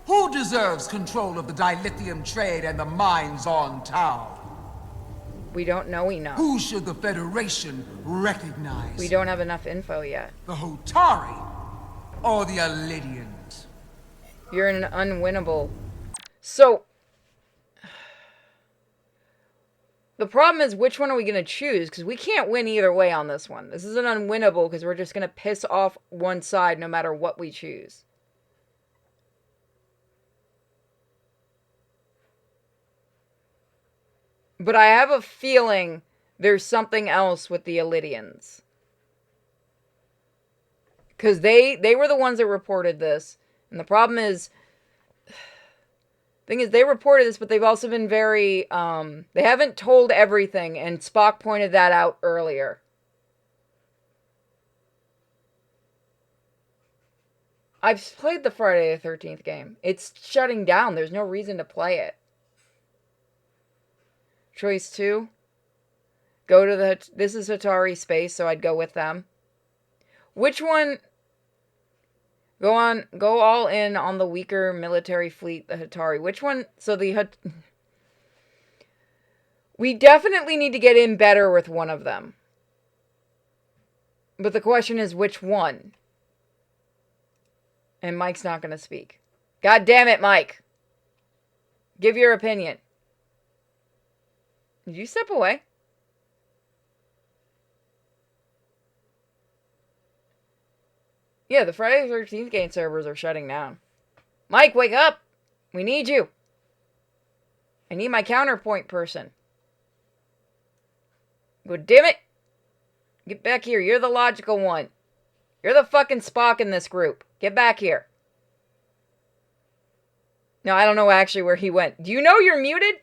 Speaker 5: who deserves control of the dilithium trade and the mines on Tau?
Speaker 2: We don't know enough.
Speaker 5: Who should the Federation recognize?
Speaker 2: We don't have enough info yet.
Speaker 5: The Hotari or the Elydians?
Speaker 2: You're an unwinnable. So, the problem is, which one are we going to choose? Because we can't win either way on this one. This is an unwinnable because we're just going to piss off one side no matter what we choose. But I have a feeling there's something else with the Elydians. Because they were the ones that reported this. And the problem is, thing is, they reported this, but they've also been very, they haven't told everything, and Spock pointed that out earlier. I've played the Friday the 13th game. It's shutting down. There's no reason to play it. Choice 2. Go to the... This is Hatari space, so I'd go with them. Which one... Go all in on the weaker military fleet, the Hatari. Which one... So the... We definitely need to get in better with one of them. But the question is, which one? And Mike's not going to speak. God damn it, Mike. Give your opinion. Did you step away? Yeah, the Friday the 13th game servers are shutting down. Mike, wake up! We need you. I need my counterpoint person. Good damn it! Get back here. You're the logical one. You're the fucking Spock in this group. Get back here. No, I don't know actually where he went. Do you know you're muted?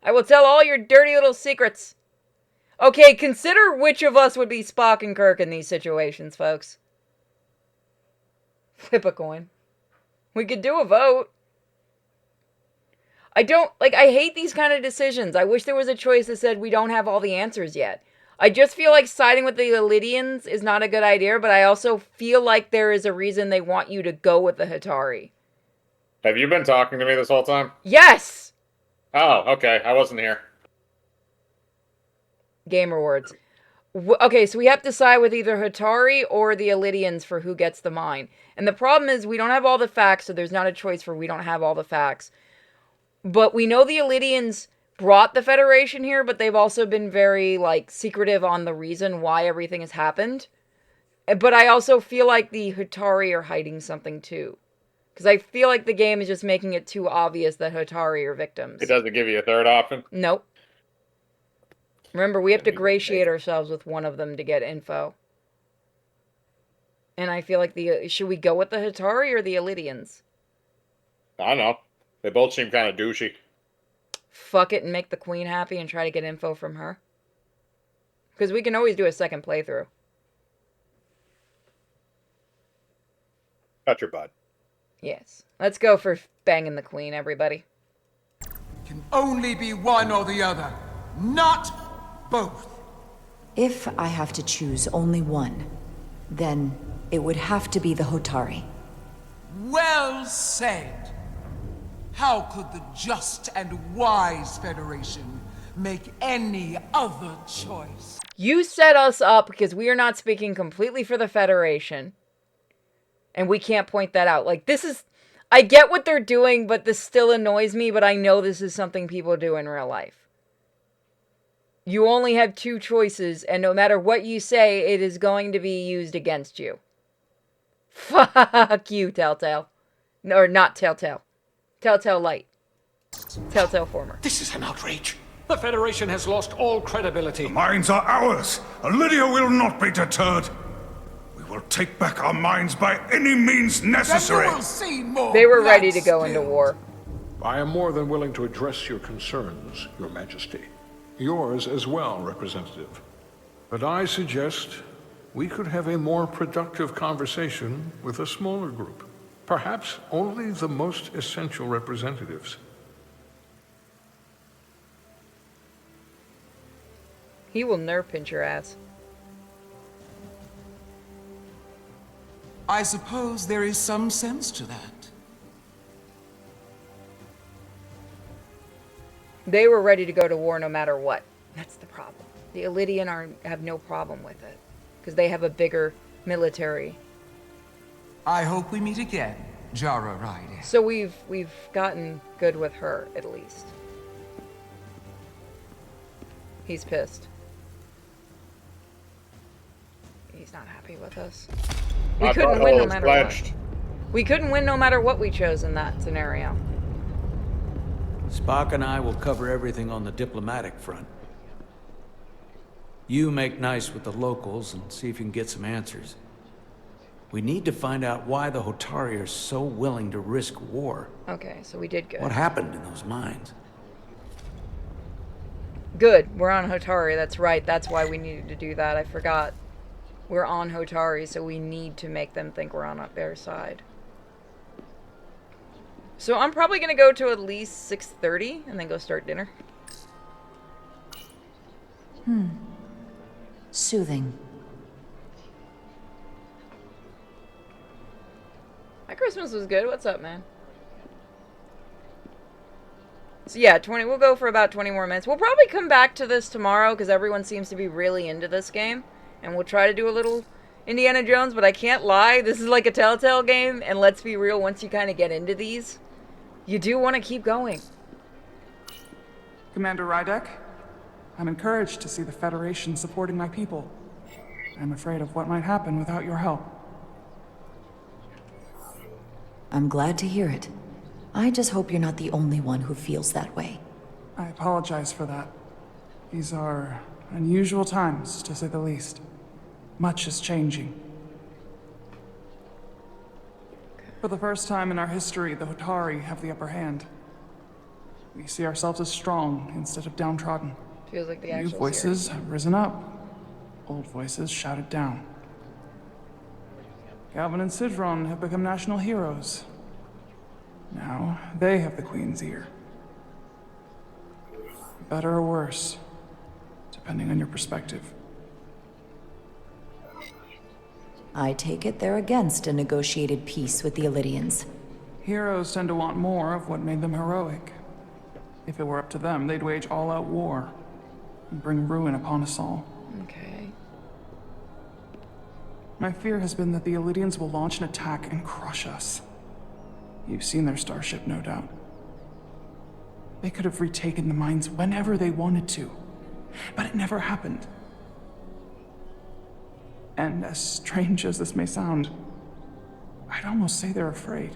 Speaker 2: I will tell all your dirty little secrets. Okay, consider which of us would be Spock and Kirk in these situations, folks. Flip a coin. We could do a vote. I hate these kind of decisions. I wish there was a choice that said we don't have all the answers yet. I just feel like siding with the Elydians is not a good idea, but I also feel like there is a reason they want you to go with the Hatari.
Speaker 1: Have you been talking to me this whole time?
Speaker 2: Yes!
Speaker 1: Oh, okay. I wasn't here.
Speaker 2: Game rewards. Okay, so we have to side with either Hatari or the Elydians for who gets the mine. And the problem is we don't have all the facts, so there's not a choice for we don't have all the facts. But we know the Elydians brought the Federation here, but they've also been very, like, secretive on the reason why everything has happened. But I also feel like the Hotari are hiding something, too. Because I feel like the game is just making it too obvious that Hotari are victims.
Speaker 1: It doesn't give you a third option?
Speaker 2: Nope. Remember, we have to gratiate ourselves with one of them to get info. And I feel like should we go with the Hotari or the Elydians?
Speaker 1: I don't know. They both seem kind of douchey.
Speaker 2: Fuck it and make the queen happy and try to get info from her. Because we can always do a second playthrough.
Speaker 1: Cut your butt.
Speaker 2: Yes. Let's go for banging the queen, everybody.
Speaker 5: Can only be one or the other, not both.
Speaker 17: If I have to choose only one, then it would have to be the Hotari.
Speaker 5: Well said. How could the just and wise Federation make any other choice?
Speaker 2: You set us up because we are not speaking completely for the Federation. And we can't point that out. Like, this is... I get what they're doing, but this still annoys me, but I know this is something people do in real life. You only have two choices, and no matter what you say, it is going to be used against you. Fuck you, Telltale. No, or not Telltale. Telltale Light. Telltale Former.
Speaker 11: This is an outrage. The Federation has lost all credibility.
Speaker 22: The mines are ours. Lydia will not be deterred. We will take back our mines by any means necessary.
Speaker 5: Then you will see more
Speaker 2: They were ready
Speaker 5: blood
Speaker 2: to go into
Speaker 5: spilled.
Speaker 2: war.
Speaker 20: I am more than willing to address your concerns, Your Majesty. Yours as well, Representative. But I suggest we could have a more productive conversation with a smaller group. Perhaps only the most essential representatives.
Speaker 2: He will nerve pinch your ass.
Speaker 5: I suppose there is some sense to that.
Speaker 2: They were ready to go to war no matter what. That's the problem. The Elydian have no problem with it. Because they have a bigger military.
Speaker 5: I hope we meet again, Jara Ryder.
Speaker 2: So we've gotten good with her, at least. He's pissed. He's not happy with us. We couldn't win no matter what. We couldn't win no matter what we chose in that scenario.
Speaker 3: Spock and I will cover everything on the diplomatic front. You make nice with the locals and see if you can get some answers. We need to find out why the Hotari are so willing to risk war.
Speaker 2: Okay, so we did good.
Speaker 3: What happened in those mines?
Speaker 2: Good. We're on Hotari. That's right. That's why we needed to do that. I forgot. We're on Hotari, so we need to make them think we're on their side. So I'm probably going to go to at least 6:30 and then go start dinner.
Speaker 17: Soothing.
Speaker 2: My Christmas was good. What's up, man? So yeah, we'll go for about 20 more minutes. We'll probably come back to this tomorrow because everyone seems to be really into this game. And we'll try to do a little Indiana Jones, but I can't lie. This is like a Telltale game, and let's be real, once you kind of get into these, you do want to keep going.
Speaker 21: Commander Rydek, I'm encouraged to see the Federation supporting my people. I'm afraid of what might happen without your help.
Speaker 17: I'm glad to hear it. I just hope you're not the only one who feels that way.
Speaker 21: I apologize for that. These are unusual times, to say the least. Much is changing. For the first time in our history, the Hotari have the upper hand. We see ourselves as strong instead of downtrodden.
Speaker 2: Feels like the
Speaker 21: New
Speaker 2: actual
Speaker 21: voices
Speaker 2: series.
Speaker 21: have risen up. Old voices shouted down. Galvin and Sidron have become national heroes. Now, they have the Queen's ear. Better or worse, depending on your perspective.
Speaker 17: I take it they're against a negotiated peace with the Elydians.
Speaker 21: Heroes tend to want more of what made them heroic. If it were up to them, they'd wage all-out war and bring ruin upon us all.
Speaker 2: Okay.
Speaker 21: My fear has been that the Elydians will launch an attack and crush us. You've seen their starship, no doubt. They could have retaken the mines whenever they wanted to. But it never happened. And as strange as this may sound, I'd almost say they're afraid.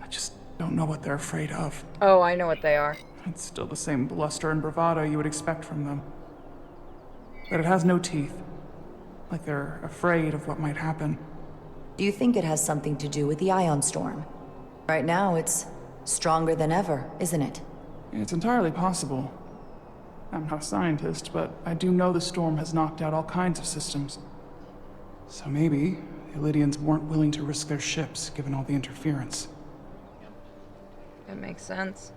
Speaker 21: I just don't know what they're afraid of.
Speaker 2: Oh, I know what they are.
Speaker 21: It's still the same bluster and bravado you would expect from them. But it has no teeth. Like they're afraid of what might happen.
Speaker 17: Do you think it has something to do with the ion storm? Right now, it's stronger than ever, isn't it?
Speaker 21: It's entirely possible. I'm not a scientist, but I do know the storm has knocked out all kinds of systems. So maybe the Illydians weren't willing to risk their ships, given all the interference.
Speaker 2: That makes sense.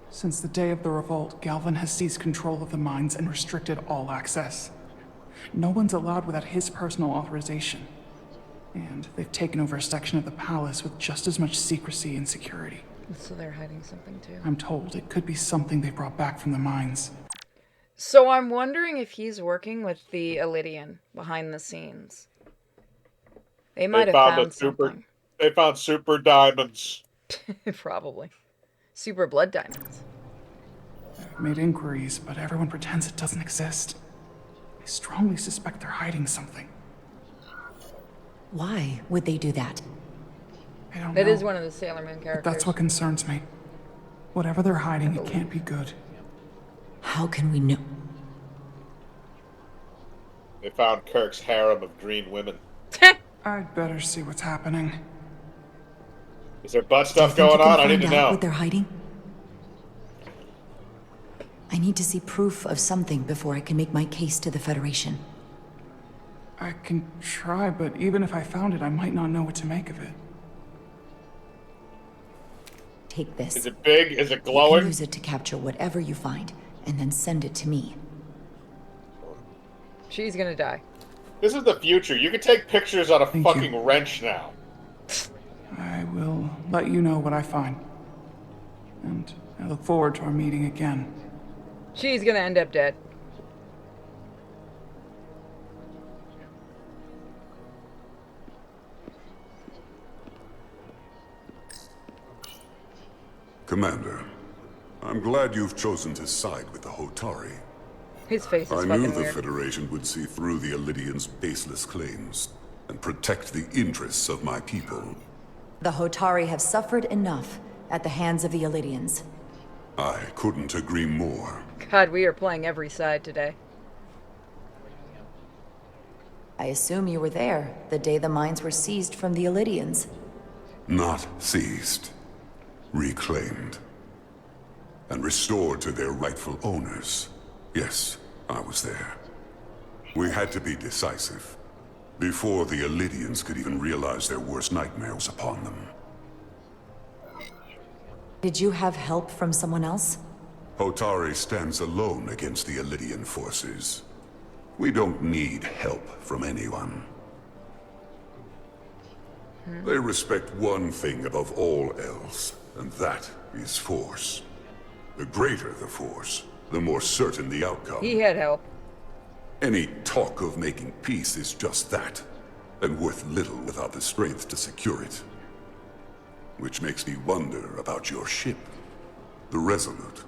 Speaker 21: Since the day of the revolt, Galvin has seized control of the mines and restricted all access. No one's allowed without his personal authorization. And they've taken over a section of the palace with just as much secrecy and security.
Speaker 2: So they're hiding something too.
Speaker 21: I'm told it could be something they brought back from the mines.
Speaker 2: So I'm wondering if he's working with the Illydian behind the scenes. They might have found something.
Speaker 1: They found super diamonds.
Speaker 2: Probably. Super blood diamonds.
Speaker 21: I've made inquiries, but everyone pretends it doesn't exist. I strongly suspect they're hiding something.
Speaker 17: Why would they do that?
Speaker 21: I don't know.
Speaker 2: That is one of the Sailor Moon characters.
Speaker 21: But that's what concerns me. Whatever they're hiding, it can't be good.
Speaker 17: How can we know?
Speaker 1: They found Kirk's harem of green women.
Speaker 21: I'd better see what's happening.
Speaker 1: Is there butt stuff going on? I need to know.
Speaker 17: What they're hiding? I need to see proof of something before I can make my case to the Federation.
Speaker 21: I can try, but even if I found it, I might not know what to make of it.
Speaker 17: Take this.
Speaker 1: Is it big? Is it
Speaker 17: You
Speaker 1: glowing?
Speaker 17: can use it to capture whatever you find, and then send it to me.
Speaker 2: She's gonna die.
Speaker 1: This is the future. You can take pictures on a fucking wrench now.
Speaker 21: I will let you know what I find. And I look forward to our meeting again.
Speaker 2: She's gonna end up dead.
Speaker 18: Commander, I'm glad you've chosen to side with the Hotari.
Speaker 2: His face is
Speaker 18: I
Speaker 2: fucking
Speaker 18: knew the
Speaker 2: weird.
Speaker 18: Federation would see through the Illydians' baseless claims and protect the interests of my people.
Speaker 17: The Hotari have suffered enough at the hands of the Illydians.
Speaker 18: I couldn't agree more.
Speaker 2: God, we are playing every side today.
Speaker 17: I assume you were there the day the mines were seized from the Illydians.
Speaker 18: Not seized. Reclaimed. And restored to their rightful owners. Yes, I was there. We had to be decisive. Before the Illydians could even realize their worst nightmare was upon them.
Speaker 17: Did you have help from someone else?
Speaker 18: Hotari stands alone against the Illydian forces. We don't need help from anyone. They respect one thing above all else, and that is force. The greater the force, the more certain the outcome.
Speaker 2: He had help.
Speaker 18: Any talk of making peace is just that, and worth little without the strength to secure it. Which makes me wonder about your ship, the Resolute.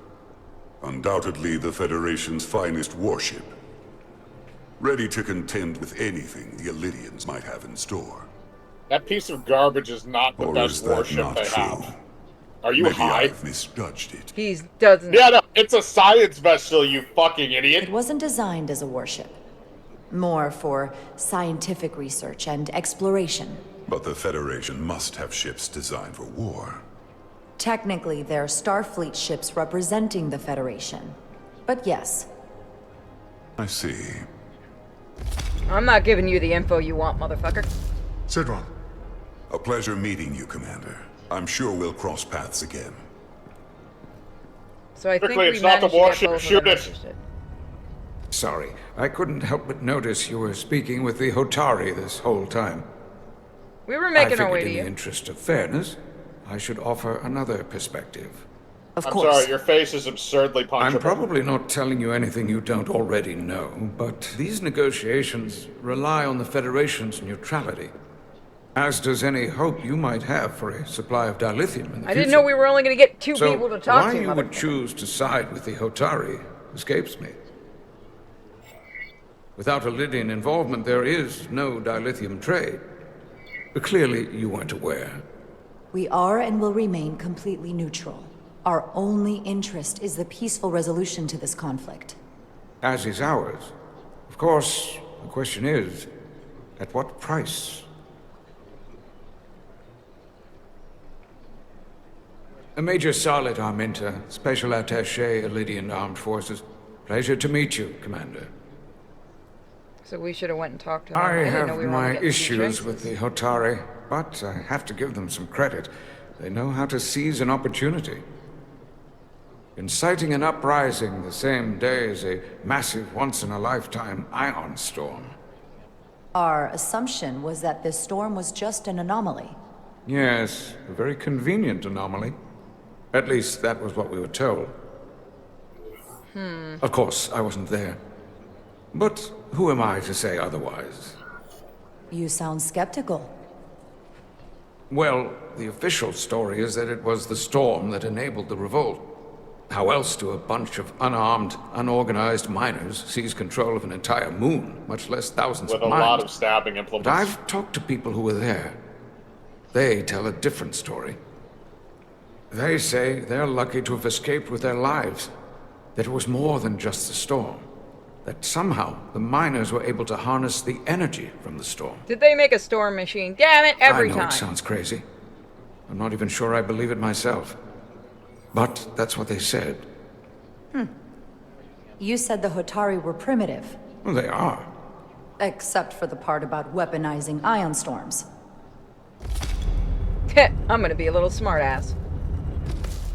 Speaker 18: Undoubtedly the Federation's finest warship. Ready to contend with anything the Illydians might have in store.
Speaker 1: That piece of garbage is not the
Speaker 18: Or
Speaker 1: best
Speaker 18: is that
Speaker 1: warship
Speaker 18: not
Speaker 1: they
Speaker 18: true?
Speaker 1: have. Are you
Speaker 18: Maybe
Speaker 1: high?
Speaker 18: I've misjudged it.
Speaker 2: He doesn't.
Speaker 1: Yeah, no, it's a science vessel, you fucking idiot.
Speaker 17: It wasn't designed as a warship. More for scientific research and exploration.
Speaker 18: But the Federation must have ships designed for war.
Speaker 17: Technically, they're Starfleet ships representing the Federation. But yes.
Speaker 18: I see.
Speaker 2: I'm not giving you the info you want, motherfucker.
Speaker 22: Sidron.
Speaker 18: A pleasure meeting you, Commander. I'm sure we'll cross paths again.
Speaker 2: So I think
Speaker 1: Quickly,
Speaker 2: we
Speaker 1: it's not the
Speaker 2: managed to get
Speaker 1: warship.
Speaker 2: both of
Speaker 1: Shoot
Speaker 2: them
Speaker 1: it.
Speaker 2: interested.
Speaker 3: Sorry, I couldn't help but notice you were speaking with the Hotari this whole time.
Speaker 2: We were making our way to
Speaker 3: in
Speaker 2: you.
Speaker 3: the interest of fairness, I should offer another perspective.
Speaker 17: Of
Speaker 1: I'm
Speaker 17: course.
Speaker 1: sorry, your face is absurdly punchable.
Speaker 3: I'm probably not telling you anything you don't already know, but these negotiations rely on the Federation's neutrality.
Speaker 4: As does any hope you might have for a supply of dilithium in the future.
Speaker 2: I didn't know we were only going to get two
Speaker 4: So
Speaker 2: people to talk
Speaker 4: why
Speaker 2: to.
Speaker 4: you would choose to side with the Hotari escapes me. Without a Lydian involvement, there is no dilithium trade. But clearly, you weren't aware.
Speaker 17: We are and will remain completely neutral. Our only interest is the peaceful resolution to this conflict.
Speaker 4: As is ours. Of course, the question is, at what price? Major Solid Arminta, Special Attaché, Lydian Armed Forces. Pleasure to meet you, Commander.
Speaker 2: So we should have went and talked to them.
Speaker 4: I
Speaker 2: didn't
Speaker 4: have
Speaker 2: know we were
Speaker 4: my
Speaker 2: gonna get
Speaker 4: issues
Speaker 2: CJs.
Speaker 4: with the Hotari, but I have to give them some credit. They know how to seize an opportunity. Inciting an uprising the same day as a massive, once-in-a-lifetime ion storm.
Speaker 17: Our assumption was that this storm was just an anomaly.
Speaker 4: Yes, a very convenient anomaly. At least, that was what we were told. Of course, I wasn't there. But who am I to say otherwise?
Speaker 17: You sound skeptical.
Speaker 4: Well, the official story is that it was the storm that enabled the revolt. How else do a bunch of unarmed, unorganized miners seize control of an entire moon, much less thousands
Speaker 1: With
Speaker 4: of
Speaker 1: a
Speaker 4: mines?
Speaker 1: lot of stabbing implements.
Speaker 4: But I've talked to people who were there. They tell a different story. They say they're lucky to have escaped with their lives. That it was more than just the storm. That somehow the miners were able to harness the energy from the storm.
Speaker 2: Did they make a storm machine? Damn it, every
Speaker 4: I know
Speaker 2: time.
Speaker 4: it sounds crazy. I'm not even sure I believe it myself. But that's what they said.
Speaker 17: You said the Hotari were primitive.
Speaker 4: Well, they are.
Speaker 17: Except for the part about weaponizing ion storms.
Speaker 2: I'm gonna be a little smartass.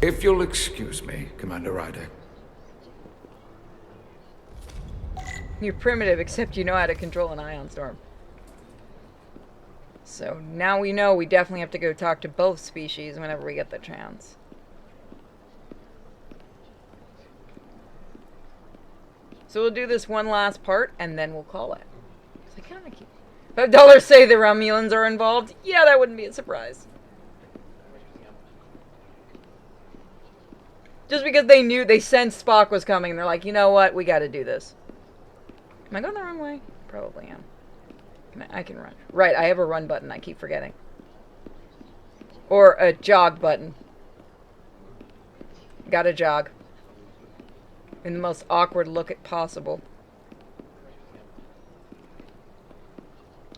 Speaker 4: If you'll excuse me, Commander Ryder.
Speaker 2: You're primitive, except you know how to control an ion storm. So now we know we definitely have to go talk to both species whenever we get the chance. So we'll do this one last part, and then we'll call it. So I kinda keep... $5 say the Romulans are involved. Yeah, that wouldn't be a surprise. Just because they knew, they sensed Spock was coming, and they're like, you know what, we gotta do this. Am I going the wrong way? Probably am. I can run. Right, I have a run button, I keep forgetting. Or a jog button. Gotta jog. In the most awkward look possible.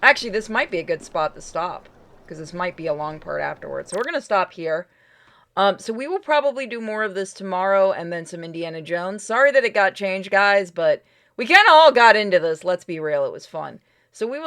Speaker 2: Actually, this might be a good spot to stop. Because this might be a long part afterwards. So we're gonna stop here. So we will probably do more of this tomorrow and then some Indiana Jones. Sorry that it got changed, guys, but we kind of all got into this. Let's be real. It was fun. So we will